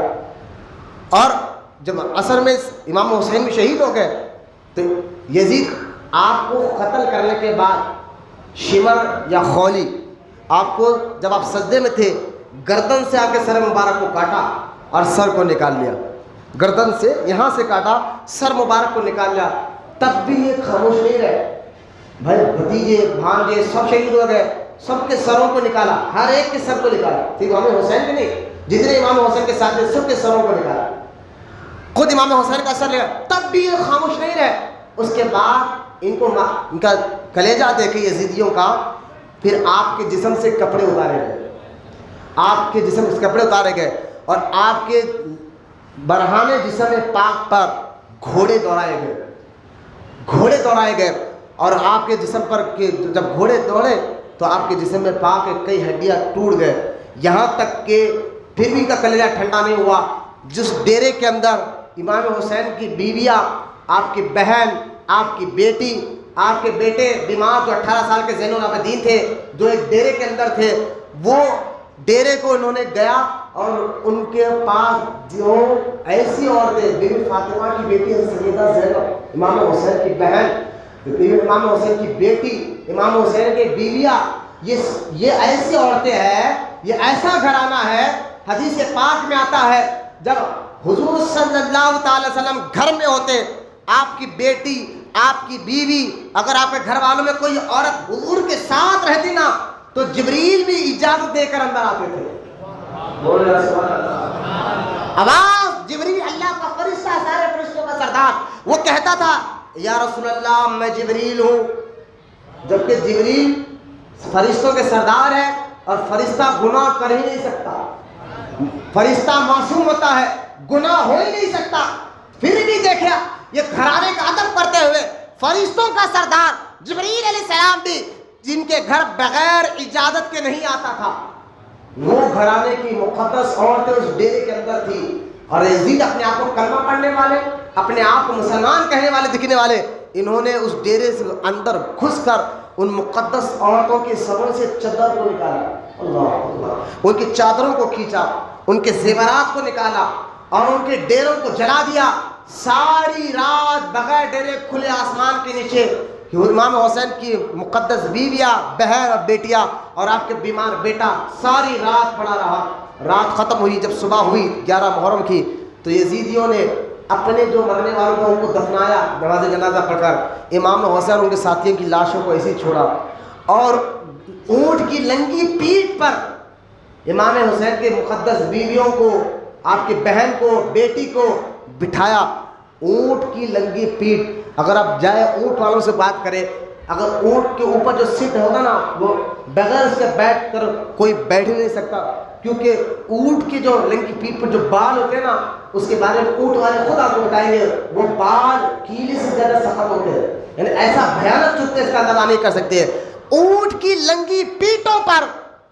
اور جب عصر میں امام حسین بھی شہید ہو گئے تو یزید آپ کو قتل کرنے کے بعد شمر یا خولی آپ کو جب آپ سجدے میں تھے گردن سے آپ کے سر مبارک کو کاٹا اور سر کو نکال لیا، گردن سے یہاں سے کاٹا، سر مبارک کو نکال لیا، تب بھی یہ خاموش نہیں رہے، بھائی بھتیجے بھانجے سب شہید ہو گئے، سب کے سروں کو نکالا، ہر ایک کے سر کو نکالا، صرف امام حسین بھی نہیں، جتنے امام حسین کے ساتھ تھے سب کے سروں کو نکالا، خود امام حسین کا سر لیا، تب بھی یہ خاموش نہیں رہے۔ اس کے بعد ان کا کلیجہ دیکھے یزیدیوں کا، پھر آپ کے جسم سے کپڑے اتارے گئے، آپ کے جسم سے کپڑے اتارے گئے، اور آپ کے برہان جسم پاک پر گھوڑے دوڑائے گئے، گھوڑے دوڑائے گئے، اور آپ کے جسم پر جب گھوڑے دوڑے تو آپ کے جسم میں پاک کے کئی ہڈیاں ٹوٹ گئے، یہاں تک کہ پھر بھی ان کا کلیجہ ٹھنڈا نہیں ہوا۔ جس ڈیرے کے اندر امام حسین کی بیویاں، آپ کی بہن، آپ کی بیٹی، آپ کے بیٹے بیمار جو 18 سال کے زین العابدین تھے جو ایک ڈیرے کے اندر تھے، وہ ڈیرے کو انہوں نے گیا اور ان کے پاس جو ایسی عورتیں، بی بی فاطمہ کی بیٹی سیدہ زینب، امام حسین کی بہن، امام حسین کی بیٹی، امام حسین کے بیویاں، یہ ایسی عورتیں ہیں، یہ ایسا گھرانہ ہے، حدیث پاک میں آتا ہے جب حضور صلی اللہ تعالی وسلم گھر میں ہوتے، آپ کی بیٹی آپ کی بیوی، اگر آپ کے گھر والوں میں کوئی عورت حضور کے ساتھ رہتی نا تو جبریل بھی اجازت دے کر اندر آتے تھے. آواز جبریل اللہ کا فرشتہ، سارے فرشتوں کا سردار، وہ کہتا تھا یا رسول اللہ میں جبریل ہوں. جبکہ جبریل فرشتوں کے سردار ہے اور فرشتہ گناہ کر ہی نہیں سکتا، فرشتہ معصوم ہوتا ہے، گناہ ہو ہی نہیں سکتا. پھر بھی دیکھا یہ گھرانے کا ادب کرتے ہوئے فرشتوں کا سردار جبریل علیہ السلام بھی جن کے گھر بغیر اجازت کے نہیں آتا تھا، وہ گھرانے کی مقدس عورتیں اس ڈیرے کے اندر تھی. اور یزید اپنے آپ کو کلمہ پڑھنے والے، اپنے آپ کو مسلمان کہنے والے دکھنے والے، انہوں نے اس ڈیرے سے اندر گھس کر ان مقدس عورتوں کے سروں سے چادر کو نکالا، اللہ اللہ، ان کی چادروں کو کھینچا، ان کے زیورات کو نکالا اور ان کے ڈیروں کو جلا دیا. ساری رات بغیر ڈیرے کھلے آسمان کے نیچے امام حسین کی مقدس بیویاں، بہن اور بیٹیاں اور آپ کے بیمار بیٹا ساری رات پڑا رہا. رات ختم ہوئی، جب صبح ہوئی 11 محرم کی تو یزیدیوں نے اپنے جو مرنے والوں کو ان کو دفنایا نماز جنازہ پڑھ کر. امام حسین ان کے ساتھیوں کی لاشوں کو ایسے ہی چھوڑا اور اونٹ کی لنگی پیٹھ پر امام حسین کے مقدس بیویوں کو، آپ کی بہن کو، بیٹی کو بٹھایا. اونٹ کی لنگی پیٹھ، اگر آپ جائے اونٹ والوں سے بات کریں، اگر اونٹ کے اوپر جو سیٹ ہوگا نا وہ بغیر اس کے بیٹھ کر کوئی بیٹھ ہی نہیں سکتا، کیونکہ اونٹ کی جو لنگی پیٹھ پر جو بال ہوتے ہیں نا اس کے بارے میں اونٹ والے خود آپ کو بتائیں گے، وہ بال کیلے سے زیادہ سخت ہوتے ہیں، یعنی ایسا بھیانک چوتے اس کا اندازہ نہیں کر سکتے. اونٹ کی لنگی پیٹھوں پر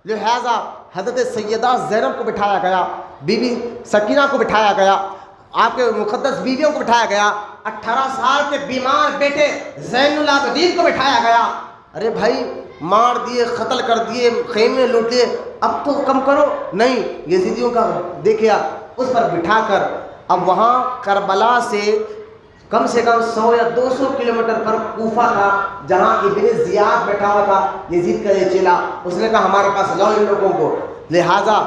لہذا حضرت سیدہ زینب کو بٹھایا گیا، بی بی سکینہ کو بٹھایا گیا، آپ کے مقدس بیویوں کو بٹھایا گیا، 18 سال کے بیمار بیٹے زین العابدین کو بٹھایا گیا. ارے بھائی مار دیے، قتل کر دیے، خیمے لوٹے، اب تو کم کرو. نہیں، یزیدیوں کا دیکھے آپ اس پر بٹھا کر اب وہاں کربلا سے کم 100 یا 200 کلومیٹر پر کوفہ تھا جہاں ابن زیاد بیٹھا ہوا تھا، یزید کا یہ چیلا. اس نے کہا ہمارے پاس لاؤ ان لوگوں کو، لہٰذا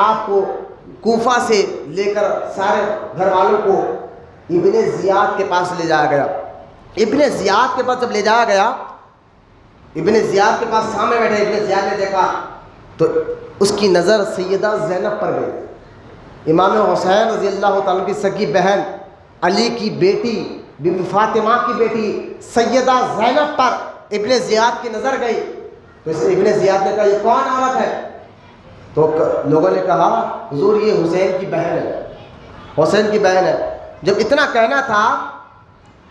آپ کو کوفہ سے لے کر سارے گھر والوں کو ابن زیاد کے پاس لے جایا گیا. ابن زیاد کے پاس جب لے جایا گیا، ابن زیاد کے پاس سامنے بیٹھے، ابن زیاد نے دیکھا تو اس کی نظر سیدہ زینب پر گئی. امام حسین رضی اللہ تعالیٰ کی سگی بہن، علی کی بیٹی، بی بی فاطمہ کی بیٹی سیدہ زینب پر ابن زیاد کی نظر گئی. تو ابن زیاد نے کہا یہ کون عورت ہے؟ تو لوگوں نے کہا حضور یہ حسین کی بہن ہے، حسین کی بہن ہے. جب اتنا کہنا تھا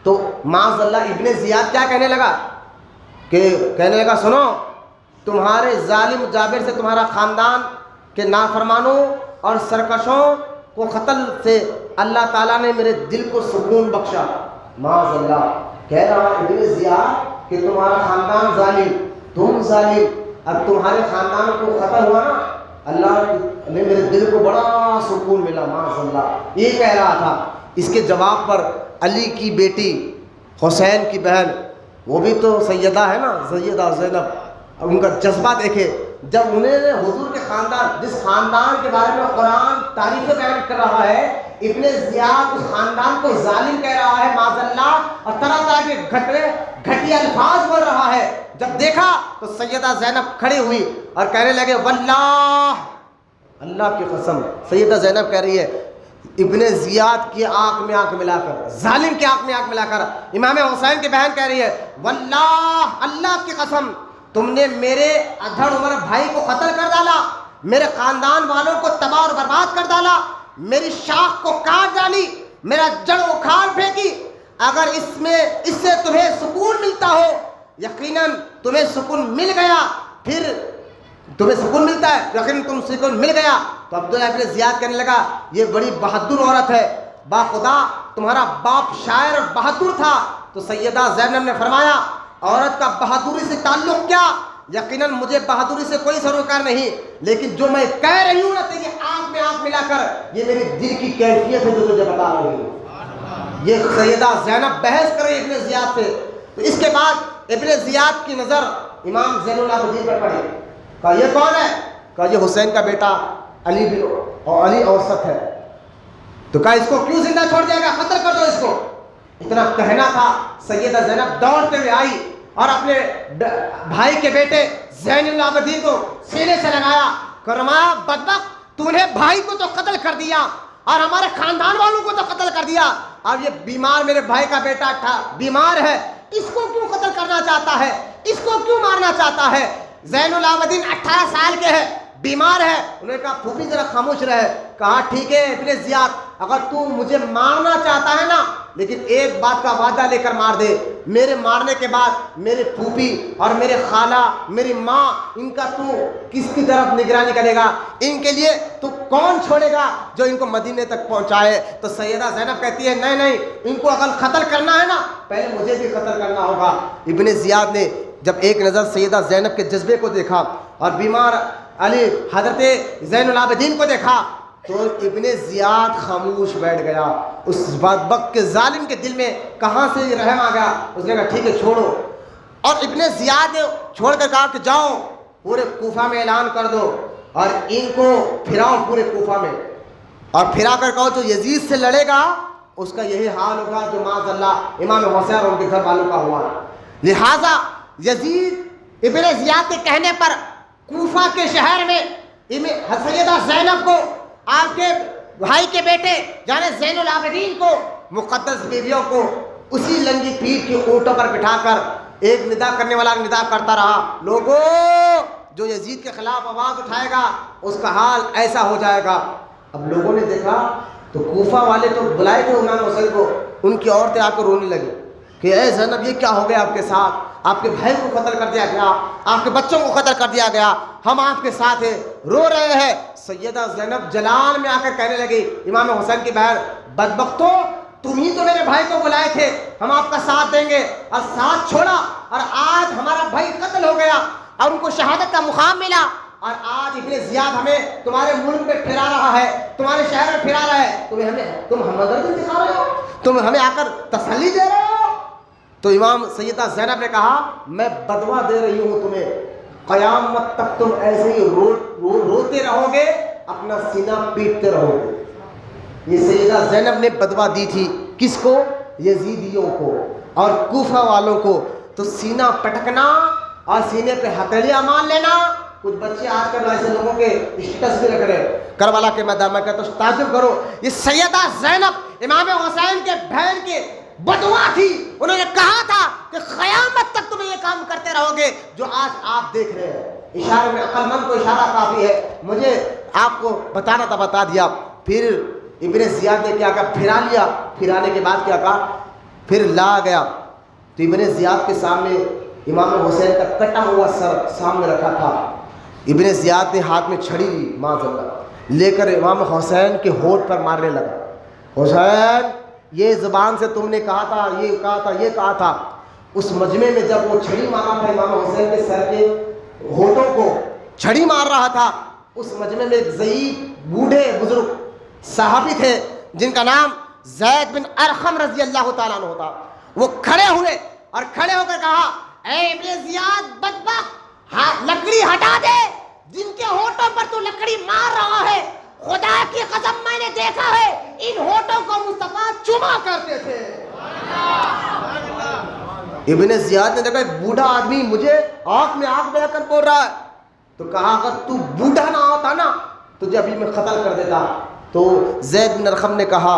تو معاذ اللہ ابن زیاد کیا کہنے لگا کہ کہنے لگا سنو، تمہارے ظالم جابر سے تمہارا خاندان کے نافرمانوں اور سرکشوں کو قتل سے اللہ تعالیٰ نے میرے دل کو سکون بخشا. معاذ اللہ کہہ رہا ابن زیاد کہ تمہارا خاندان ظالم، تم ظالم، اب تمہارے خاندان کو قتل ہوا نا، اللہ نے میرے دل کو بڑا سکون ملا. معاذ اللہ یہ کہہ رہا تھا. اس کے جواب پر علی کی بیٹی حسین کی بہن، وہ بھی تو سیدہ ہے نا، سیدہ زینب، اب ان کا جذبہ دیکھے. جب انہیں نے حضور کے خاندان، جس خاندان کے بارے میں قرآن تعریف بیان کر رہا ہے، ابن زیاد اس خاندان کو ظالم کہہ رہا ہے معاذ اللہ، اور طرح طرح کے گھٹیا الفاظ بول رہا ہے، جب دیکھا تو سیدہ زینب کھڑی ہوئی اور کہنے لگے واللہ، اللہ کی قسم، سیدہ زینب کہہ رہی ہے ابن زیاد کی آنکھ میں آنکھ ملا کر، ظالم کی آنکھ میں آنکھ ملا کر، امام حسین کی بہن کہہ رہی ہے واللہ، اللہ کی قسم، تم نے میرے ادھڑ عمر بھائی کو قتل کر ڈالا، میرے خاندان والوں کو تباہ اور برباد کر ڈالا، میری شاخ کو کاٹ ڈالی، میرا جڑ اکھاڑ پھینکی. اگر اس سے تمہیں سکون ملتا ہو، یقیناً تمہیں سکون مل گیا، پھر تمہیں سکون ملتا ہے، یقیناً تم سکون مل گیا. تو عبداللہ ابن زیاد کہنے لگا یہ بڑی بہادر عورت ہے، با خدا تمہارا باپ شاعر اور بہادر تھا. تو سیدہ زینب نے فرمایا عورت کا بہادری سے تعلق کیا، یقیناً مجھے بہادری سے کوئی سروکار نہیں، لیکن جو میں کہہ رہی ہوں نا تیری آنکھ میں آنکھ ملا کر، یہ میرے دل کی کیفیت ہے جو تجھے بتا رہی ہوں. یہ سیدہ زینب بحث کرے ابن زیاد سے. تو اس کے بعد ابن زیاد کی نظر امام زین العابدین پر پڑی. کہا یہ کون ہے؟ کہا یہ حسین کا بیٹا علی بن، اور علی اوسط ہے. تو کہا اس کو کیوں زندہ چھوڑ دیا گیا، قتل کر دو اس کو. اتنا کہنا تھا، سیدہ زینب دوڑتے ہوئے آئی اور اپنے بھائی کے بیٹے زین العابدین کو سینے سے لگایا، فرمایا بدبخت تو نے بھائی کو تو قتل کر دیا اور ہمارے خاندان والوں کو تو قتل کر دیا، اب یہ بیمار میرے بھائی کا بیٹا تھا، بیمار ہے، اس کو کیوں قتل کرنا چاہتا ہے، اس کو کیوں مارنا چاہتا ہے؟ زین العابدین 18 سال کے ہے، بیمار ہے۔ انہوں نے کہا پھوپھی ذرا خاموش رہے۔ کہا ٹھیک ہے ابن زیاد، اگر تو مجھے مارنا چاہتا ہے نا، لیکن ایک بات کا وعدہ لے کر مار دے، میرے مارنے کے بعد میرے پھوپھی اور میرے خالہ، میری ماں، ان کا تو کس کی طرف نگرانی کرے گا؟ ان کے لیے تو کون چھوڑے گا جو ان کو مدینے تک پہنچائے؟ تو سیدہ زینب کہتی ہے نہیں نہیں، ان کو اگر قتل کرنا ہے نا، پہلے مجھے بھی قتل کرنا ہوگا۔ ابن زیاد نے جب ایک نظر سیدہ زینب کے جذبے کو دیکھا اور بیمار علی حضرت زین العابدین کو دیکھا تو ابن زیاد خاموش بیٹھ گیا۔ اس بدبخت کے ظالم کے دل میں کہاں سے یہ رحم آ گیا؟ اس نے کہا ٹھیک ہے چھوڑو، اور ابن زیاد نے چھوڑ کر کہا کہ جاؤ پورے کوفہ میں اعلان کر دو اور ان کو پھراؤ پورے کوفہ میں، اور پھرا کر کہو جو یزید سے لڑے گا اس کا یہی حال ہوگا جو معاذ اللہ امام حسین اور ان کے گھر والوں کا ہوا۔ لہٰذا یزید ابن زیاد کے کہنے پر کوفہ کے شہر میں سیدہ زینب کو، آپ کے بھائی کے بیٹے یعنی زین العابدین کو، مقدس بیویوں کو اسی لنگی پیٹھ کے اونٹوں پر بٹھا کر ایک ندا کرنے والا ندا کرتا رہا، لوگوں جو یزید کے خلاف آواز اٹھائے گا اس کا حال ایسا ہو جائے گا۔ اب لوگوں نے دیکھا تو کوفہ والے تو بلائے تھے امام حسین کو، ان کی عورتیں آ کر رونے لگی کہ اے زینب یہ کیا ہو گیا آپ کے ساتھ؟ آپ کے بھائی کو قتل کر دیا گیا، آپ کے بچوں کو قتل کر دیا گیا، ہم آپ کے ساتھ ہیں، رو رہے ہیں۔ سیدہ زینب جلال میں آ کر کہنے لگی امام حسین کی بہن، بدبختوں تم ہی تو میرے بھائی کو بلائے تھے ہم آپ کا ساتھ دیں گے، اور ساتھ چھوڑا، اور آج ہمارا بھائی قتل ہو گیا اور ان کو شہادت کا مقام ملا، اور آج ابن زیاد ہمیں تمہارے ملک میں پھرا رہا ہے، تمہارے شہر میں پھرا رہا ہے، تم ہمدردی دکھا رہے ہو، تم ہمیں آ کر تسلی دے رہے ہو۔ تو امام سیدہ زینب نے کہا میں بدوا دے رہی ہوں تمہیں، قیامت تک تم ایسے ہی روتے رہو گے، اپنا سینہ پیٹتے رہو گے۔ یہ سیدہ زینب نے بدوا دی تھی کس کو؟ یزیدیوں کو اور کوفہ والوں کو۔ تو سینہ پٹکنا اور سینے پہ ہتھیلیاں مان لینا، کچھ بچے آج کل ایسے لوگوں کے اسٹیٹس بھی رکھ رہے ہیں کربلا کے میدان میں، کہتے ہیں تعجب کرو یہ سیدہ زینب امام حسین کے بہن کے بدوا تھی، انہوں نے کہا تھا کہ قیامت تک تم یہ کام کرتے رہو گے جو آج آپ دیکھ رہے ہیں۔ اشارے میں عقل مند کو اشارہ کافی ہے، مجھے آپ کو بتانا تھا بتا دیا۔ پھر ابن زیاد نے کیا کہا؟ پھرا لیا، پھرانے کے بعد کیا کہا؟ پھر لا گیا تو ابن زیاد کے سامنے امام حسین کا کٹا ہوا سر سامنے رکھا تھا۔ ابن زیاد نے ہاتھ میں چھڑی لی معاذ اللہ، لے کر امام حسین کے ہونٹ پر مارنے لگا۔ حسین یہ زبان سے تم نے کہا تھا، یہ کہا تھا، یہ کہا تھا۔ اس مجمع میں جب وہ چھڑی مارا تھا امام حسین کے سر کے ہونٹوں کو چھڑی مار رہا تھا، اس مجمع میں ایک ضعیف بوڑھے بزرگ صحابی تھے جن کا نام زید بن ارقم رضی اللہ تعالیٰ عنہ تھا۔ وہ کھڑے ہوئے اور کھڑے ہو کر کہا اے ابن زیاد بدبخت، لکڑی ہٹا دے، جن کے ہونٹوں پر تو لکڑی مار رہا ہے، خدا کی قسم میں نے دیکھا ہے ان ہونٹوں کو مصطفیٰ چوما کرتے تھے۔ ابن زیاد نے دیکھا ایک بوڑھا آدمی مجھے آنکھ میں آنکھ ملا کر بول رہا ہے، تو کہا اگر تو بوڑھا نہ ہوتا نا تجھے ابھی میں قتل کر دیتا۔ تو زید بن ارقم نے کہا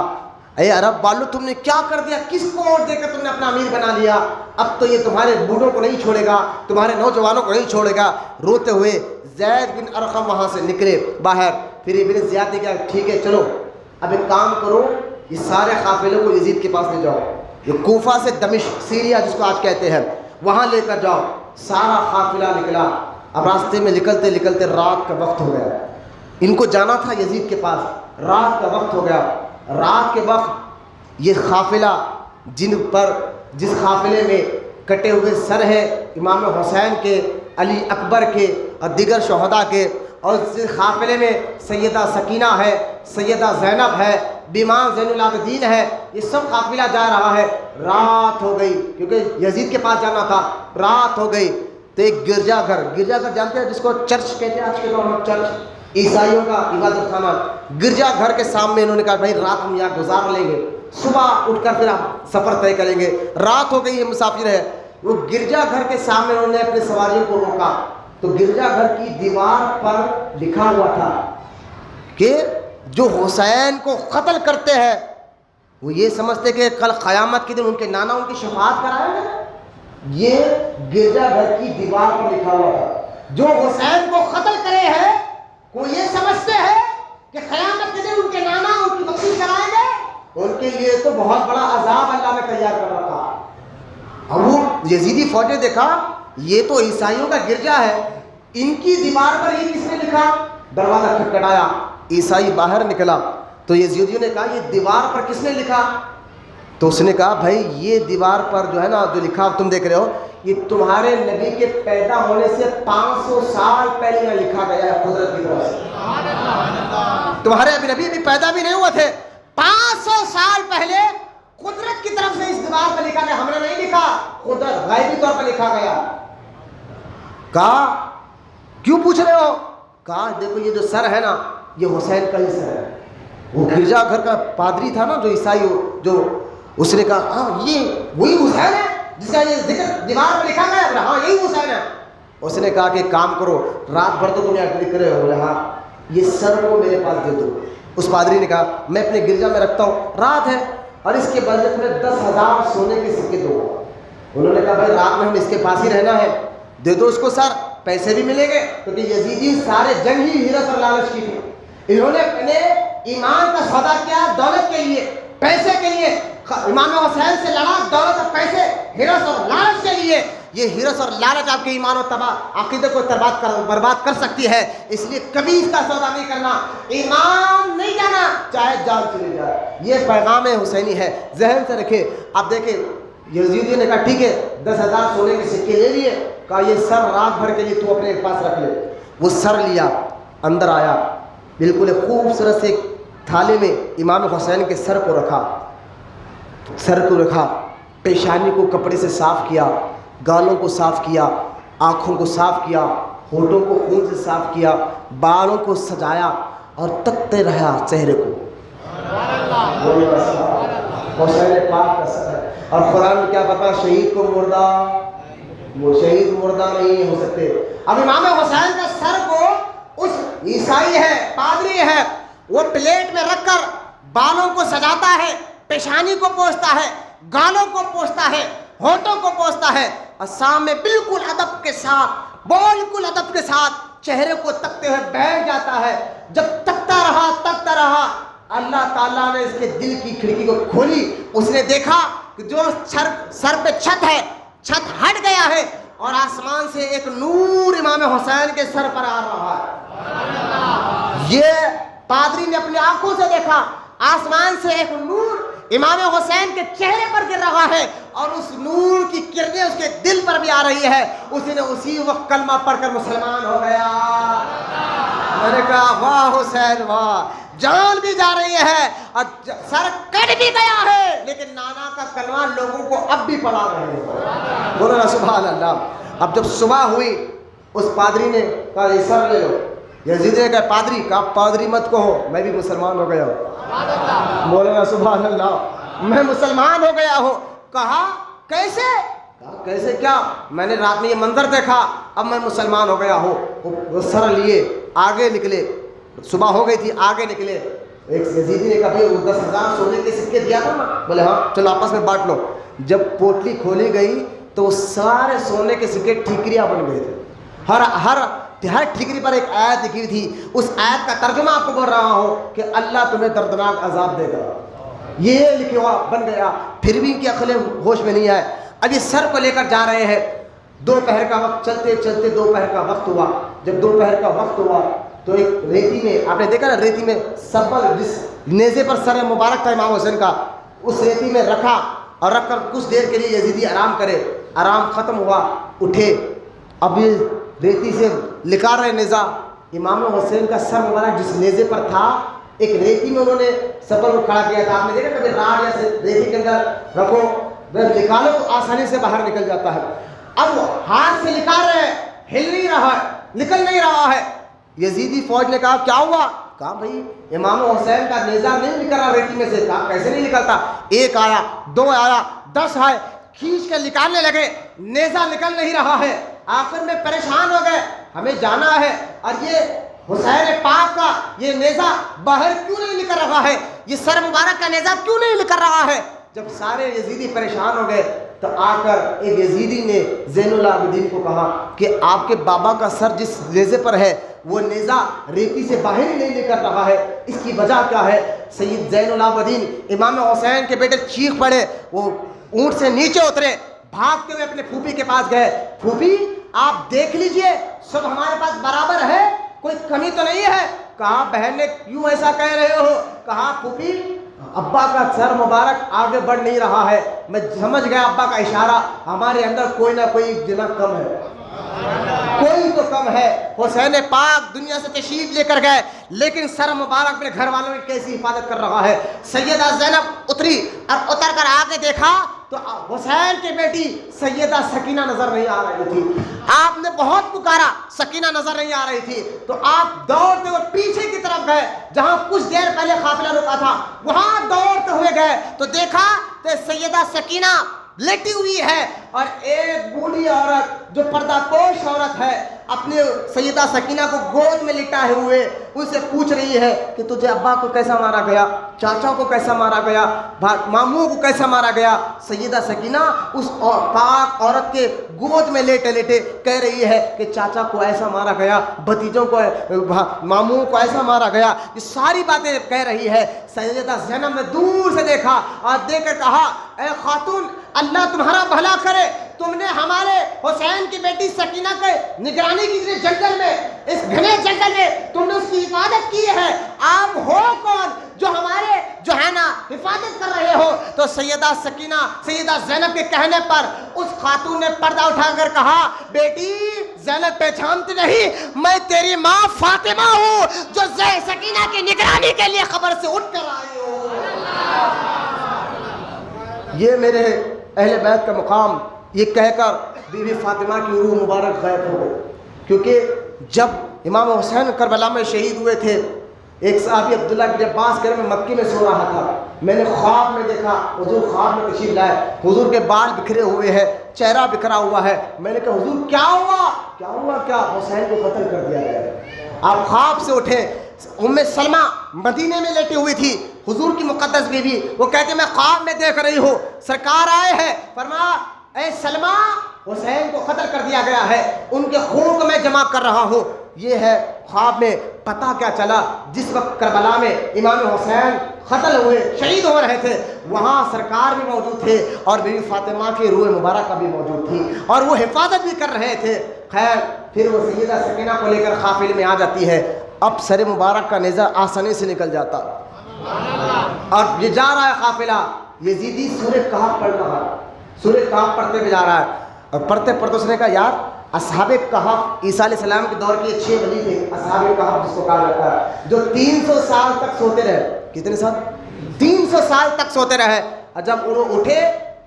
اے عرب والو تم نے کیا کر دیا، کس کو ووٹ دے کر تم نے اپنا امیر بنا لیا؟ اب تو یہ تمہارے بوڑھوں کو نہیں چھوڑے گا، تمہارے نوجوانوں کو نہیں چھوڑے گا۔ روتے ہوئے زید بن ارقم وہاں سے نکلے باہر۔ پھر ابن زیاد نے کہا ٹھیک ہے چلو اب ایک کام کرو، یہ سارے قافلوں کو یزید کے پاس لے جاؤ، یہ کوفہ سے دمشق سیریا جس کو آج کہتے ہیں وہاں لے کر جاؤ۔ سارا قافلہ نکلا۔ اب راستے میں نکلتے نکلتے رات کا وقت ہو گیا، ان کو جانا تھا یزید کے پاس، رات کا وقت ہو گیا۔ رات کے وقت یہ قافلہ جس قافلے میں کٹے ہوئے سر ہے امام حسین کے، علی اکبر کے اور دیگر شہداء کے، اور اس قافلے میں سیدہ سکینہ ہے، سیدہ زینب ہے، بیمار زین العابدین ہے، یہ سب قافلہ جا رہا ہے۔ رات ہو گئی کیونکہ یزید کے پاس جانا تھا، رات ہو گئی تو ایک گرجا گھر جانتے ہیں جس کو چرچ کہتے ہیں آج کے دور میں، چرچ عیسائیوں کا عبادت خانہ، گرجا گھر کے سامنے انہوں نے کہا بھائی رات ہم یہاں گزار لیں گے، صبح اٹھ کر پھر آپ سفر طے کریں گے. رات ہو گئی, یہ مسافر ہے. وہ گرجا گھر کے سامنے انہوں نے اپنے سواریوں کو روکا تو گرجا گھر کی دیوار پر لکھا ہوا تھا کہ جو حسین کو قتل کرتے ہیں وہ یہ سمجھتے کہ کل قیامت کے دن ان کے نانا ان کی شفاعت کرائیں گے. یہ گرجا گھر کی دیوار پر لکھا ہوا تھا. جو حسین کو قتل کرے ہیں وہ یہ سمجھتے ہیں کہ قیامت کے دن ان کے نانا ان کی بخشش کرائیں گے. ان کے لیے تو بہت بڑا عذاب اللہ نے تیار کر رکھا. اب وہ یزیدی فوج نے دیکھا یہ تو عیسائیوں کا گرجا ہے, ان کی دیوار پر یہ کس نے لکھا؟ دروازہ کھٹکھٹایا, عیسائی باہر نکلا تو یزیدیوں نے کہا یہ دیوار پر کس نے لکھا؟ تو اس نے کہا بھائی یہ دیوار پر جو ہے نا جو لکھا تم دیکھ رہے ہو یہ تمہارے نبی کے پیدا ہونے سے 500 سال پہلے یہاں لکھا گیا ہے قدرت کی طرف سے. تمہارے نبی ابھی پیدا بھی نہیں ہوا تھے, 500 سال پہلے قدرت کی طرف سے اس دیوار پر لکھا گیا, ہم نے نہیں لکھا, قدرت غیبی طور پر لکھا گیا. کہا کیوں پوچھ رہے ہو؟ کہا دیکھو یہ جو سر ہے نا یہ حسین کا ہی سر ہے. وہ گرجا گھر کا پادری تھا نا جو عیسائی جو, اس نے کہا ہاں یہ وہی حسین ہے جس کا یہ ذکر دیوار پر لکھا گیا. ہاں یہی حسین ہے. اس نے کہا کہ کام کرو, رات بھر تو تم یہاں لکھ رہے ہو. بولے ہاں یہ سر کو میرے پاس دے دو. اس پادری نے کہا میں اپنے گرجا میں رکھتا ہوں, رات ہے اور اس کے بدلے میں 10,000 سونے کے سکے دو. انہوں نے کہا بھائی رات میں ہم اس کے پاس ہی رہنا ہے, دے دو اس کو سر, پیسے بھی ملیں گے. کیونکہ یزیدی سارے جنگ ہی ہیرس اور لالچ کی تھی. انہوں نے اپنے ایمان کا سودا کیا دولت کے لیے, پیسے کے لیے. امام حسین سے لڑا دولت اور پیسے, ہرس اور لالچ کے لیے. یہ ہرس اور لالچ آپ کے ایمان و عقیدے کو برباد کر سکتی ہے. اس لیے کبھی اس کا سودا نہیں کرنا, ایمان نہیں جانا چاہے جان چلی جائے. یہ پیغام حسینی ہے, ذہن سے رکھے. آپ دیکھیں یزیدی نے کہا ٹھیک ہے 10,000 سونے کے سکے لے لیے. کہا یہ سر رات بھر کے لیے تو اپنے پاس رکھ لے. وہ سر لیا, اندر آیا, بالکل خوبصورت سے تھالے میں امام حسین کے سر کو رکھا, پیشانی کو کپڑے سے صاف کیا, گالوں کو صاف کیا, آنکھوں کو صاف کیا, ہونٹوں کو خون سے صاف کیا, بالوں کو سجایا اور تکتے رہا چہرے کو. حسین پاک کا سر ہے. اور قرآن میں کیا پتا شہید کو مردہ, وہ شہید مردہ نہیں ہو سکتے. اب امام حسین کا سر کو اس عیسائی ہے پادری ہے وہ پلیٹ میں رکھ کر بالوں کو سجاتا ہے, پیشانی کو پوچھتا ہے, گالوں کو پوچھتا ہے, ہونٹوں کو پوچھتا ہے, اور سامنے بالکل ادب کے ساتھ چہرے کو تکتے ہوئے بیٹھ جاتا ہے. جب تکتا رہا اللہ تعالیٰ نے اس کے دل کی کھڑکی کو کھولی. اس نے دیکھا کہ جو سر پہ چھت ہے, چھت ہٹ گیا ہے اور آسمان سے ایک نور امام حسین کے سر پر آ رہا ہے. یہ پادری نے اپنی آنکھوں سے دیکھا, آسمان سے ایک نور امام حسین کے چہرے پر گر رہا ہے اور اس نور کی کرنیں اس کے دل پر بھی آ رہی ہے. اس نے اسی وقت کلمہ پڑھ کر مسلمان ہو گیا. میں نے کہا واہ حسین واہ, جان بھی جا رہی ہے اور سر کٹ بھی گیا ہے لیکن نانا کا کلمہ لوگوں کو اب بھی پڑھا رہے ہیں. بولو نا سبحان اللہ. اب جب صبح ہوئی اس پادری نے کہا یہ سر لے لو. یزید نے کہا پادری, کہا پادری مت کہو, میں بھی مسلمان ہو گیا ہوں. بولو نا سبحان اللہ, میں مسلمان ہو گیا ہوں. کہا کیسے؟ کہا کیسے کیا, میں نے رات میں یہ منظر دیکھا, اب میں مسلمان ہو گیا ہوں. وہ سر لیے آگے نکلے, صبح ہو گئی تھی, آگے نکلے. ایک یزیدی نے کہا وہ 10,000 سونے کے سکے دیا تھا نا, بولے ہاں چلو آپس میں بانٹ لو. جب پوٹلی کھولی گئی تو وہ سارے سونے کے سکے ٹھیکریاں بن گئے تھے. ہر ٹھیکری پر ایک آیت لکھی تھی. اس آیت کا ترجمہ آپ کو بول رہا ہوں کہ اللہ تمہیں دردناک عذاب دے گا. یہ لکھا ہوا بن گیا. پھر بھی ان کی عقلیں ہوش میں نہیں آئے. اب یہ سر کو لے کر جا رہے ہیں. دوپہر کا وقت, چلتے چلتے دوپہر کا وقت ہوا. جب دوپہر کا وقت ہوا تو ایک ریتی میں, آپ نے دیکھا نا ریتی میں سبل جس نیزے پر سر مبارک تھا امام حسین کا, اس ریتی میں رکھا اور رکھ کر کچھ دیر کے لیے یزیدی آرام کرے. آرام ختم ہوا, اٹھے. اب یہ ریتی سے لکھا رہے نیزہ. امام حسین کا سر مبارک جس نیزے پر تھا ایک ریتی میں انہوں نے سبل کو کھڑا کیا تھا. آپ نے دیکھا کبھی راڑ یا ریتی کے اندر رکھو, لکھا لو تو آسانی سے باہر نکل جاتا ہے. اب ہاتھ سے لکھا رہے, ہل نہیں رہا ہے, نکل نہیں رہا ہے. یزیدی فوج نے کہا کیا ہوا؟ کہا بھائی امام حسین کا نیزہ نہیں نکل رہا ریتی میں سے. کہا کیسے نہیں نکلتا؟ ایک آیا، دو آیا، 10 آئے، کھینچ کے نکالنے لگے، نیزہ نکل نہیں رہا ہے. آخر میں پریشان ہو گئے، ہمیں جانا ہے اور یہ حسین پاک کا یہ نیزہ باہر کیوں نہیں نکل رہا ہے، یہ سر مبارک کا نیزہ کیوں نہیں نکل رہا ہے. جب سارے یزیدی پریشان ہو گئے تو آ کر ایک یزیدی نے زین العابدین کو کہا کہ آپ کے بابا کا سر جس نیزے پر ہے وہ نیزہ ریتی سے باہر ہی نہیں نکل رہا ہے، اس کی وجہ کیا ہے؟ سید زین العابدین امام حسین کے بیٹے چیخ پڑے، وہ اونٹ سے نیچے اترے، بھاگتے ہوئے اپنے پھوپھی کے پاس گئے. پھوپھی آپ دیکھ لیجئے سب ہمارے پاس برابر ہے، کوئی کمی تو نہیں ہے. کہا بہن نے کیوں ایسا کہہ رہے ہو؟ کہا پھوپھی ابا کا سر مبارک آگے بڑھ نہیں رہا ہے، میں سمجھ گیا ابا کا اشارہ، ہمارے اندر کوئی نہ کوئی جنا کم ہے، کوئی تو کم ہے. حسین پاک دنیا سے تشریف لے کر گئے لیکن سر مبارک اپنے گھر والوں کی کیسی حفاظت کر رہا ہے. سیدہ زینب اتری اور اتر کر آگے دیکھا تو حسین کی بیٹی سیدہ سکینہ نظر نہیں آ رہی تھی. آپ نے بہت پکارا، سکینہ نظر نہیں آ رہی تھی تو آپ دوڑتے ہوئے پیچھے کی طرف گئے، جہاں کچھ دیر پہلے قافلہ رکا تھا وہاں دوڑتے ہوئے گئے تو دیکھا کہ سیدہ سکینہ لیٹی ہوئی ہے اور ایک بوڑھی عورت جو پردہ پوش عورت ہے اپنے سیدہ سکینہ کو گود میں لٹائے ہوئے ان سے پوچھ رہی ہے کہ تجھے ابا کو کیسا مارا گیا، چاچا کو کیسا مارا گیا، ماموں کو کیسا مارا گیا. سیدہ سکینہ اس پاک عورت کے گود میں لیٹے لیٹے کہہ رہی ہے کہ چاچا کو ایسا مارا گیا، بھتیجوں کو، ماموں کو ایسا مارا گیا، یہ ساری باتیں کہہ رہی ہے. سیدہ زینب نے دور سے دیکھا اور دیکھ کر کہا اے خاتون اللہ تمہارا بھلا کرے، تم نے ہمارے حسین کی بیٹی سکینہ کے نگرانی کی جنگل میں، اس گھنے جنگل میں تم نے اس کی حفاظت کی ہے، آپ ہو کون جو ہمارے جو ہے نا حفاظت کر رہے ہو؟ تو سیدہ سکینہ سیدہ زینب کے کہنے پر اس خاتون نے پردہ اٹھا کر کہا بیٹی زینب پہچانتی نہیں، میں تیری ماں فاطمہ ہوں جو سکینہ کی نگرانی کے لیے خبر سے اٹھ کر آئی ہوں. یہ میرے اہل بیت کا مقام. یہ کہہ کر بی بی فاطمہ کی روح مبارک غائب ہو گئی، کیونکہ جب امام حسین کربلا میں شہید ہوئے تھے ایک صحابی عبداللہ بن عباس گھر میں مکی میں سو رہا تھا، میں نے خواب میں دیکھا حضور خواب میں تشریف لائے، حضور کے بال بکھرے ہوئے ہیں، چہرہ بکھرا ہوا ہے. میں نے کہا حضور کیا ہوا؟ کیا ہوا؟ کیا حسین کو قتل کر دیا گیا. آپ خواب سے اٹھے. ام سلمہ مدینے میں لیٹی ہوئی تھی، حضور کی مقدس بیوی، وہ کہتے میں خواب میں دیکھ رہی ہوں سرکار آئے ہیں، فرمایا اے سلمہ حسین کو قتل کر دیا گیا ہے، ان کے خون کو میں جمع کر رہا ہوں. یہ ہے خواب میں. پتہ کیا چلا؟ جس وقت کربلا میں امام حسین قتل ہوئے، شہید ہو رہے تھے، وہاں سرکار بھی موجود تھے اور بیوی فاطمہ کی روح مبارکہ بھی موجود تھی اور وہ حفاظت بھی کر رہے تھے. خیر پھر وہ سیدہ سکینہ کو لے کر قافلے میں آ جاتی ہے. اب سر مبارک کا نیزہ آسانی سے نکل جاتا اور یہ جا رہا ہے قافلہ. یزیدی سورہ کہف پڑھ رہا ہے، سورہ کہف پڑھتے ہوئے جا رہا ہے اور پڑھتے پڑھتے اس نے کہا یار اصحاب کہف عیسیٰ علیہ السلام کے دور کے 6 ولی تھے، اصحاب کہف جس کو کہا جاتا ہے، جو 300 سال تک سوتے رہے. کتنے سال؟ 300 سال تک سوتے رہے. اور جب انہوں اٹھے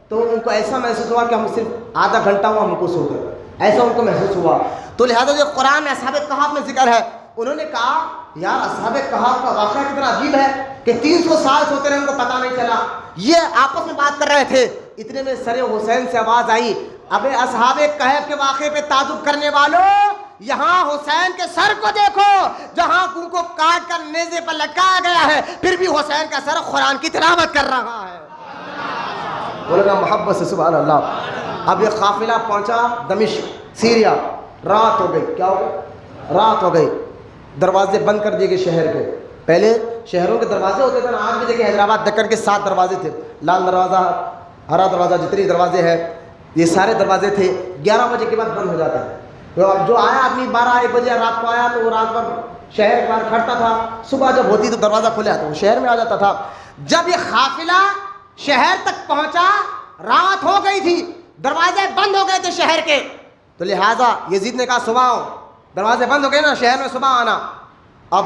تو ان کو ایسا محسوس ہوا کہ ہم صرف آدھا گھنٹہ ہوا ہم کو سو گئے، ایسا ان کو محسوس ہوا. تو لہذا جو قرآن میں اصحاب کہف میں ذکر ہے، انہوں نے کہا یار اصحاب کہف کا واقعہ کتنا عجیب ہے کہ 300 سال سوتے رہے ان کو پتہ نہیں چلا. یہ آپس میں بات کر رہے تھے، اتنے میں سر حسین سے آواز آئی ابے اصحاب کہف کے واقعے پہ تعجب کرنے والوں، یہاں حسین کے سر کو دیکھو جہاں ان کو کاٹ کر نیزے پر لٹکایا گیا ہے، پھر بھی حسین کا سر قرآن کی تلاوت کر رہا ہے. بولنا محبت سے سبحان اللہ. اب یہ قافلہ پہنچا دمشق سیریا. رات ہو گئی. کیا ہو گئی؟ رات ہو گئی. دروازے بند کر دیے گئے شہر کے. پہلے شہروں کے دروازے ہوتے تھے نا، آج بھی دیکھیں حیدرآباد دکن کے 7 دروازے تھے، لال دروازہ، ہرا دروازہ، جتنے دروازے ہیں یہ سارے دروازے تھے. 11 بجے کے بعد بند ہو جاتے ہیں. جو آیا آدمی 12-1 بجے رات کو آیا تو وہ رات بھر شہر کے باہر کھڑتا تھا، صبح جب ہوتی تو دروازہ کھلے آتا وہ شہر میں آ جاتا تھا. جب یہ قافلہ شہر تک پہنچا رات ہو گئی تھی، دروازے بند ہو گئے تھے شہر کے، تو لہٰذا یزید نے کہا صبح آؤ. دروازے بند ہو گئے نا شہر میں، صبح آنا. اب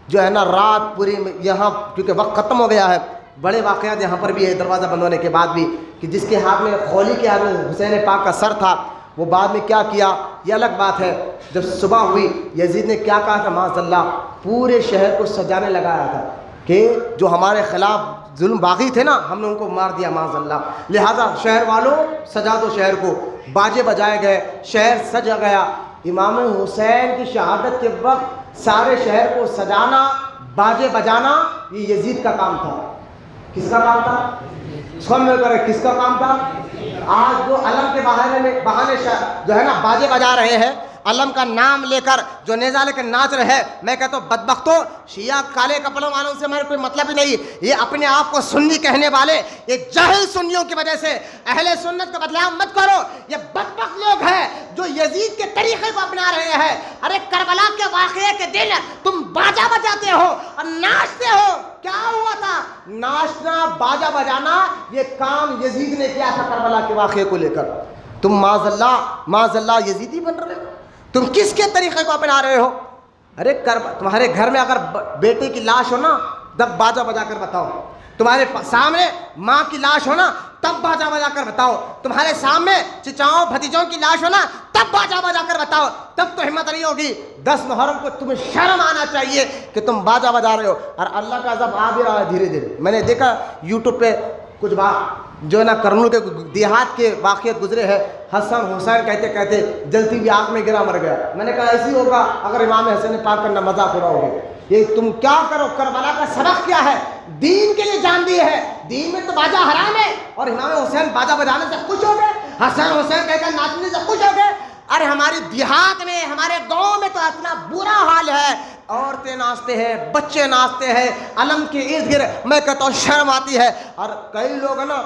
جو ہے نا رات پوری یہاں کیونکہ وقت ختم ہو گیا ہے. بڑے واقعات یہاں پر بھی ہے دروازہ بند ہونے کے بعد بھی، کہ جس کے ہاتھ میں خولی کے ہاتھ میں حسین پاک کا سر تھا، وہ بعد میں کیا کیا یہ الگ بات ہے. جب صبح ہوئی یزید نے کیا کہا تھا معاذ اللہ, پورے شہر کو سجانے لگایا تھا کہ جو ہمارے خلاف ظلم باغی تھے نا ہم نے ان کو مار دیا معاذ اللہ, لہٰذا شہر والوں سجا دو شہر کو. باجے بجائے گئے, شہر سجا گیا. امام حسین کی شہادت کے وقت سارے شہر کو سجانا, باجے بجانا یہ یزید کا کام تھا. کس کا کام تھا؟ سب مل کر کس کا کام تھا؟ آج جو علم کے بہانے جو ہے نا باجے بجا رہے ہیں, علم کا نام لے کر جو نیزہ لے کر ناچ رہے ہیں, میں کہتا ہوں بدبختوں, شیعہ کالے کپڑوں والوں سے ہمارا کوئی مطلب ہی نہیں. یہ اپنے آپ کو سنی کہنے والے یہ جاہل سنیوں کی وجہ سے اہل سنت کا بدنام مت کرو. یہ بدبخت لوگ ہیں جو یزید کے طریقے کو اپنا رہے ہیں. ارے کربلا کے واقعے کے دن تم باجا بجاتے ہو اور ناچتے ہو, کیا ہوا تھا؟ ناچنا باجا بجانا یہ کام یزید نے کیا تھا کربلا کے واقعے کو لے کر. تم معاذ اللہ یزیدی بن رہے ہو, تم کس کے طریقے کو اپنا رہے ہو؟ ارے تمہارے گھر میں اگر بیٹے کی لاش ہو نا تب باجا بجا کر بتاؤ, تمہارے سامنے ماں کی لاش ہو نا تب باجا بجا کر بتاؤ, تمہارے سامنے چچاؤں بھتیجوں کی لاش ہو نا تب باجا بجا کر بتاؤ, تب تو ہمت نہیں ہوگی. 10 محرم کو تمہیں شرم آنا چاہیے کہ تم باجا بجا رہے ہو. اور اللہ کا عذاب آ بھی رہا ہے دھیرے دھیرے. میں نے دیکھا یوٹیوب پہ کچھ جو ہے نا کرنول کے دیہات کے واقعات گزرے ہیں. حسن حسین کہتے کہتے جلتی ہوئی آگ میں گرا مر گیا. میں نے کہا ایسی ہوگا اگر امام حسین پاک کرنا مذاق ہو رہا ہوگا. یہ تم کیا کرو, کربلا کا سبق کیا ہے؟ دین کے لیے جان دی ہے, دین میں تو باجا حرام ہے, اور امام حسین باجا بجانے سے خوش ہو گئے, حسن حسین کہہ کر ناچنے سے خوش ہو گئے. ارے ہماری دیہات میں ہمارے گاؤں میں تو اتنا برا حال ہے, عورتیں ناچتے ہیں, بچے ناچتے ہیں علم کے ارد گرد. میں کہتا ہوں شرم آتی ہے. اور کئی لوگ ہے نا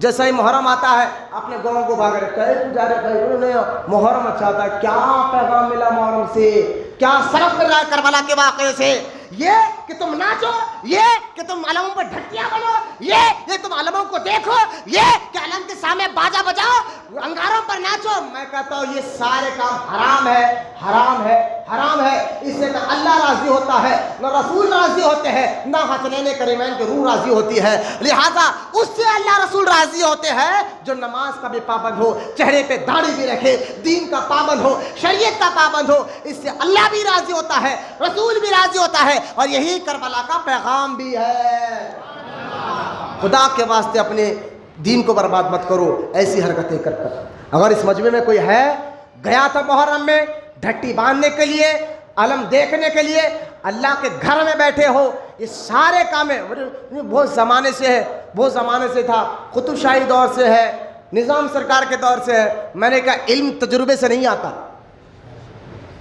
جیسا ہی محرم آتا ہے اپنے گاؤں کو بھاگ رہے, کہیں جا رہے, کہیں انہوں نے محرم اچھا تھا, کیا پیغام ملا محرم سے, کیا سبق مل رہا ہے کربلا کے واقعے سے؟ یہ کہ تم ناچو, یہ کہ تم علموں پر ڈھکیاں بنو, یہ تم علموں کو دیکھو, یہ کہ علم کے سامنے باجا بجاؤ, انگاروں پر ناچو. میں کہتا ہوں یہ سارے کام حرام ہے, حرام ہے, حرام ہے. اس سے نہ اللہ راضی ہوتا ہے, نہ رسول راضی ہوتے ہیں, نہ حسنین کریمین کی روح راضی ہوتی ہے. لہٰذا اس سے اللہ رسول راضی ہوتے ہیں جو نماز کا بھی پابند ہو, چہرے پہ داڑھی بھی رکھے, دین کا پابند ہو, شریعت کا پابند ہو. اس سے اللہ بھی راضی ہوتا ہے, رسول بھی راضی ہوتا ہے, اور یہی کربلا کا پیغام بھی ہے. خدا کے واسطے اپنے دین کو برباد مت کرو ایسی حرکتیں کر کر. اگر اس مجمع میں کوئی ہے گیا تھا محرم میں ڈھٹی باندھنے کے لیے, علم دیکھنے کے لیے, اللہ کے گھر میں بیٹھے ہو, یہ سارے کام بہت زمانے سے ہے, بہت زمانے سے تھا, قطب شاہی دور سے ہے, نظام سرکار کے دور سے ہے. میں نے کہا علم تجربے سے نہیں آتا,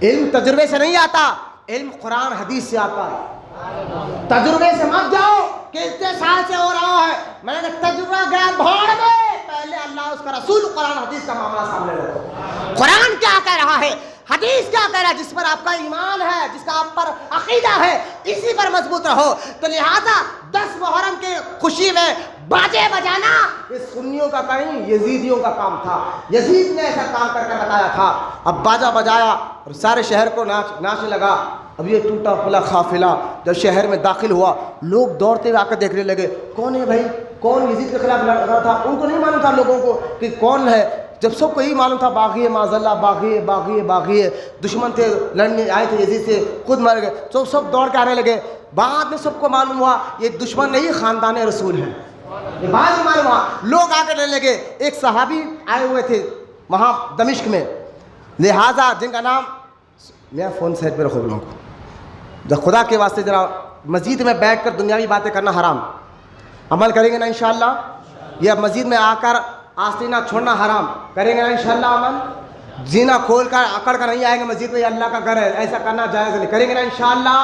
علم تجربے سے نہیں آتا, علم قرآن حدیث سے آتا ہے. تجربے سے مت جاؤ کہ اتنے سال سے ہو رہا ہے. میں نے تجربہ گیا بھاڑ میں, پہلے اللہ اس کا رسول قرآن حدیث کا معاملہ سامنے رکھو. قرآن کیا کہہ رہا ہے, حدیث کیا کہہ رہا ہے, جس پر آپ کا ایمان ہے, جس کا آپ پر عقیدہ ہے, اسی پر مضبوط رہو. تو لہذا 10 محرم کے خوشی میں باجے بجانا یہ سنیوں کا کہیں یزیدیوں کا کام تھا. یزید نے ایسا کام کر کے بتایا تھا. اب باجا بجایا اور سارے شہر کو ناچنے لگا. اب یہ ٹوٹا پھلا قافلہ جب شہر میں داخل ہوا, لوگ دوڑتے ہوئے آ کر دیکھنے لگے کون ہے بھائی, کون یزید کے خلاف لڑ رہا تھا. ان کو نہیں معلوم تھا لوگوں کو کہ کون ہے, جب سب کو یہی معلوم تھا باغی ہے, معاذ اللہ باغی ہے, باغی ہے, باغی ہے. دشمن تھے, لڑنے آئے تھے یزید سے, خود مر گئے. تو سب دوڑ کے آنے لگے. بعد میں سب کو معلوم ہوا یہ دشمن نہیں خاندان رسول ہے. یہ بعد میں معلوم ہوا, لوگ آ کر رہنے لگے. ایک صحابی آئے ہوئے تھے وہاں دمشق میں, لہٰذا جن کا نام, میں فون سیٹ پہ رکھو لوگوں کو, جب خدا کے واسطے ذرا مسجد میں بیٹھ کر دنیاوی باتیں کرنا حرام, عمل کریں گے نا انشاءاللہ. یہ اب مسجد میں آ کر آستینہ چھوڑنا حرام, کریں گے نا انشاءاللہ عمل. زینہ کھول کر اکڑ کر نہیں آئیں گے مسجد میں, یہ اللہ کا گھر ہے, ایسا کرنا جائز نہیں, کریں گے نا انشاءاللہ.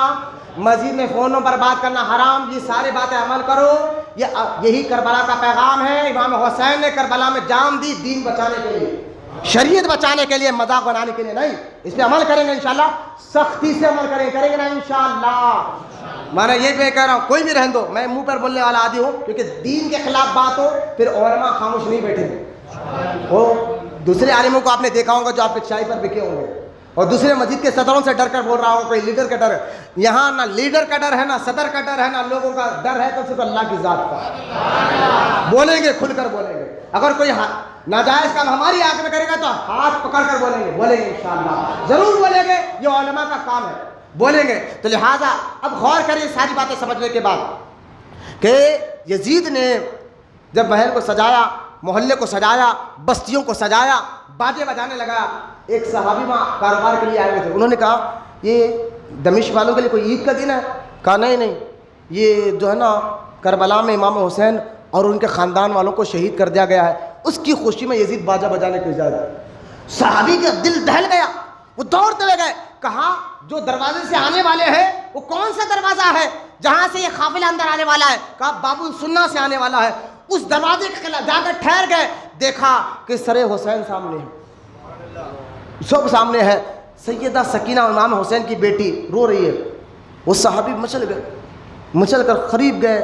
مسجد میں فونوں پر بات کرنا حرام. یہ سارے باتیں عمل کرو. یہی کربلا کا پیغام ہے. امام حسین نے کربلا میں جان دی دین بچانے کے لیے, شریعت بچانے کے لیے, مذاق بنانے کے لیے نہیں. اس پہ عمل کریں گے انشاءاللہ, سختی سے عمل کریں گے نا انشاءاللہ. میں یہ بھی کہہ رہا ہوں کوئی بھی رہن دو, میں منہ پر بولنے والا عادی ہوں, کیونکہ دین کے خلاف بات ہو پھر علماء خاموش نہیں بیٹھیں گے. وہ دوسرے عالموں کو آپ نے دیکھا ہوگا جو آپ کے چائے پر بکے ہوں گے, اور دوسرے مسجد کے صدروں سے ڈر کر بول رہا ہوں, کوئی لیڈر کا ڈر ہے. یہاں نہ لیڈر کا ڈر ہے, نہ صدر کا ڈر ہے, نہ لوگوں کا ڈر ہے, تو صرف اللہ کی ذات کا. بولیں گے, کھل کر بولیں گے. اگر کوئی ناجائز کام ہماری آنکھ میں کرے گا تو ہاتھ پکڑ کر بولیں گے انشاءاللہ، ضرور بولیں گے، یہ علماء کا کام ہے، بولیں گے۔ تو لہٰذا اب غور کریے ساری باتیں سمجھنے کے بعد کہ یزید نے جب محل کو سجایا، محلے کو سجایا، بستیوں کو سجایا، باجے بجانے لگا، ایک صحابی وہاں کاروبار کے لیے آئے ہوئے تھے، انہوں نے کہا یہ دمشق والوں کے لیے کوئی عید کا دن ہے؟ کہا نہیں، یہ جو ہے نا کربلا میں امام حسین اور ان کے خاندان والوں کو شہید کر دیا گیا ہے، اس کی خوشی میں یزید باجا بجانے کو اجازت۔ صحابی کا دل دہل گیا، وہ دوڑتے ہوئے گئے، کہا جو دروازے سے آنے والے ہیں وہ کون سا دروازہ ہے جہاں سے یہ قافلہ اندر آنے والا ہے؟ کہا باب السنہ سے آنے والا ہے۔ اس دروازے کے خلاف جا کر ٹھہر گئے، دیکھا کہ سر حسین سامنے ہے، سب سامنے ہے، سیدہ سکینہ امام حسین کی بیٹی رو رہی ہے۔ وہ صحابی مچل کر قریب گئے،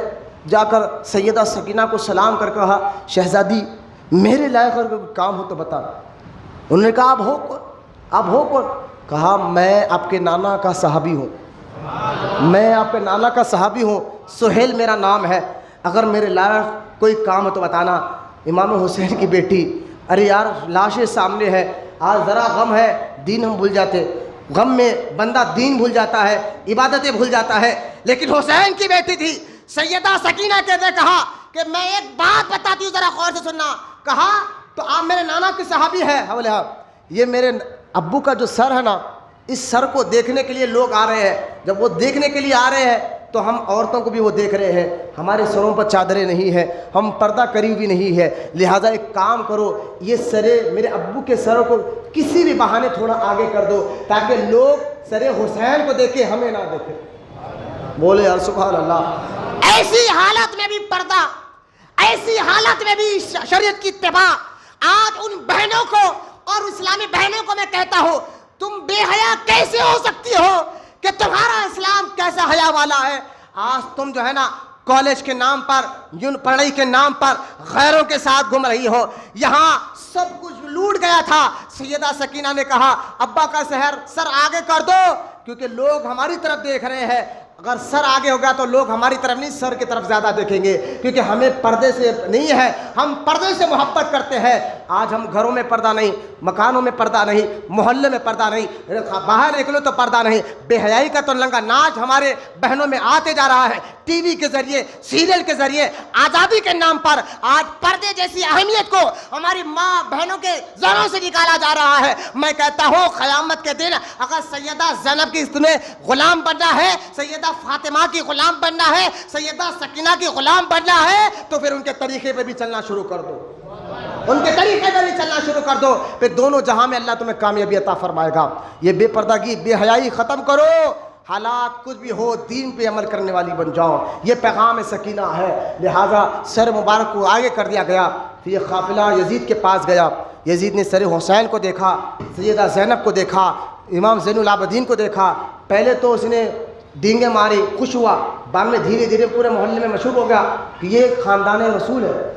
جا کر سیدہ سکینہ کو سلام کر کہا شہزادی میرے لائق اگر کوئی کام ہو تو بتا۔ انہوں نے کہا آپ ہو کون؟ کہا میں آپ کے نانا کا صحابی ہوں، میں آپ کے نانا کا صحابی ہوں، سہیل میرا نام ہے، اگر میرے لائق کوئی کام ہو تو بتانا۔ امام حسین کی بیٹی، ارے یار لاشیں سامنے ہے، آج ذرا غم ہے، دین ہم بھول جاتے، غم میں بندہ دین بھول جاتا ہے، عبادتیں بھول جاتا ہے، لیکن حسین کی بیٹی تھی سیدہ سکینہ نے کہا کہ میں ایک بات بتاتی ہوں ذرا غور سے سننا۔ کہا تو آپ میرے نانا کے صحابی ہیں؟ بولے ہاں۔ یہ میرے ابو کا جو سر ہے نا، اس سر کو دیکھنے کے لیے لوگ آ رہے ہیں، جب وہ دیکھنے کے لیے آ رہے ہیں تو ہم عورتوں کو بھی وہ دیکھ رہے ہیں، ہمارے سروں پر چادریں نہیں ہیں، ہم پردہ کری ہوئی نہیں ہے، لہٰذا ایک کام کرو، یہ سرے میرے ابو کے سروں کو کسی بھی بہانے تھوڑا آگے کر دو تاکہ لوگ سر حسین کو دیکھے، ہمیں نہ دیکھے۔ بولے یار سبحان اللہ۔ ایسی حالت میں بھی پردہ، ایسی حالت میں بھی شریعت کی اتباع۔ آج ان بہنوں کو اور اسلامی بہنوں کو میں کہتا ہوں تم بے حیا کیسے ہو سکتی ہو کہ تمہارا اسلام کیسا حیا والا ہے؟ آج تم جو ہے نا کالج کے نام پر، پڑھائی کے نام پر غیروں کے ساتھ گھوم رہی ہو۔ یہاں سب کچھ لوٹ گیا تھا۔ سیدہ سکینہ نے کہا ابا کا سر آگے کر دو کیونکہ لوگ ہماری طرف دیکھ رہے ہیں، اگر سر آگے ہوگا تو لوگ ہماری طرف نہیں سر کی طرف زیادہ دیکھیں گے، کیونکہ ہمیں پردے سے نہیں ہے، ہم پردے سے محبت کرتے ہیں۔ آج ہم گھروں میں پردہ نہیں، مکانوں میں پردہ نہیں، محلے میں پردہ نہیں، باہر نکلو تو پردہ نہیں۔ بے حیائی کا تو لنگا ناچ ہمارے بہنوں میں آتے جا رہا ہے، ٹی وی کے ذریعے، سیریل کے ذریعے، آزادی کے نام پر آج پردے جیسی اہمیت کو ہماری ماں بہنوں کے ذروں سے نکالا جا رہا ہے۔ میں کہتا ہوں قیامت کے دن اگر سیدہ زینب کی تمہیں غلام بننا ہے، سیدہ فاطمہ کی غلام بننا ہے، سیدہ سکینہ کی غلام بننا ہے تو پھر ان کے طریقے پہ بھی چلنا شروع کر دو، ان کے طریقے پہ بھی چلنا شروع کر دو، پھر دونوں جہاں میں اللہ تمہیں کامیابی عطا فرمائے گا۔ یہ بے پردگی، بے حیائی ختم کرو، حالات کچھ بھی ہو دین پہ عمل کرنے والی بن جاؤ، یہ پیغام سکینہ ہے۔ لہٰذا سر مبارک کو آگے کر دیا گیا، پھر یہ قافلہ یزید کے پاس گیا، یزید نے سر حسین کو دیکھا، سیدہ زینب کو دیکھا، امام زین العابدین کو دیکھا۔ پہلے تو اس نے ڈینگیں ماری، خوش ہوا، بعد میں دھیرے دھیرے پورے محلے میں مشہور ہو گیا کہ یہ خاندان رسول ہے۔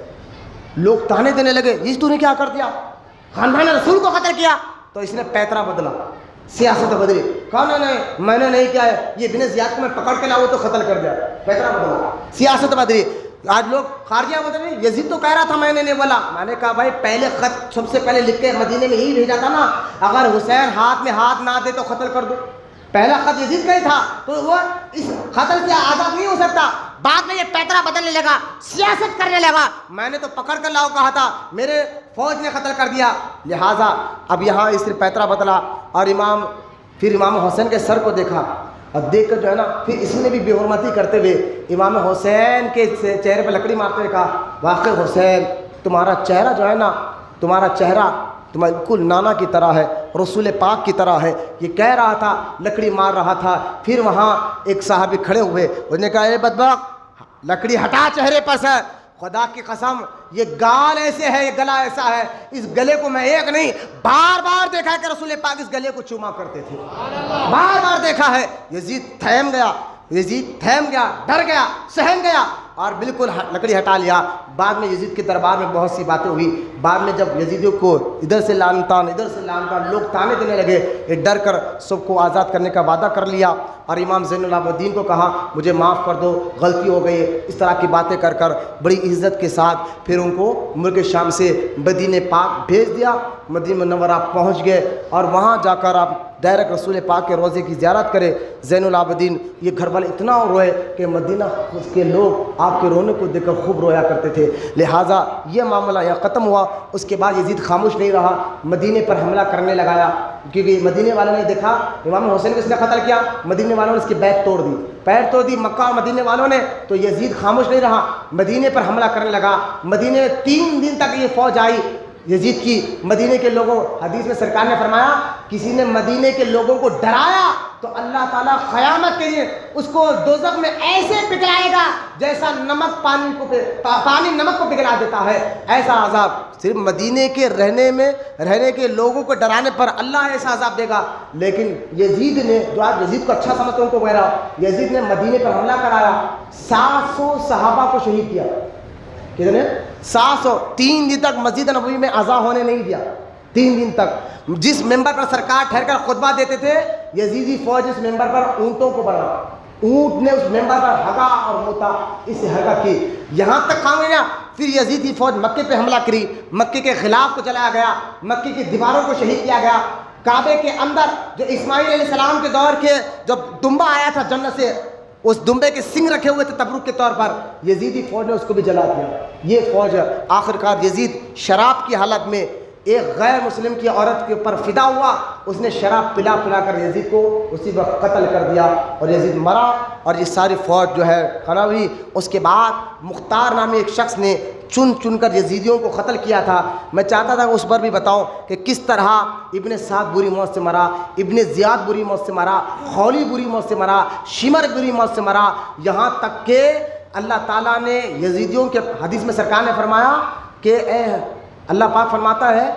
لوگ تانے دینے لگے یہ تو نے کیا کر دیا، خاندان رسول کو قتل کیا۔ تو اس نے پیترا بدلا، سیاست بدلی، کہا نہیں میں نے نہیں کیا ہے، یہ بن زیاد کو میں پکڑ کے لاؤ تو قتل کر دیا، پیترا بدلا، سیاست بدلی۔ آج لوگ خارجہ بدلے، یزید تو کہہ رہا تھا میں نے نہیں بولا۔ میں نے کہا بھائی پہلے خط سب سے پہلے لکھ کے مدینے میں یہی بھیجا تھا نا، اگر حسین ہاتھ میں ہاتھ نہ دے تو قتل کر دو۔ پہلا خط یزید کا ہی تھا تو وہ اس قتل سے آزاد نہیں ہو سکتا۔ بعد میں یہ پیترا بدلنے لگا، سیاست کرنے لگا، میں نے تو پکڑ کر لاؤ کہا تھا، میرے فوج نے قتل کر دیا۔ لہٰذا اب یہاں اس نے پیترا بدلا اور پھر امام حسین کے سر کو دیکھا، اور دیکھ کر جو ہے نا پھر اس نے بھی بے حرمتی کرتے ہوئے امام حسین کے چہرے پہ لکڑی مارتے ہوئے کہا واقع حسین تمہارا چہرہ جو ہے نا، تمہارا چہرہ بالکل نانا کی طرح ہے، رسول پاک کی طرح ہے۔ یہ کہہ رہا تھا، لکڑی مار رہا تھا۔ پھر وہاں ایک صحابی کھڑے ہوئے، انہوں نے کہا اے بدبخت لکڑی ہٹا چہرے پر سے، خدا کی قسم یہ گال ایسے ہے، یہ گلا ایسا ہے، اس گلے کو میں ایک نہیں بار بار دیکھا ہے کہ رسول پاک اس گلے کو چوما کرتے تھے، بار بار دیکھا ہے۔ یزید تھم گیا، ڈر گیا، سہم گیا۔ اور بالکل لکڑی ہٹا لیا۔ بعد میں یزید کے دربار میں بہت سی باتیں ہوئی۔ بعد میں جب یزیدیوں کو ادھر سے لعن طعن لوگ تانے دینے لگے، یہ ڈر کر سب کو آزاد کرنے کا وعدہ کر لیا اور امام زین العابدین کو کہا مجھے معاف کر دو، غلطی ہو گئی، اس طرح کی باتیں کر کر بڑی عزت کے ساتھ پھر ان کو ملک شام سے مدینہ پاک بھیج دیا۔ مدینہ منورہ پہنچ گئے اور وہاں جا کر آپ ڈائریکٹ رسول پاک کے روضے کی زیارت کرے۔ زین العابدین یہ گھر والے اتنا روئے کہ مدینہ کے لوگ آپ کے رونے کو دیکھ کر خوب رویا کرتے تھے۔ لہٰذا یہ معاملہ یہاں ختم ہوا۔ اس کے بعد یزید خاموش نہیں رہا، مدینے پر حملہ کرنے لگایا، کیونکہ مدینے والوں نے دیکھا امام حسین کو اس نے قتل کیا، مدینے والوں نے اس کی بیعت توڑ دی، پیر توڑ دی مکہ اور مدینے والوں نے۔ تو یزید خاموش نہیں رہا، مدینے پر حملہ کرنے لگا۔ مدینے میں 3 دن تک یہ فوج آئی یزید کی۔ مدینے کے لوگوں، حدیث میں سرکار نے فرمایا کسی نے مدینے کے لوگوں کو ڈرایا تو اللہ تعالیٰ قیامت کے لیے اس کو دوزخ میں ایسے پگھلائے گا جیسا پانی نمک کو پگھلا دیتا ہے، ایسا عذاب صرف مدینے کے رہنے کے لوگوں کو ڈرانے پر اللہ ایسا عذاب دے گا۔ لیکن یزید نے، جو آج یزید کو اچھا سمجھتے ان کو کہہ رہا ہوں، یزید نے مدینے پر حملہ کرایا، 700 صحابہ کو شہید کیا۔ کتنے؟ 700۔ 3 دن تک مسجد نبوی میں اذان ہونے نہیں دیا، 3 دن تک۔ جس ممبر پر سرکار ٹھہر کر خطبہ دیتے تھے، یزیدی فوج اس ممبر پر اونٹوں کو بنا، اونٹ نے اس ممبر پر ہگا اور موتا، اس سے ہگا کی، یہاں تک کام گیا۔ پھر یزیدی فوج مکے پہ حملہ کری، مکے کے خلاف کو چلایا گیا، مکے کی دیواروں کو شہید کیا گیا۔ کعبے کے اندر جو اسماعیل علیہ السلام کے دور کے جب دمبا آیا تھا جنت سے، اس دمبے کے سنگ رکھے ہوئے تھے تبرک کے طور پر، یزیدی فوج نے اس کو بھی جلا دیا۔ یہ فوج آخرکار یزید شراب کی حالت میں ایک غیر مسلم کی عورت کے اوپر فدا ہوا، اس نے شراب پلا کر یزید کو اسی وقت قتل کر دیا اور یزید مرا، اور یہ ساری فوج جو ہے کھڑا ہوئی۔ اس کے بعد مختار نامی ایک شخص نے چن کر یزیدیوں کو قتل کیا تھا۔ میں چاہتا تھا کہ اس پر بھی بتاؤں کہ کس طرح ابن سعد بری موت سے مرا، ابن زیاد بری موت سے مرا، خولی بری موت سے مرا، شمر بری موت سے مرا، یہاں تک کہ اللہ تعالیٰ نے یزیدیوں کے حدیث میں سرکار نے فرمایا کہ اے اللہ پاک فرماتا ہے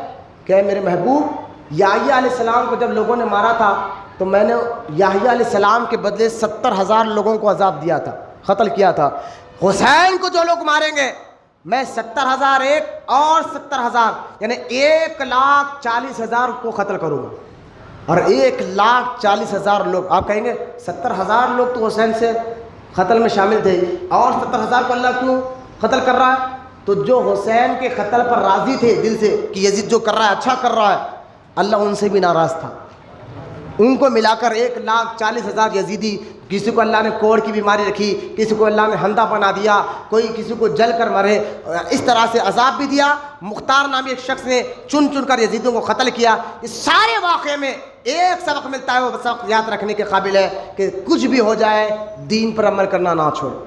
کہ اے میرے محبوب، یحییٰ علیہ السلام کو جب لوگوں نے مارا تھا تو میں نے یحییٰ علیہ السلام کے بدلے 70,000 لوگوں کو عذاب دیا تھا، قتل کیا تھا۔ حسین کو جو لوگ ماریں گے میں 70,000 ایک اور 70,000 یعنی 1,40,000 کو قتل کروں گا، اور 1,40,000 لوگ، آپ کہیں گے 70,000 لوگ تو حسین سے قتل میں شامل تھے، اور 70,000 کو اللہ کیوں قتل کر رہا ہے؟ تو جو حسین کے قتل پر راضی تھے دل سے کہ یزید جو کر رہا ہے اچھا کر رہا ہے، اللہ ان سے بھی ناراض تھا۔ ان کو ملا کر 1,40,000 یزیدی، کسی کو اللہ نے کوڑ کی بیماری رکھی، کسی کو اللہ نے ہندہ بنا دیا، کوئی کسی کو جل کر مرے، اس طرح سے عذاب بھی دیا۔ مختار نامی ایک شخص نے چن کر یزیدوں کو قتل کیا۔ اس سارے واقعے میں ایک سبق ملتا ہے، وہ سبق یاد رکھنے کے قابل ہے کہ کچھ بھی ہو جائے دین پر عمل کرنا نہ چھوڑو،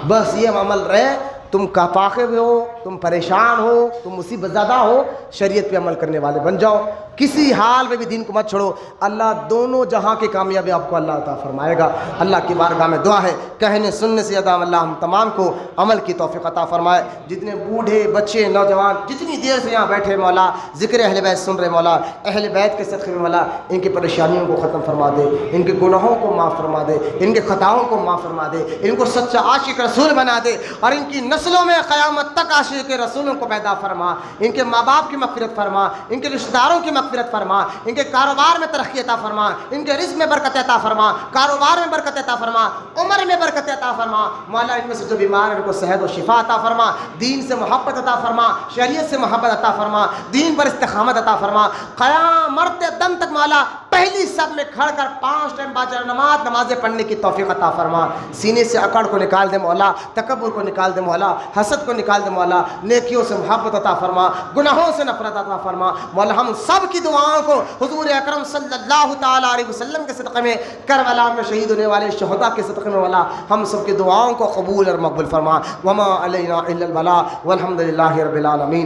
بس یہ عمل رہے۔ تم کافاخے میں ہو، تم پریشان ہو، تم مصیبت زدہ ہو، شریعت پہ عمل کرنے والے بن جاؤ، کسی حال میں بھی دین کو مت چھوڑو، اللہ دونوں جہاں کی کامیابی آپ کو اللہ عطا فرمائے گا۔ اللہ کی بارگاہ میں دعا ہے کہنے سننے سے زیادہ اللہ ہم تمام کو عمل کی توفیق عطا فرمائے۔ جتنے بوڑھے بچے نوجوان جتنی دیر سے یہاں بیٹھے مولا ذکر اہل بیت سن رہے، مولا اہل بیت کے صدقے میں مولا ان کی پریشانیوں کو ختم فرما دے، ان کے گناہوں کو معاف فرما دے، ان کے خطاؤں کو معاف فرما دے، ان کو سچا عاشق رسول بنا دے، اور ان کی نسلوں میں قیامت تک عاشق رسولوں کو پیدا فرما، ان کے ماں باپ کی مغفرت فرما، ان کے رشتہ داروں کی مغفرت فرما، ان کے کاروبار میں ترقی عطا فرما، ان کے رزق میں برکت عطا فرما، کاروبار میں برکت عطا فرما، عمر میں برکت عطا فرما، مولا ان میں سے جو بیمار ہیں ان کو صحت و شفا عطا فرما، دین سے محبت عطا فرما، شریعت سے محبت عطا فرما، دین پر استقامت عطا فرما، قیام مرتے دم تک مولا پہلی صف میں کھڑ کر 5 ٹائم باجر نمازیں پڑھنے کی توفیق عطا فرما، سینے سے اکڑ کو نکال دے مولا، تکبر کو نکال دے مولا، حسد کو نکال دے مولا، نیکیوں سے محبت عطا فرما، گناہوں سے نفرت عطا فرما مولا۔ ہم سب کی دعاؤں کو حضور اکرم صلی اللہ تعالیٰ علیہ وسلم کے صدقے میں، کربلا میں شہید ہونے والے شہداء کے صدقے میں مولا ہم سب کی دعاؤں کو قبول اور مقبول فرما۔ وما علینا الا البلاغ والحمد للہ رب العالمین۔